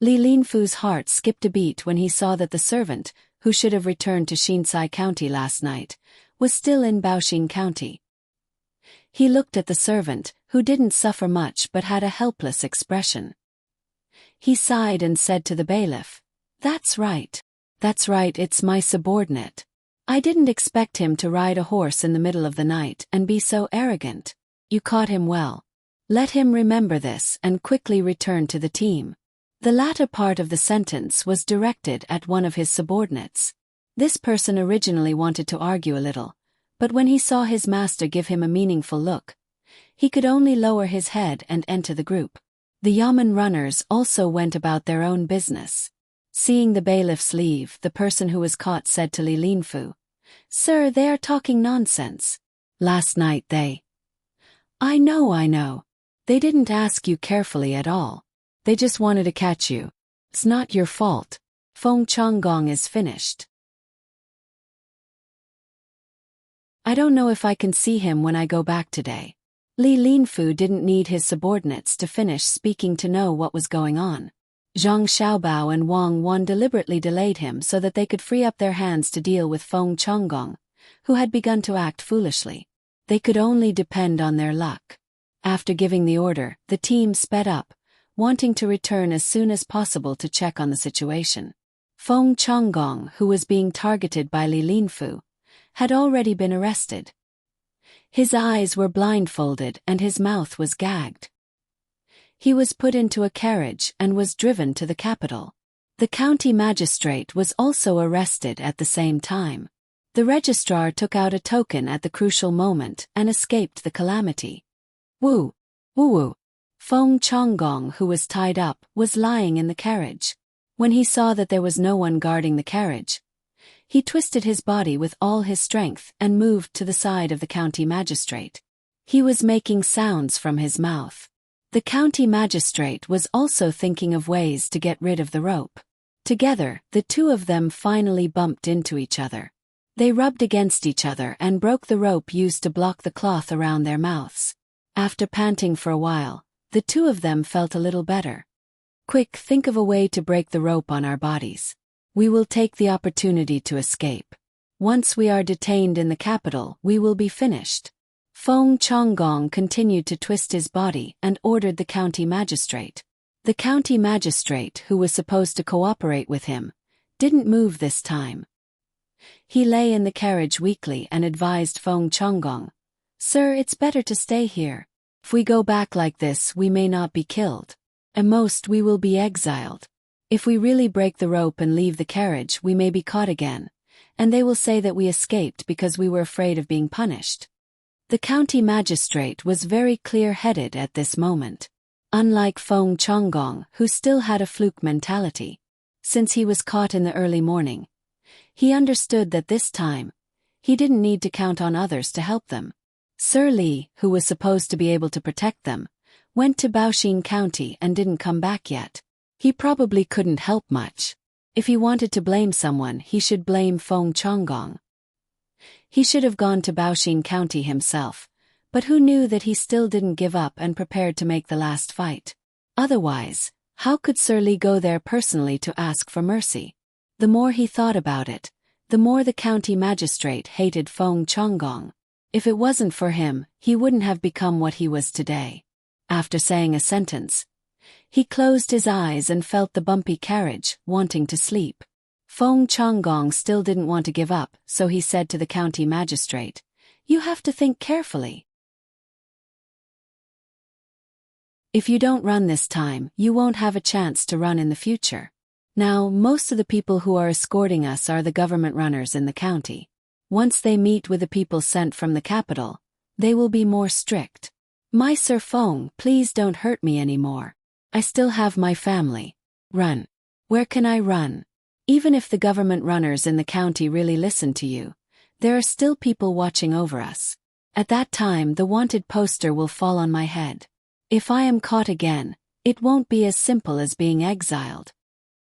Li Linfu's heart skipped a beat when he saw that the servant, who should have returned to Xinsai County last night, was still in Baoxin County. He looked at the servant, who didn't suffer much but had a helpless expression. He sighed and said to the bailiff, That's right, it's my subordinate. I didn't expect him to ride a horse in the middle of the night and be so arrogant. You caught him well. Let him remember this and quickly return to the team." The latter part of the sentence was directed at one of his subordinates. This person originally wanted to argue a little, but when he saw his master give him a meaningful look, he could only lower his head and enter the group. The yamen runners also went about their own business. Seeing the bailiffs leave, the person who was caught said to Li Linfu, "Sir, they are talking nonsense. Last night they..." I know. They didn't ask you carefully at all. They just wanted to catch you. It's not your fault. Feng Changgong is finished. I don't know if I can see him when I go back today. Li Linfu didn't need his subordinates to finish speaking to know what was going on. Zhang Xiaobao and Wang Wan deliberately delayed him so that they could free up their hands to deal with Feng Changgong, who had begun to act foolishly. They could only depend on their luck. After giving the order, the team sped up, wanting to return as soon as possible to check on the situation. Feng Changgong, who was being targeted by Li Linfu, had already been arrested. His eyes were blindfolded and his mouth was gagged. He was put into a carriage and was driven to the capital. The county magistrate was also arrested at the same time. The registrar took out a token at the crucial moment and escaped the calamity. Woo! Feng Changgong, who was tied up, was lying in the carriage. When he saw that there was no one guarding the carriage, he twisted his body with all his strength and moved to the side of the county magistrate. He was making sounds from his mouth. The county magistrate was also thinking of ways to get rid of the rope. Together, the two of them finally bumped into each other. They rubbed against each other and broke the rope used to block the cloth around their mouths. After panting for a while, the two of them felt a little better. Quick, think of a way to break the rope on our bodies. We will take the opportunity to escape. Once we are detained in the capital, we will be finished. Feng Changgong continued to twist his body and ordered the county magistrate. The county magistrate, who was supposed to cooperate with him, didn't move this time. He lay in the carriage weakly and advised Feng Changgong, "Sir, it's better to stay here. If we go back like this, we may not be killed. At most, we will be exiled. If we really break the rope and leave the carriage, we may be caught again, and they will say that we escaped because we were afraid of being punished." The county magistrate was very clear-headed at this moment. Unlike Feng Changgong, who still had a fluke mentality. Since he was caught in the early morning, he understood that this time, he didn't need to count on others to help them. Sir Li, who was supposed to be able to protect them, went to Baoxin County and didn't come back yet. He probably couldn't help much. If he wanted to blame someone, he should blame Feng Changgong. He should have gone to Baoxin County himself, but who knew that he still didn't give up and prepared to make the last fight? Otherwise, how could Sir Li go there personally to ask for mercy? The more he thought about it, the more the county magistrate hated Feng Changgong. If it wasn't for him, he wouldn't have become what he was today. After saying a sentence, he closed his eyes and felt the bumpy carriage, wanting to sleep. Feng Changgong still didn't want to give up, so he said to the county magistrate, "You have to think carefully. If you don't run this time, you won't have a chance to run in the future. Now, most of the people who are escorting us are the government runners in the county. Once they meet with the people sent from the capital, they will be more strict. My Sir Feng, please don't hurt me anymore. I still have my family. Run. Where can I run? Even if the government runners in the county really listen to you, there are still people watching over us. At that time, the wanted poster will fall on my head. If I am caught again, it won't be as simple as being exiled."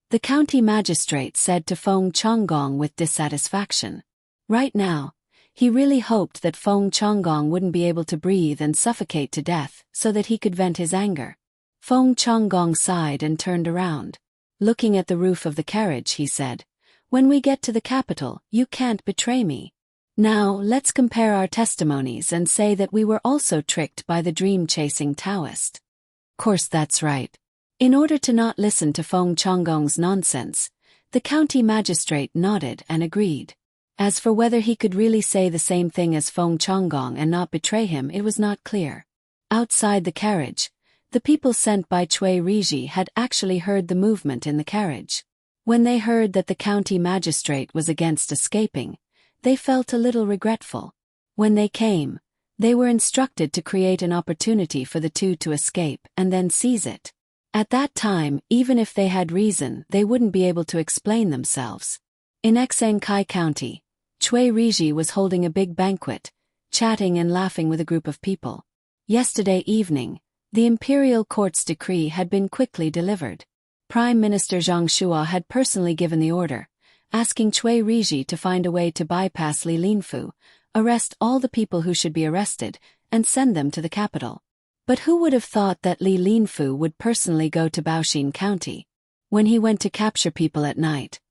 The county magistrate said to Feng Changgong with dissatisfaction. Right now, he really hoped that Feng Changgong wouldn't be able to breathe and suffocate to death so that he could vent his anger. Feng Changgong sighed and turned around. Looking at the roof of the carriage, he said, "When we get to the capital, you can't betray me. Now, let's compare our testimonies and say that we were also tricked by the dream-chasing Taoist." Course, that's right. In order to not listen to Feng Changgong's nonsense, the county magistrate nodded and agreed. As for whether he could really say the same thing as Feng Changgong and not betray him, it was not clear. Outside the carriage, the people sent by Cui Riji had actually heard the movement in the carriage. When they heard that the county magistrate was against escaping, they felt a little regretful. When they came, they were instructed to create an opportunity for the two to escape and then seize it. At that time, even if they had reason, they wouldn't be able to explain themselves. In Xankai County, Cui Riji was holding a big banquet, chatting and laughing with a group of people. Yesterday evening, the imperial court's decree had been quickly delivered. Prime Minister Zhang Shua had personally given the order, asking Cui Riji to find a way to bypass Li Linfu, arrest all the people who should be arrested, and send them to the capital. But who would have thought that Li Linfu would personally go to Baoxin County? When he went to capture people at night,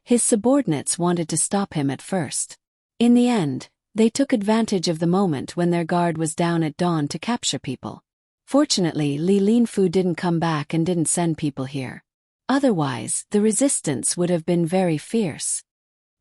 his subordinates wanted to stop him at first. In the end, they took advantage of the moment when their guard was down at dawn to capture people. Fortunately, Li Linfu didn't come back and didn't send people here. Otherwise, the resistance would have been very fierce.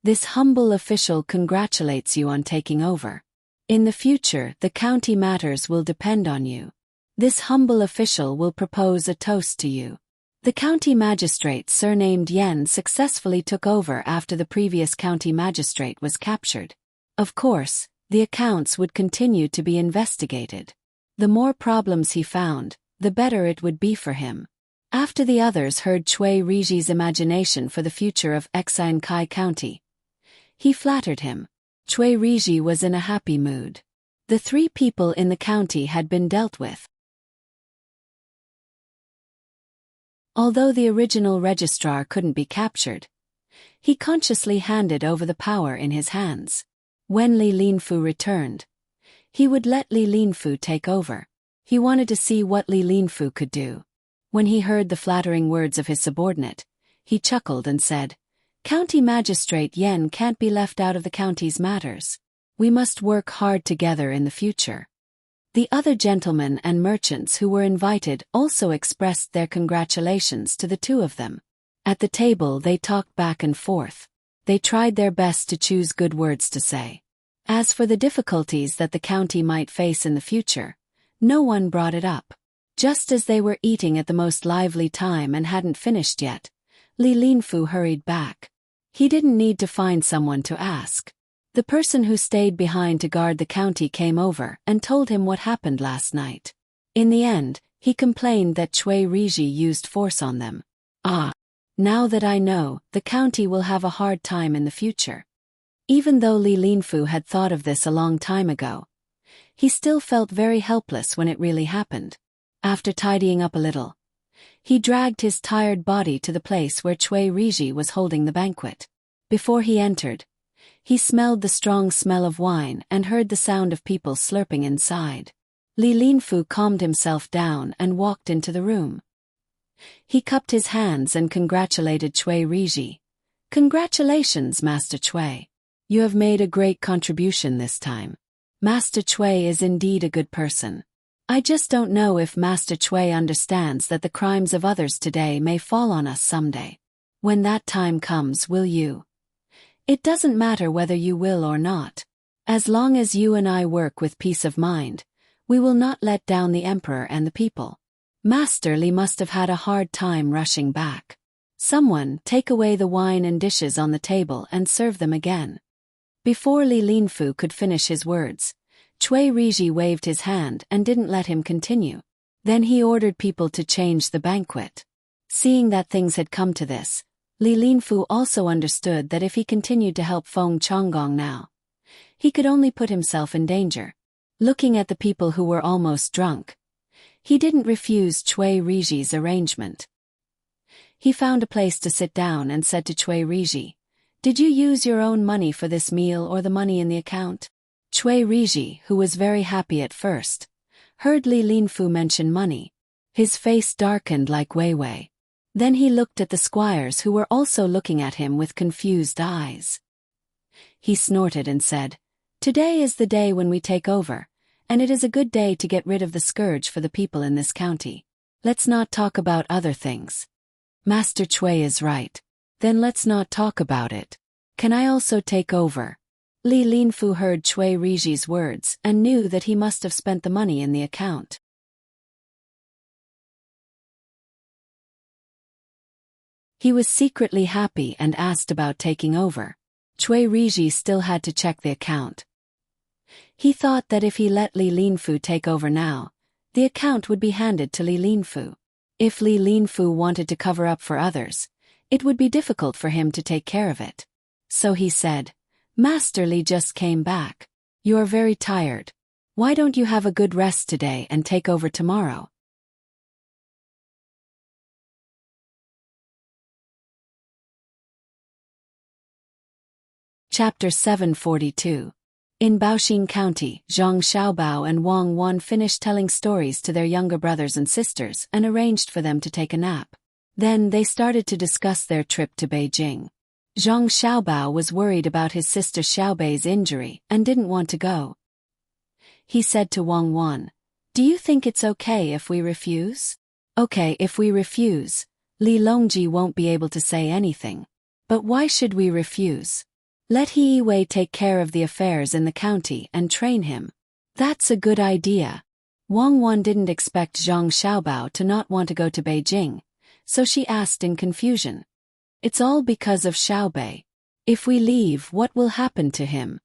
This humble official congratulates you on taking over. In the future, the county matters will depend on you. This humble official will propose a toast to you. The county magistrate surnamed Yen successfully took over after the previous county magistrate was captured. Of course, the accounts would continue to be investigated. The more problems he found, the better it would be for him. After the others heard Cui Riji's imagination for the future of Exine Kai County, he flattered him. Cui Riji was in a happy mood. The 3 people in the county had been dealt with. Although the original registrar couldn't be captured, he consciously handed over the power in his hands. When Li Linfu returned, he would let Li Linfu take over. He wanted to see what Li Linfu could do. When he heard the flattering words of his subordinate, he chuckled and said, "County Magistrate Yen can't be left out of the county's matters. We must work hard together in the future." The other gentlemen and merchants who were invited also expressed their congratulations to the 2 of them. At the table they talked back and forth. They tried their best to choose good words to say. As for the difficulties that the county might face in the future, no one brought it up. Just as they were eating at the most lively time and hadn't finished yet, Li Linfu hurried back. He didn't need to find someone to ask. The person who stayed behind to guard the county came over and told him what happened last night. In the end, he complained that Cui Riji used force on them. Now that I know, the county will have a hard time in the future. Even though Li Linfu had thought of this a long time ago, he still felt very helpless when it really happened. After tidying up a little, he dragged his tired body to the place where Cui Riji was holding the banquet. Before he entered, he smelled the strong smell of wine and heard the sound of people slurping inside. Li Linfu calmed himself down and walked into the room. He cupped his hands and congratulated Cui Riji. "Congratulations, Master Cui. You have made a great contribution this time. Master Cui is indeed a good person. I just don't know if Master Cui understands that the crimes of others today may fall on us someday. When that time comes, will you? It doesn't matter whether you will or not. As long as you and I work with peace of mind, we will not let down the emperor and the people." Master Li must have had a hard time rushing back. "Someone take away the wine and dishes on the table and serve them again." Before Li Linfu could finish his words, Cui Riji waved his hand and didn't let him continue. Then he ordered people to change the banquet. Seeing that things had come to this, Li Linfu also understood that if he continued to help Feng Chonggong now, he could only put himself in danger. Looking at the people who were almost drunk, he didn't refuse Cui Riji's arrangement. He found a place to sit down and said to Cui Riji, "Did you use your own money for this meal or the money in the account?" Cui Riji, who was very happy at first, heard Li Linfu mention money. His face darkened like Weiwei. Then he looked at the squires who were also looking at him with confused eyes. He snorted and said, "Today is the day when we take over, and it is a good day to get rid of the scourge for the people in this county. Let's not talk about other things." "Master Cui is right. Then let's not talk about it. Can I also take over?" Li Linfu heard Cui Riji's words and knew that he must have spent the money in the account. He was secretly happy and asked about taking over. Cui Riji still had to check the account. He thought that if he let Li Linfu take over now, the account would be handed to Li Linfu. If Li Linfu wanted to cover up for others, it would be difficult for him to take care of it. So he said, "Master Li just came back. You are very tired. Why don't you have a good rest today and take over tomorrow? Chapter 742. In Baoxin County, Zhang Xiaobao and Wang Wan finished telling stories to their younger brothers and sisters and arranged for them to take a nap. Then they started to discuss their trip to Beijing. Zhang Xiaobao was worried about his sister Xiaobei's injury and didn't want to go. He said to Wang Wan, "Do you think it's okay if we refuse?" "Okay, if we refuse, Li Longji won't be able to say anything. But why should we refuse? Let He Yiwei take care of the affairs in the county and train him." "That's a good idea." Wang Wan didn't expect Zhang Xiaobao to not want to go to Beijing, so she asked in confusion. "It's all because of Xiaobei. If we leave, what will happen to him?"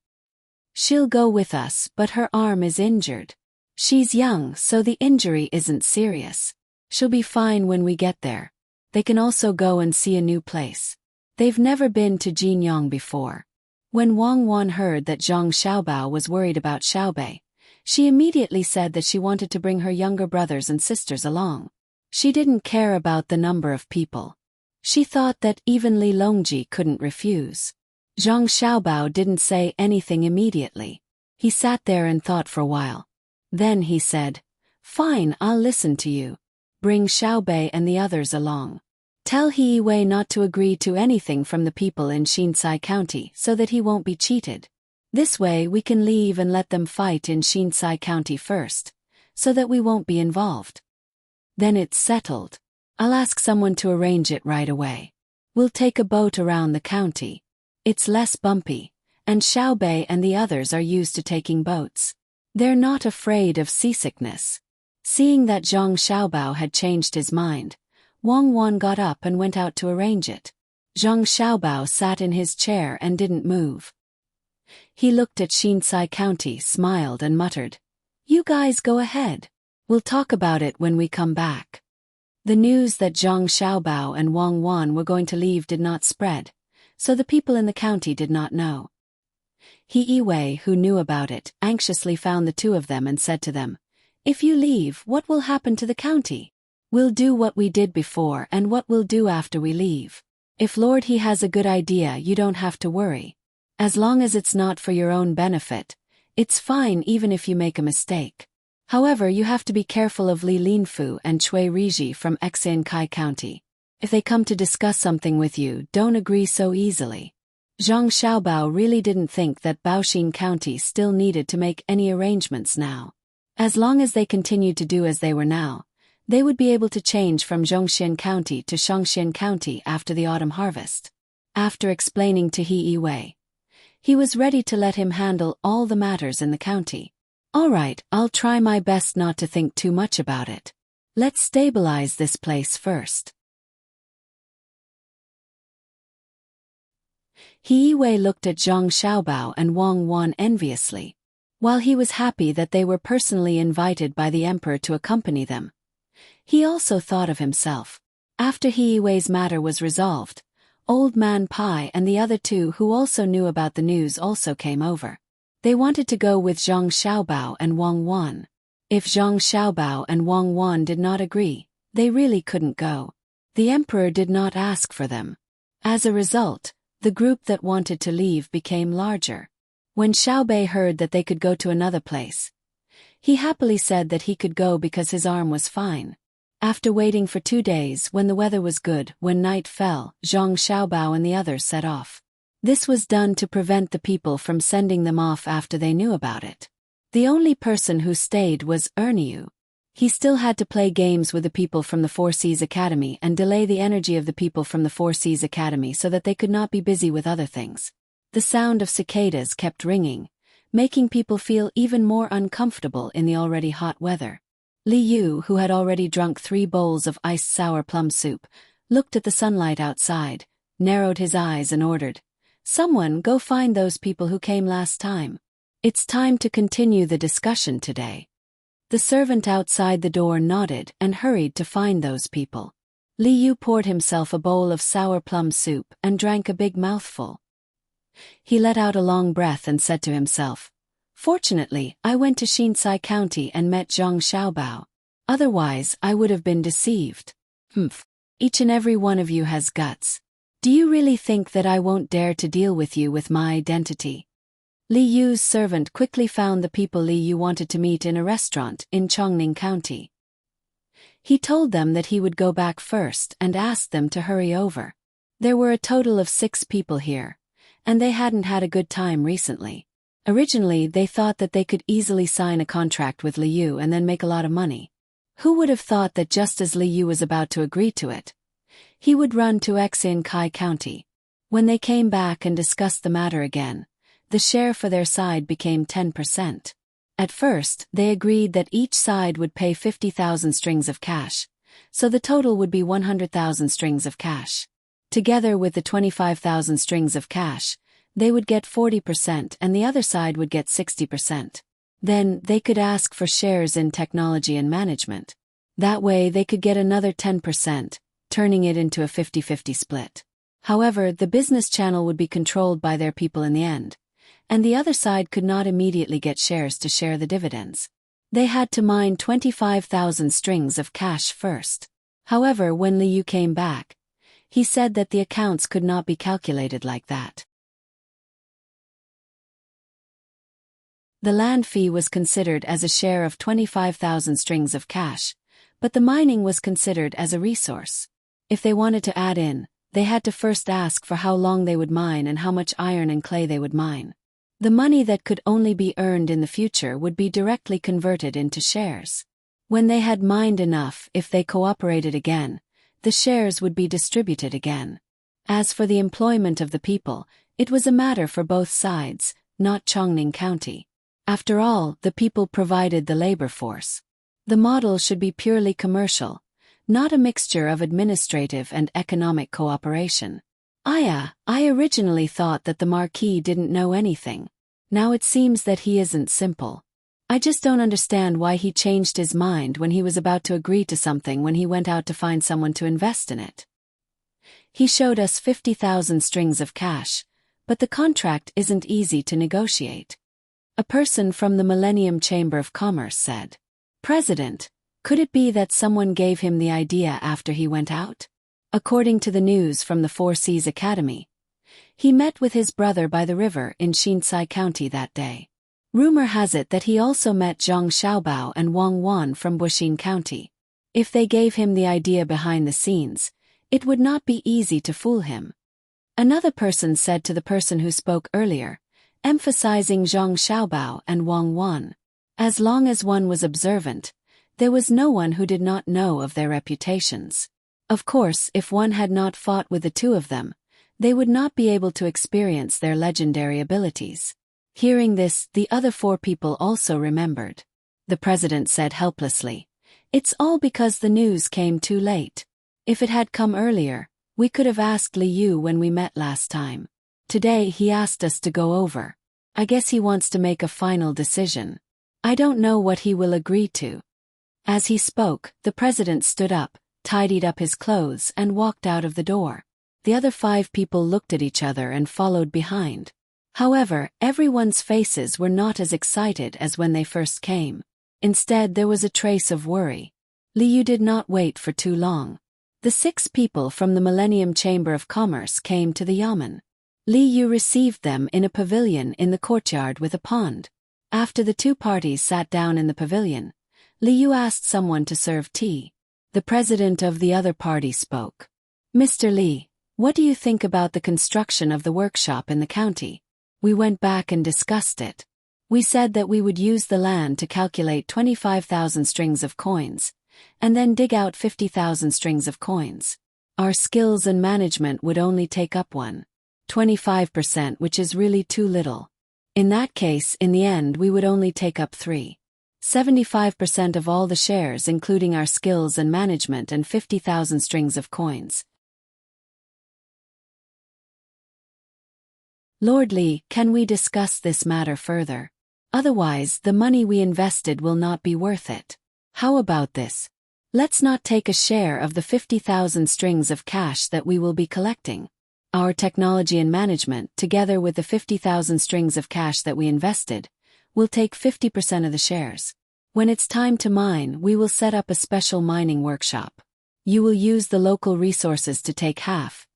"She'll go with us, but her arm is injured. She's young, so the injury isn't serious. She'll be fine when we get there. They can also go and see a new place. They've never been to Jinyang before." When Wang Wan heard that Zhang Xiaobao was worried about Xiaobei, she immediately said that she wanted to bring her younger brothers and sisters along. She didn't care about the number of people. She thought that even Li Longji couldn't refuse. Zhang Xiaobao didn't say anything immediately. He sat there and thought for a while. Then he said, "Fine, I'll listen to you. Bring Xiaobei and the others along. Tell He Yiwei not to agree to anything from the people in Xinsai County so that he won't be cheated. This way we can leave and let them fight in Xinsai County first, so that we won't be involved. Then it's settled. I'll ask someone to arrange it right away. We'll take a boat around the county. It's less bumpy, and Xiaobei and the others are used to taking boats. They're not afraid of seasickness." Seeing that Zhang Xiaobao had changed his mind, Wang Wan got up and went out to arrange it. Zhang Xiaobao sat in his chair and didn't move. He looked at Xinsai County, smiled and muttered, "You guys go ahead. We'll talk about it when we come back." The news that Zhang Xiaobao and Wang Wan were going to leave did not spread, so the people in the county did not know. He Yiwei, who knew about it, anxiously found the two of them and said to them, "If you leave, what will happen to the county? We'll do what we did before and what we'll do after we leave. If Lord He has a good idea, you don't have to worry. As long as it's not for your own benefit, it's fine even if you make a mistake. However, you have to be careful of Li Linfu and Cui Riji from Xin Kai County. If they come to discuss something with you, don't agree so easily." Zhang Xiaobao really didn't think that Baoxin County still needed to make any arrangements now. As long as they continued to do as they were now, they would be able to change from Zhongxian County to Shangxian County after the autumn harvest. After explaining to He Yiwei, he was ready to let him handle all the matters in the county. "All right, I'll try my best not to think too much about it. Let's stabilize this place first." He Yiwei looked at Zhang Xiaobao and Wang Wan enviously. While he was happy that they were personally invited by the emperor to accompany them, he also thought of himself. After He Yiwei's matter was resolved, Old Man Pai and the other two who also knew about the news also came over. They wanted to go with Zhang Xiaobao and Wang Wan. If Zhang Xiaobao and Wang Wan did not agree, they really couldn't go. The emperor did not ask for them. As a result, the group that wanted to leave became larger. When Xiaobei heard that they could go to another place, he happily said that he could go because his arm was fine. After waiting for 2 days when the weather was good, when night fell, Zhang Xiaobao and the others set off. This was done to prevent the people from sending them off after they knew about it. The only person who stayed was Erniu. He still had to play games with the people from the Four Seas Academy and delay the energy of the people from the Four Seas Academy so that they could not be busy with other things. The sound of cicadas kept ringing, making people feel even more uncomfortable in the already hot weather. Li Yu, who had already drunk 3 bowls of iced sour plum soup, looked at the sunlight outside, narrowed his eyes and ordered, "Someone go find those people who came last time. It's time to continue the discussion today." The servant outside the door nodded and hurried to find those people. Li Yu poured himself a bowl of sour plum soup and drank a big mouthful. He let out a long breath and said to himself, Fortunately, I went to Xinsai County and met Zhang Xiaobao. Otherwise, I would have been deceived. Humph. Each and every one of you has guts. Do you really think that I won't dare to deal with you with my identity? Li Yu's servant quickly found the people Li Yu wanted to meet in a restaurant in Chongning County. He told them that he would go back first and asked them to hurry over. There were a total of 6 people here, and they hadn't had a good time recently. Originally, they thought that they could easily sign a contract with Li Yu and then make a lot of money. Who would have thought that just as Li Yu was about to agree to it, he would run to Xin Kai County. When they came back and discussed the matter again, the share for their side became 10%. At first, they agreed that each side would pay 50,000 strings of cash, so the total would be 100,000 strings of cash. Together with the 25,000 strings of cash, they would get 40% and the other side would get 60%. Then, they could ask for shares in technology and management. That way they could get another 10%, turning it into a 50-50 split. However, the business channel would be controlled by their people in the end, and the other side could not immediately get shares to share the dividends. They had to mine 25,000 strings of cash first. However, when Li Yu came back, he said that the accounts could not be calculated like that. The land fee was considered as a share of 25,000 strings of cash, but the mining was considered as a resource. If they wanted to add in, they had to first ask for how long they would mine and how much iron and clay they would mine. The money that could only be earned in the future would be directly converted into shares. When they had mined enough, if they cooperated again, the shares would be distributed again. As for the employment of the people, it was a matter for both sides, not Chongning County. After all, the people provided the labor force. The model should be purely commercial, not a mixture of administrative and economic cooperation. I originally thought that the Marquis didn't know anything. Now it seems that he isn't simple. I just don't understand why he changed his mind when he was about to agree to something when he went out to find someone to invest in it. He showed us 50,000 strings of cash, but the contract isn't easy to negotiate. A person from the Millennium Chamber of Commerce said, "President, could it be that someone gave him the idea after he went out?" According to the news from the Four Seas Academy, he met with his brother by the river in Xinsai County that day. Rumor has it that he also met Zhang Xiaobao and Wang Wan from Buxin County. If they gave him the idea behind the scenes, it would not be easy to fool him. Another person said to the person who spoke earlier, emphasizing Zhang Xiaobao and Wang Wan, as long as one was observant, there was no one who did not know of their reputations. Of course, if one had not fought with the two of them, they would not be able to experience their legendary abilities. Hearing this, the other 4 people also remembered. The president said helplessly, "It's all because the news came too late. If it had come earlier, we could have asked Li Yu when we met last time. Today he asked us to go over. I guess he wants to make a final decision. I don't know what he will agree to." As he spoke, the president stood up, tidied up his clothes and walked out of the door. The other 5 people looked at each other and followed behind. However, everyone's faces were not as excited as when they first came. Instead, there was a trace of worry. Li Yu did not wait for too long. The 6 people from the Millennium Chamber of Commerce came to the yamen. Li Yu received them in a pavilion in the courtyard with a pond. After the 2 parties sat down in the pavilion, Li Yu asked someone to serve tea. The president of the other party spoke. "Mr. Li, what do you think about the construction of the workshop in the county? We went back and discussed it. We said that we would use the land to calculate 25,000 strings of coins, and then dig out 50,000 strings of coins. Our skills and management would only take up 25%, which is really too little. In that case, in the end we would only take up 75% of all the shares including our skills and management and 50,000 strings of coins." "Lord Li, can we discuss this matter further? Otherwise, the money we invested will not be worth it. How about this? Let's not take a share of the 50,000 strings of cash that we will be collecting. Our technology and management, together with the 50,000 strings of cash that we invested, We'll take 50% of the shares. When it's time to mine, we will set up a special mining workshop. You will use the local resources to take half,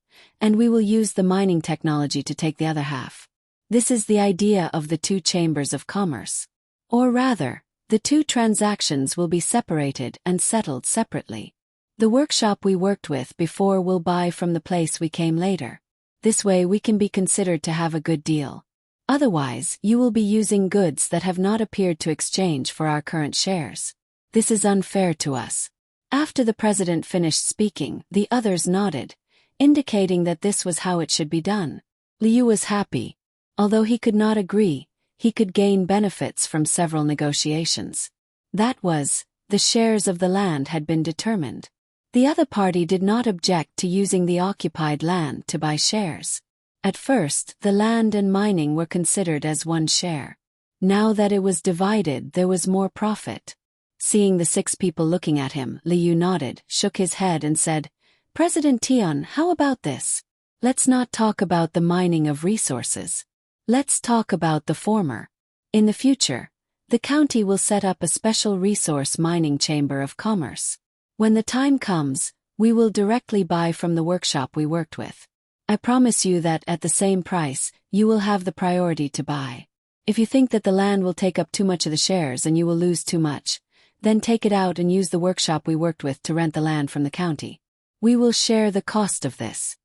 and we will use the mining technology to take the other half. This is the idea of the two chambers of commerce. Or rather, the two transactions will be separated and settled separately. The workshop we worked with before will buy from the place we came later. This way we can be considered to have a good deal. Otherwise, you will be using goods that have not appeared to exchange for our current shares. This is unfair to us. After the president finished speaking, the others nodded, indicating that this was how it should be done. Liu was happy. Although he could not agree, he could gain benefits from several negotiations. That was, the shares of the land had been determined. The other party did not object to using the occupied land to buy shares. At first, the land and mining were considered as one share. Now that it was divided, there was more profit. Seeing the 6 people looking at him, Liu nodded, shook his head and said, "President Tian, how about this? Let's not talk about the mining of resources. Let's talk about the former. In the future, the county will set up a special resource mining chamber of commerce. When the time comes, we will directly buy from the workshop we worked with. I promise you that at the same price, you will have the priority to buy. If you think that the land will take up too much of the shares and you will lose too much, then take it out and use the workshop we worked with to rent the land from the county. We will share the cost of this."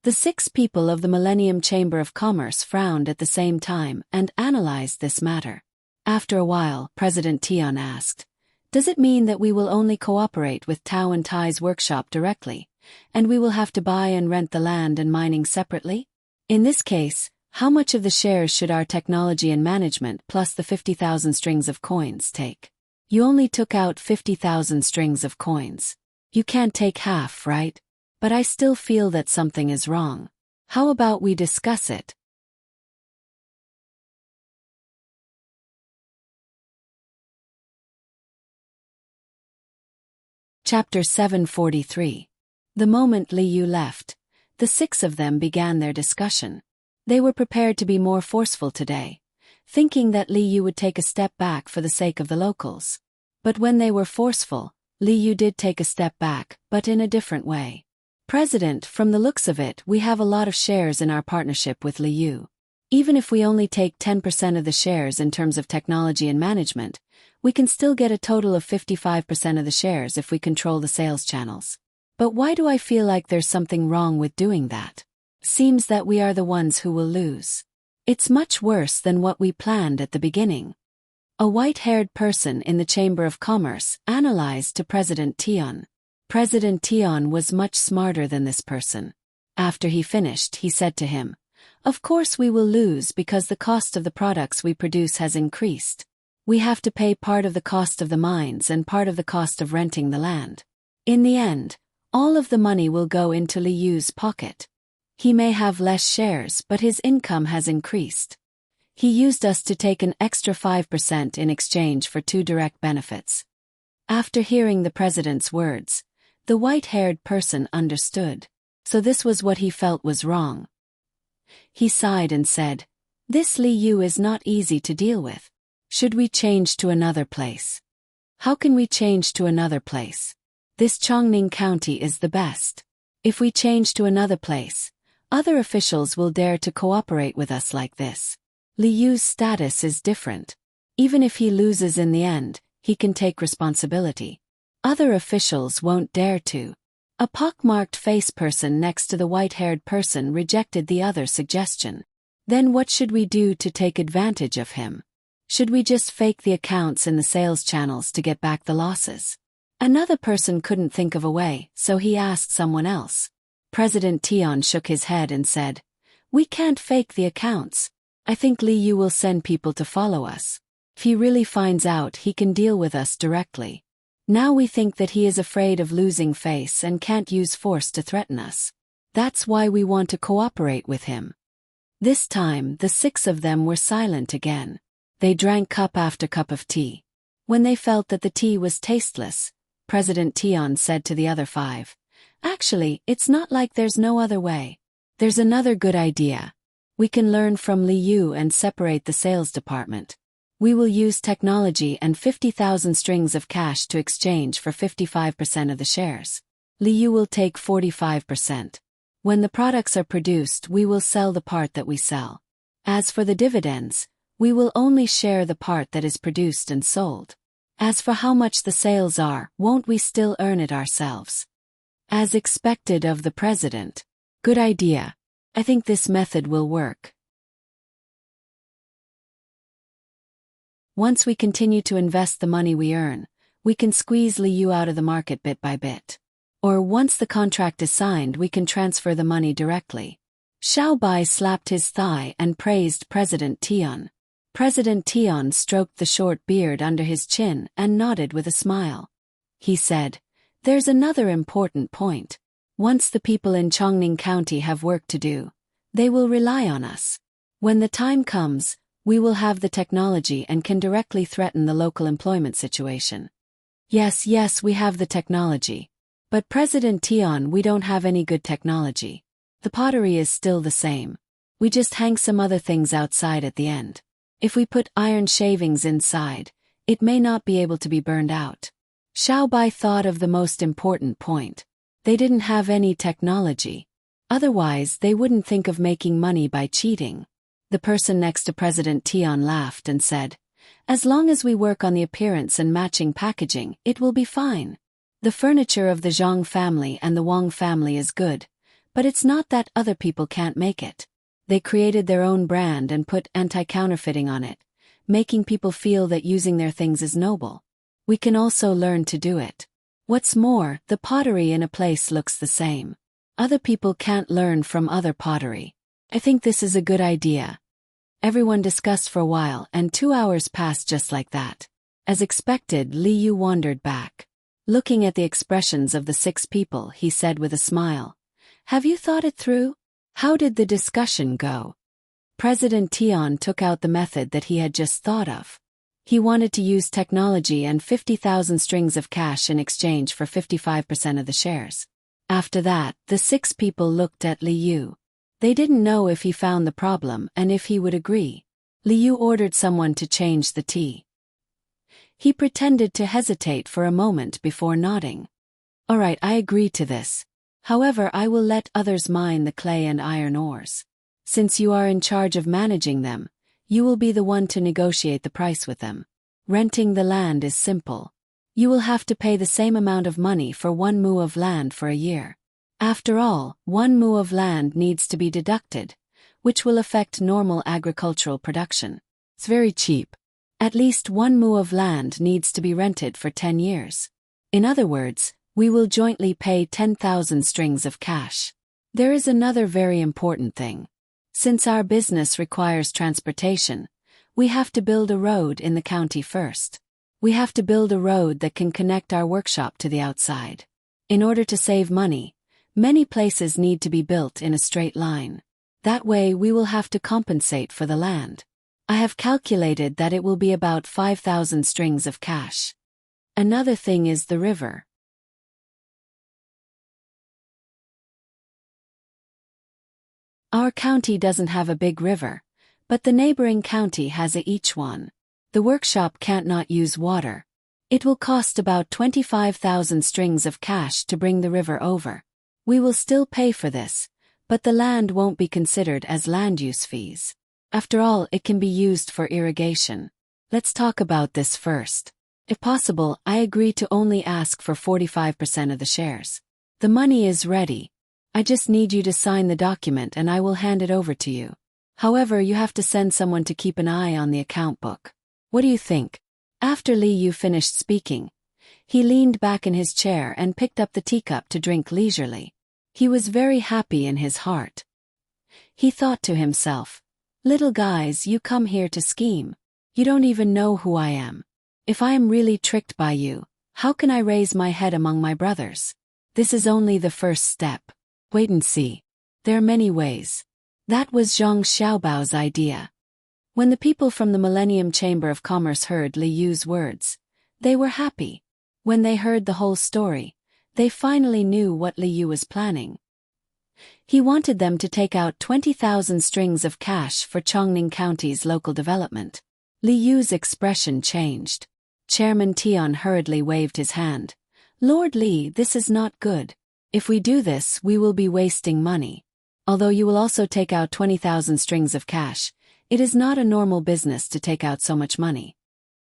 The 6 people of the Millennium Chamber of Commerce frowned at the same time and analyzed this matter. After a while, President Tian asked, "Does it mean that we will only cooperate with Tao and Tai's workshop directly, and we will have to buy and rent the land and mining separately? In this case, how much of the shares should our technology and management plus the 50,000 strings of coins take? You only took out 50,000 strings of coins. You can't take half, right? But I still feel that something is wrong. How about we discuss it?" Chapter 743. The moment Liu left, the 6 of them began their discussion. They were prepared to be more forceful today, thinking that Liu would take a step back for the sake of the locals. But when they were forceful, Liu did take a step back, but in a different way. "President, from the looks of it, we have a lot of shares in our partnership with Liu. Even if we only take 10% of the shares in terms of technology and management, we can still get a total of 55% of the shares if we control the sales channels. But why do I feel like there's something wrong with doing that? Seems that we are the ones who will lose. It's much worse than what we planned at the beginning." A white-haired person in the Chamber of Commerce analyzed to President Tian. President Tian was much smarter than this person. After he finished, he said to him, "Of course we will lose because the cost of the products we produce has increased. We have to pay part of the cost of the mines and part of the cost of renting the land. In the end, all of the money will go into Liu's pocket. He may have less shares, but his income has increased. He used us to take an extra 5% in exchange for 2 direct benefits." After hearing the president's words, the white-haired person understood. So this was what he felt was wrong. He sighed and said, "This Liu is not easy to deal with. Should we change to another place?" "How can we change to another place? This Chongning County is the best. If we change to another place, other officials will dare to cooperate with us like this. Liu's status is different. Even if he loses in the end, he can take responsibility. Other officials won't dare to." A pockmarked face person next to the white-haired person rejected the other suggestion. "Then what should we do to take advantage of him? Should we just fake the accounts in the sales channels to get back the losses?" Another person couldn't think of a way, so he asked someone else. President Tian shook his head and said, "We can't fake the accounts. I think Liu will send people to follow us. If he really finds out, he can deal with us directly. Now we think that he is afraid of losing face and can't use force to threaten us. That's why we want to cooperate with him." This time, the 6 of them were silent again. They drank cup after cup of tea. When they felt that the tea was tasteless, President Tian said to the other 5, "Actually, it's not like there's no other way. There's another good idea. We can learn from Liu and separate the sales department. We will use technology and 50,000 strings of cash to exchange for 55% of the shares. Liu will take 45%. When the products are produced, we will sell the part that we sell. As for the dividends, we will only share the part that is produced and sold. As for how much the sales are, won't we still earn it ourselves? As expected of the president. Good idea. I think this method will work. Once we continue to invest the money we earn, we can squeeze Liu out of the market bit by bit. Or once the contract is signed, we can transfer the money directly. Xiao Bai slapped his thigh and praised President Tian. President Tian stroked the short beard under his chin and nodded with a smile. He said, "There's another important point. Once the people in Chongning County have work to do, they will rely on us. When the time comes, we will have the technology and can directly threaten the local employment situation." Yes, we have the technology. But President Tian, we don't have any good technology. The pottery is still the same. We just hang some other things outside at the end. If we put iron shavings inside, it may not be able to be burned out. Xiao Bai thought of the most important point. They didn't have any technology. Otherwise, they wouldn't think of making money by cheating. The person next to President Tian laughed and said, "As long as we work on the appearance and matching packaging, it will be fine. The furniture of the Zhang family and the Wang family is good, but it's not that other people can't make it. They created their own brand and put anti-counterfeiting on it, making people feel that using their things is noble. We can also learn to do it. What's more, the pottery in a place looks the same. Other people can't learn from other pottery. I think this is a good idea." Everyone discussed for a while, and 2 hours passed just like that. As expected, Liu wandered back. Looking at the expressions of the 6 people, he said with a smile, "Have you thought it through? How did the discussion go?" President Tian took out the method that he had just thought of. He wanted to use technology and 50,000 strings of cash in exchange for 55% of the shares. After that, the 6 people looked at Liu. They didn't know if he found the problem and if he would agree. Liu ordered someone to change the tea. He pretended to hesitate for a moment before nodding. "All right, I agree to this. However, I will let others mine the clay and iron ores. Since you are in charge of managing them, you will be the one to negotiate the price with them. Renting the land is simple. You will have to pay the same amount of money for 1 mu of land for a year. After all, 1 mu of land needs to be deducted, which will affect normal agricultural production. It's very cheap. At least 1 mu of land needs to be rented for 10 years. In other words, we will jointly pay 10,000 strings of cash. There is another very important thing. Since our business requires transportation, we have to build a road in the county first. We have to build a road that can connect our workshop to the outside. In order to save money, many places need to be built in a straight line. That way we will have to compensate for the land. I have calculated that it will be about 5,000 strings of cash. Another thing is the river. Our county doesn't have a big river, but the neighboring county has each one. The workshop can't not use water. It will cost about 25,000 strings of cash to bring the river over. We will still pay for this, but the land won't be considered as land use fees. After all, it can be used for irrigation. Let's talk about this first. If possible, I agree to only ask for 45% of the shares. The money is ready. I just need you to sign the document and I will hand it over to you. However, you have to send someone to keep an eye on the account book. What do you think? After Liu finished speaking, he leaned back in his chair and picked up the teacup to drink leisurely. He was very happy in his heart. He thought to himself, "Little guys, you come here to scheme. You don't even know who I am. If I am really tricked by you, how can I raise my head among my brothers? This is only the first step. Wait and see. There are many ways." That was Zhang Xiaobao's idea. When the people from the Millennium Chamber of Commerce heard Liu's words, they were happy. When they heard the whole story, they finally knew what Liu was planning. He wanted them to take out 20,000 strings of cash for Chongning County's local development. Li Yu's expression changed. Chairman Tian hurriedly waved his hand. Lord Li, this is not good. If we do this, we will be wasting money. Although you will also take out 20,000 strings of cash, it is not a normal business to take out so much money.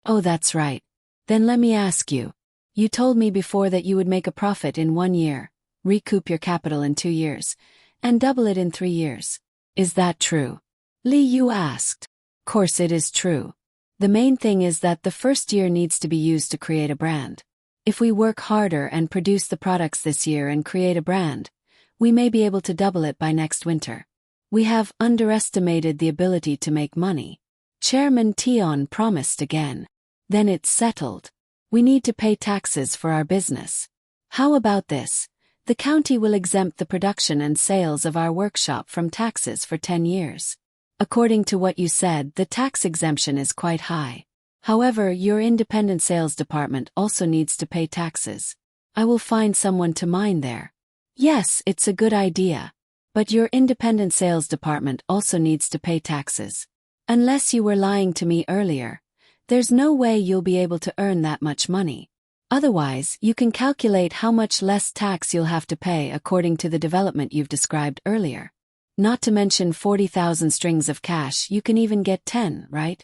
Oh, that's right. Then let me ask you. You told me before that you would make a profit in 1 year, recoup your capital in 2 years, and double it in 3 years. Is that true? Li Yu asked. Course it is true. The main thing is that the first year needs to be used to create a brand. If we work harder and produce the products this year and create a brand, we may be able to double it by next winter. We have underestimated the ability to make money. Chairman Tian promised again. Then it's settled. We need to pay taxes for our business. How about this? The county will exempt the production and sales of our workshop from taxes for 10 years. According to what you said, the tax exemption is quite high. However, your independent sales department also needs to pay taxes. I will find someone to mine there. Yes, it's a good idea. But your independent sales department also needs to pay taxes. Unless you were lying to me earlier, there's no way you'll be able to earn that much money. Otherwise, you can calculate how much less tax you'll have to pay according to the development you've described earlier. Not to mention 40,000 strings of cash, you can even get 10, right?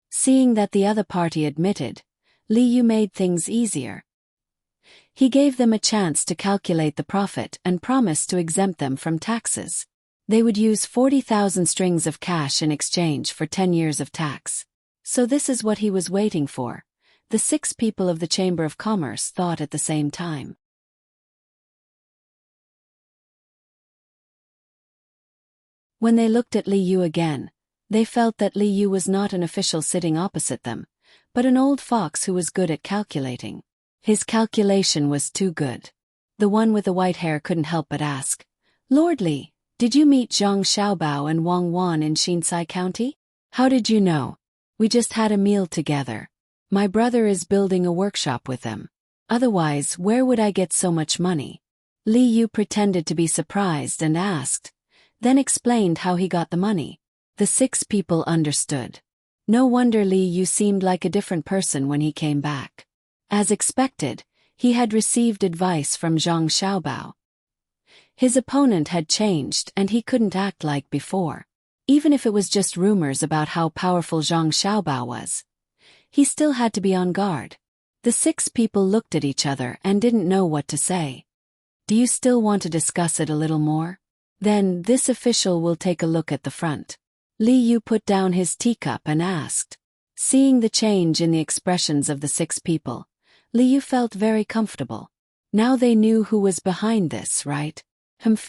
Seeing that the other party admitted, Li Yu made things easier. He gave them a chance to calculate the profit and promised to exempt them from taxes. They would use 40,000 strings of cash in exchange for 10 years of tax. So this is what he was waiting for. The 6 people of the Chamber of Commerce thought at the same time. When they looked at Li Yu again, they felt that Li Yu was not an official sitting opposite them, but an old fox who was good at calculating. His calculation was too good. The one with the white hair couldn't help but ask, Lord Li, did you meet Zhang Xiaobao and Wang Wan in Xinsai County? How did you know? We just had a meal together. My brother is building a workshop with them. Otherwise, where would I get so much money? Li Yu pretended to be surprised and asked, then explained how he got the money. The 6 people understood. No wonder Li Yu seemed like a different person when he came back. As expected, he had received advice from Zhang Xiaobao. His opponent had changed and he couldn't act like before. Even if it was just rumors about how powerful Zhang Xiaobao was, he still had to be on guard. The 6 people looked at each other and didn't know what to say. Do you still want to discuss it a little more? Then this official will take a look at the front. Li Yu put down his teacup and asked. Seeing the change in the expressions of the 6 people, Li Yu felt very comfortable. Now they knew who was behind this, right?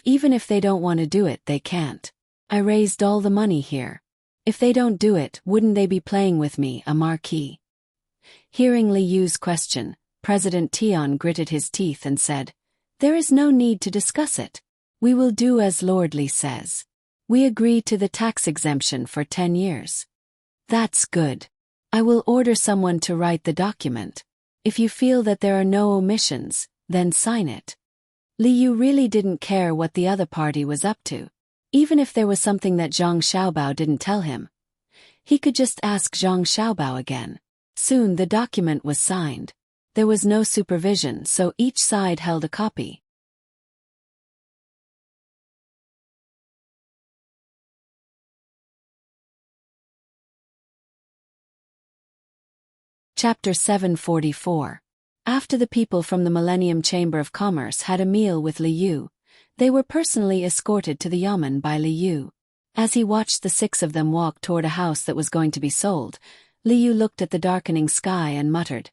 Even if they don't want to do it, they can't. I raised all the money here. If they don't do it, wouldn't they be playing with me, a marquis? Hearing Li Yu's question, President Tian gritted his teeth and said, There is no need to discuss it. We will do as Lord Li says. We agree to the tax exemption for 10 years. That's good. I will order someone to write the document. If you feel that there are no omissions, then sign it. Li Yu really didn't care what the other party was up to. Even if there was something that Zhang Xiaobao didn't tell him, he could just ask Zhang Xiaobao again. Soon the document was signed. There was no supervision, so each side held a copy. Chapter 744. After the people from the Millennium Chamber of Commerce had a meal with Li Yu, they were personally escorted to the yamen by Li Yu. As he watched the 6 of them walk toward a house that was going to be sold, Li Yu looked at the darkening sky and muttered,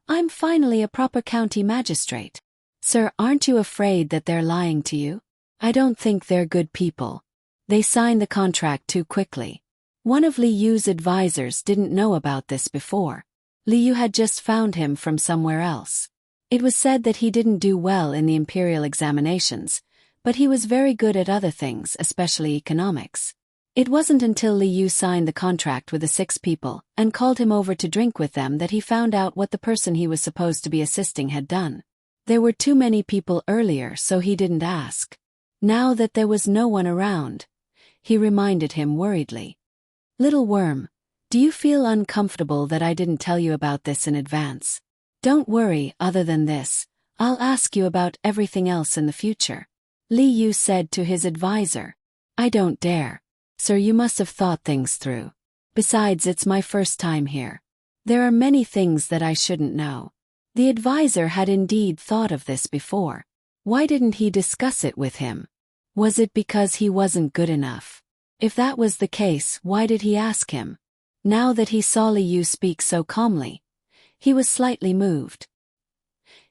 I'm finally a proper county magistrate. Sir, aren't you afraid that they're lying to you? I don't think they're good people. They signed the contract too quickly. One of Li Yu's advisors didn't know about this before. Li Yu had just found him from somewhere else. It was said that he didn't do well in the imperial examinations, but he was very good at other things, especially economics. It wasn't until Li Yu signed the contract with the 6 people and called him over to drink with them that he found out what the person he was supposed to be assisting had done. There were too many people earlier, so he didn't ask. Now that there was no one around, he reminded him worriedly. Little worm, Do you feel uncomfortable that I didn't tell you about this in advance? Don't worry, other than this, I'll ask you about everything else in the future. Li Yu said to his advisor. I don't dare. Sir, you must have thought things through. Besides, it's my first time here. There are many things that I shouldn't know. The advisor had indeed thought of this before. Why didn't he discuss it with him? Was it because he wasn't good enough? If that was the case, why did he ask him? Now that he saw Li Yu speak so calmly, he was slightly moved.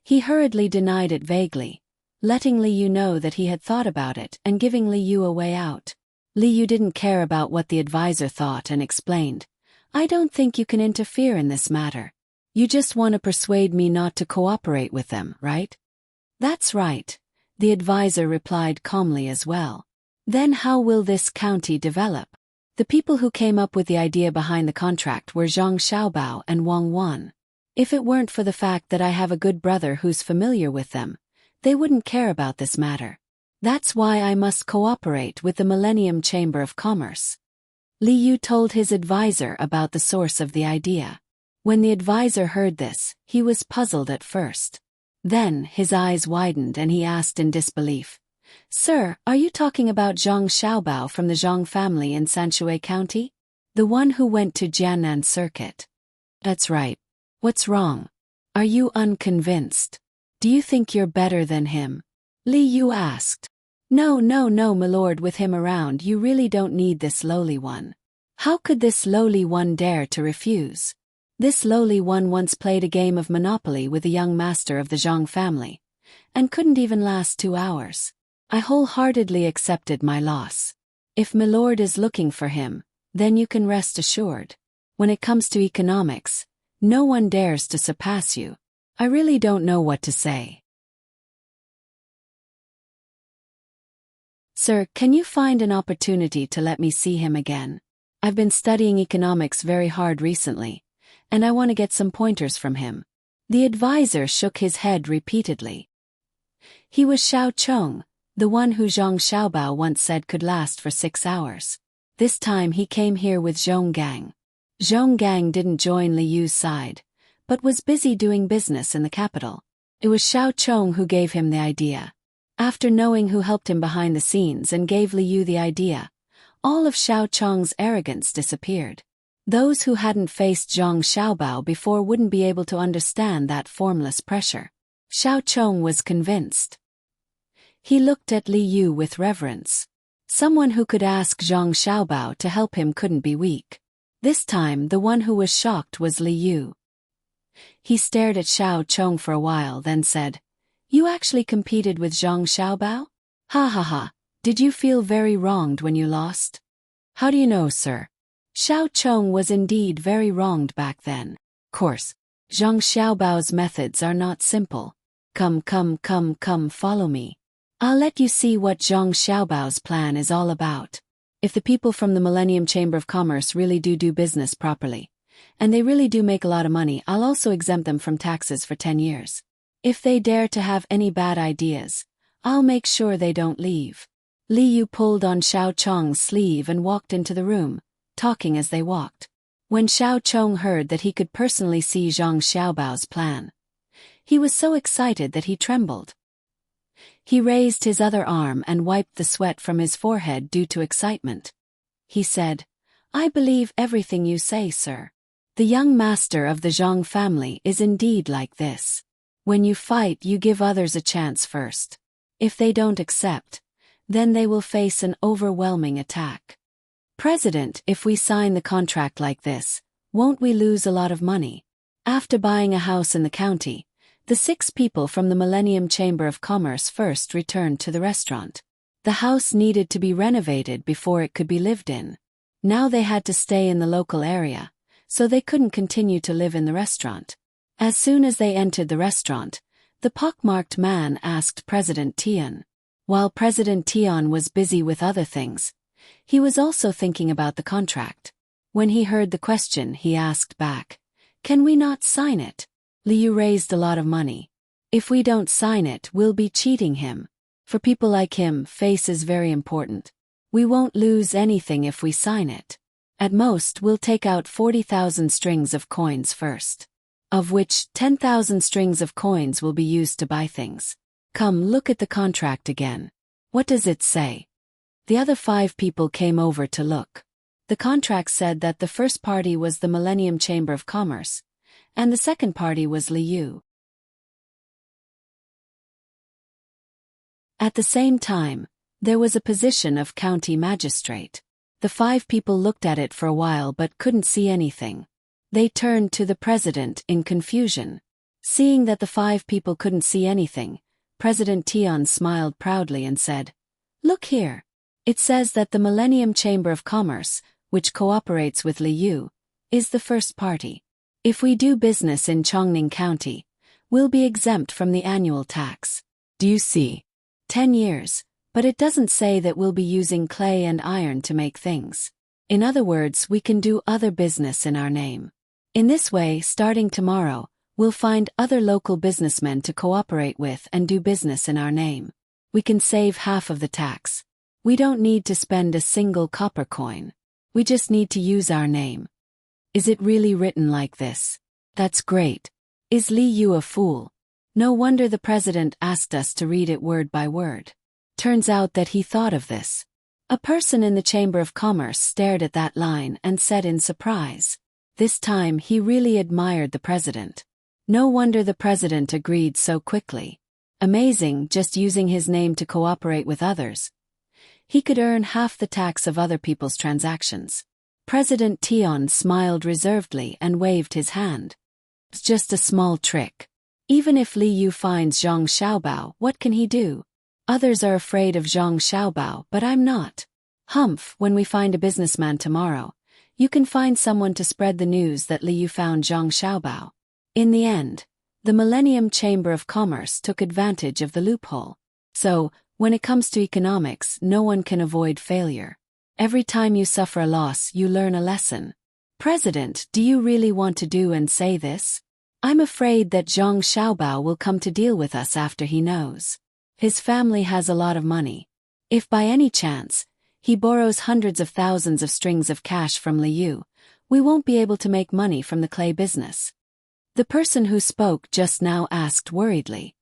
He hurriedly denied it vaguely, letting Li Yu know that he had thought about it and giving Li Yu a way out. Li Yu didn't care about what the advisor thought and explained, I don't think you can interfere in this matter. You just want to persuade me not to cooperate with them, right? That's right, the advisor replied calmly as well. Then how will this county develop? The people who came up with the idea behind the contract were Zhang Xiaobao and Wang Wan. If it weren't for the fact that I have a good brother who's familiar with them, they wouldn't care about this matter. That's why I must cooperate with the Millennium Chamber of Commerce. Li Yu told his advisor about the source of the idea. When the advisor heard this, he was puzzled at first. Then his eyes widened and he asked in disbelief, Sir, are you talking about Zhang Xiaobao from the Zhang family in Sanshui County? The one who went to Jiannan Circuit? That's right. What's wrong? Are you unconvinced? Do you think you're better than him? Li Yu asked. No, my lord, with him around you really don't need this lowly one. How could this lowly one dare to refuse? This lowly one once played a game of Monopoly with a young master of the Zhang family, and couldn't even last 2 hours. I wholeheartedly accepted my loss. If my lord is looking for him, then you can rest assured. When it comes to economics, no one dares to surpass you. I really don't know what to say. Sir, can you find an opportunity to let me see him again? I've been studying economics very hard recently, and I want to get some pointers from him. The advisor shook his head repeatedly. He was Xiao Chong, the one who Zhang Xiaobao once said could last for 6 hours. This time he came here with Zhong Gang. Zhong Gang didn't join Li Yu's side, but was busy doing business in the capital. It was Xiao Chong who gave him the idea. After knowing who helped him behind the scenes and gave Li Yu the idea, all of Xiao Chong's arrogance disappeared. Those who hadn't faced Zhang Xiaobao before wouldn't be able to understand that formless pressure. Xiao Chong was convinced. He looked at Li Yu with reverence. Someone who could ask Zhang Xiaobao to help him couldn't be weak. This time the one who was shocked was Li Yu. He stared at Xiao Chong for a while, then said, You actually competed with Zhang Xiaobao? Ha ha ha, did you feel very wronged when you lost? How do you know, sir? Xiao Chong was indeed very wronged back then. Of course, Zhang Xiaobao's methods are not simple. Come, follow me. I'll let you see what Zhang Xiaobao's plan is all about. If the people from the Millennium Chamber of Commerce really do business properly, and they really do make a lot of money, I'll also exempt them from taxes for 10 years. If they dare to have any bad ideas, I'll make sure they don't leave. Li Yu pulled on Xiao Chong's sleeve and walked into the room, talking as they walked. When Xiao Chong heard that he could personally see Zhang Xiaobao's plan, he was so excited that he trembled. He raised his other arm and wiped the sweat from his forehead due to excitement. He said, I believe everything you say, sir. The young master of the Zhang family is indeed like this. When you fight, you give others a chance first. If they don't accept, then they will face an overwhelming attack. President, if we sign the contract like this, won't we lose a lot of money? After buying a house in the county, the 6 people from the Millennium Chamber of Commerce first returned to the restaurant. The house needed to be renovated before it could be lived in. Now they had to stay in the local area, so they couldn't continue to live in the restaurant. As soon as they entered the restaurant, the pockmarked man asked President Tian. While President Tian was busy with other things, he was also thinking about the contract. When he heard the question, he asked back, Can we not sign it? Li Yu raised a lot of money. If we don't sign it, we'll be cheating him. For people like him, face is very important. We won't lose anything if we sign it. At most, we'll take out 40,000 strings of coins first, of which 10,000 strings of coins will be used to buy things. Come, look at the contract again. What does it say? The other 5 people came over to look. The contract said that the first party was the Millennium Chamber of Commerce, and the second party was Liu. At the same time, there was a position of county magistrate. The 5 people looked at it for a while but couldn't see anything. They turned to the president in confusion. Seeing that the 5 people couldn't see anything, President Tian smiled proudly and said, "Look here. It says that the Millennium Chamber of Commerce, which cooperates with Liu, is the first party. If we do business in Chongning County, we'll be exempt from the annual tax. Do you see? 10 years, but it doesn't say that we'll be using clay and iron to make things. In other words, we can do other business in our name. In this way, starting tomorrow, we'll find other local businessmen to cooperate with and do business in our name. We can save half of the tax. We don't need to spend a single copper coin. We just need to use our name." Is it really written like this? That's great. Is Liu a fool? No wonder the president asked us to read it word by word. Turns out that he thought of this. A person in the Chamber of Commerce stared at that line and said in surprise. This time he really admired the president. No wonder the president agreed so quickly. Amazing, just using his name to cooperate with others. He could earn half the tax of other people's transactions. President Tian smiled reservedly and waved his hand. It's just a small trick. Even if Liu finds Zhang Xiaobao, what can he do? Others are afraid of Zhang Xiaobao, but I'm not. Humph, when we find a businessman tomorrow, you can find someone to spread the news that Liu found Zhang Xiaobao. In the end, the Millennium Chamber of Commerce took advantage of the loophole. So, when it comes to economics, no one can avoid failure. Every time you suffer a loss, you learn a lesson. President, do you really want to do and say this? I'm afraid that Zhang Xiaobao will come to deal with us after he knows. His family has a lot of money. If by any chance, he borrows hundreds of thousands of strings of cash from Liu, we won't be able to make money from the clay business. The person who spoke just now asked worriedly.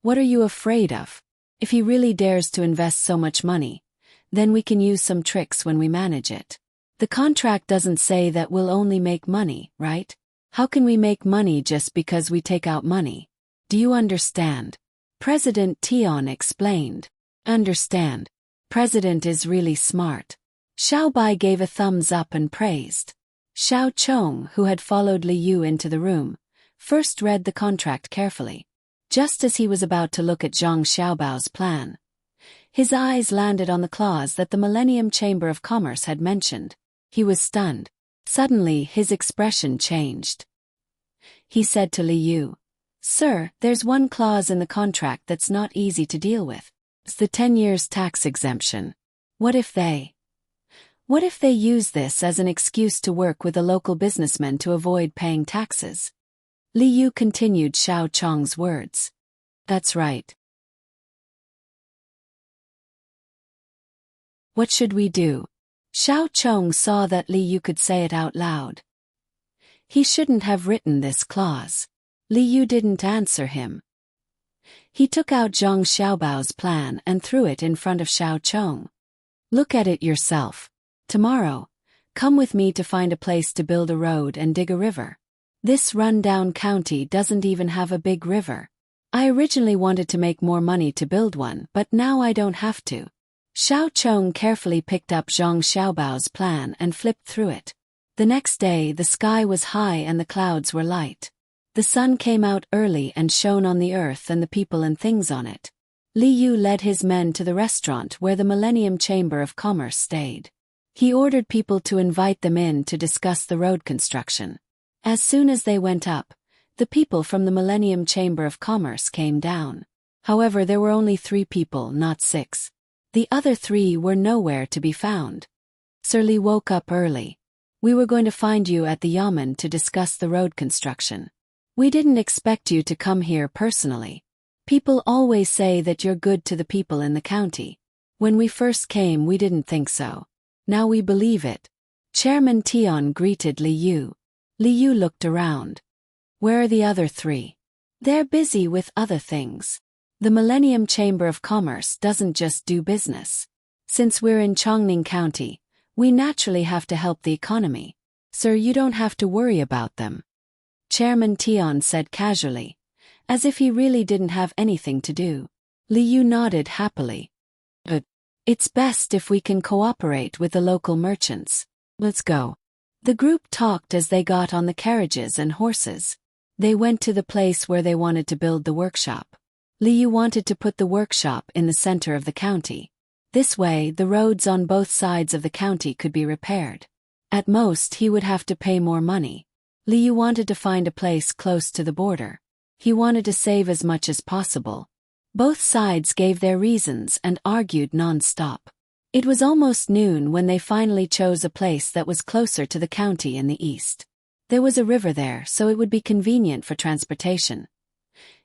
What are you afraid of? If he really dares to invest so much money, then we can use some tricks when we manage it. The contract doesn't say that we'll only make money, right? How can we make money just because we take out money? Do you understand? President Tian explained. Understand. President is really smart. Xiao Bai gave a thumbs up and praised. Xiao Chong, who had followed Liu into the room, first read the contract carefully. Just as he was about to look at Zhang Xiaobao's plan, his eyes landed on the clause that the Millennium Chamber of Commerce had mentioned. He was stunned. Suddenly, his expression changed. He said to Liu, "Sir, there's one clause in the contract that's not easy to deal with. It's the 10 years tax exemption. What if they use this as an excuse to work with a local businessman to avoid paying taxes?" Liu continued Xiao Chong's words. That's right. What should we do? Xiao Chong saw that Liu could say it out loud. He shouldn't have written this clause. Liu didn't answer him. He took out Zhang Xiaobao's plan and threw it in front of Xiao Chong. Look at it yourself. Tomorrow, come with me to find a place to build a road and dig a river. This run-down county doesn't even have a big river. I originally wanted to make more money to build one, but now I don't have to. Xiao Chong carefully picked up Zhang Xiaobao's plan and flipped through it. The next day, the sky was high and the clouds were light. The sun came out early and shone on the earth and the people and things on it. Liu led his men to the restaurant where the Millennium Chamber of Commerce stayed. He ordered people to invite them in to discuss the road construction. As soon as they went up, the people from the Millennium Chamber of Commerce came down. However, there were only 3 people, not 6. The other 3 were nowhere to be found. Sir Li woke up early. We were going to find you at the Yamen to discuss the road construction. We didn't expect you to come here personally. People always say that you're good to the people in the county. When we first came, we didn't think so. Now we believe it. Chairman Tian greeted Liu. Liu looked around. Where are the other three? They're busy with other things. The Millennium Chamber of Commerce doesn't just do business. Since we're in Chongning County, we naturally have to help the economy. Sir, you don't have to worry about them. Chairman Tian said casually, as if he really didn't have anything to do. Liu nodded happily. But it's best if we can cooperate with the local merchants. Let's go. The group talked as they got on the carriages and horses. They went to the place where they wanted to build the workshop. Liu wanted to put the workshop in the center of the county. This way, the roads on both sides of the county could be repaired. At most, he would have to pay more money. Liu wanted to find a place close to the border. He wanted to save as much as possible. Both sides gave their reasons and argued non-stop. It was almost noon when they finally chose a place that was closer to the county in the east. There was a river there, so it would be convenient for transportation.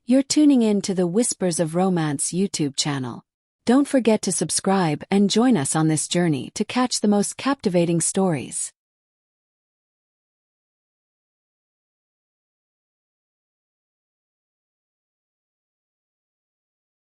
You're tuning in to the Whispers of Romance YouTube channel. Don't forget to subscribe and join us on this journey to catch the most captivating stories.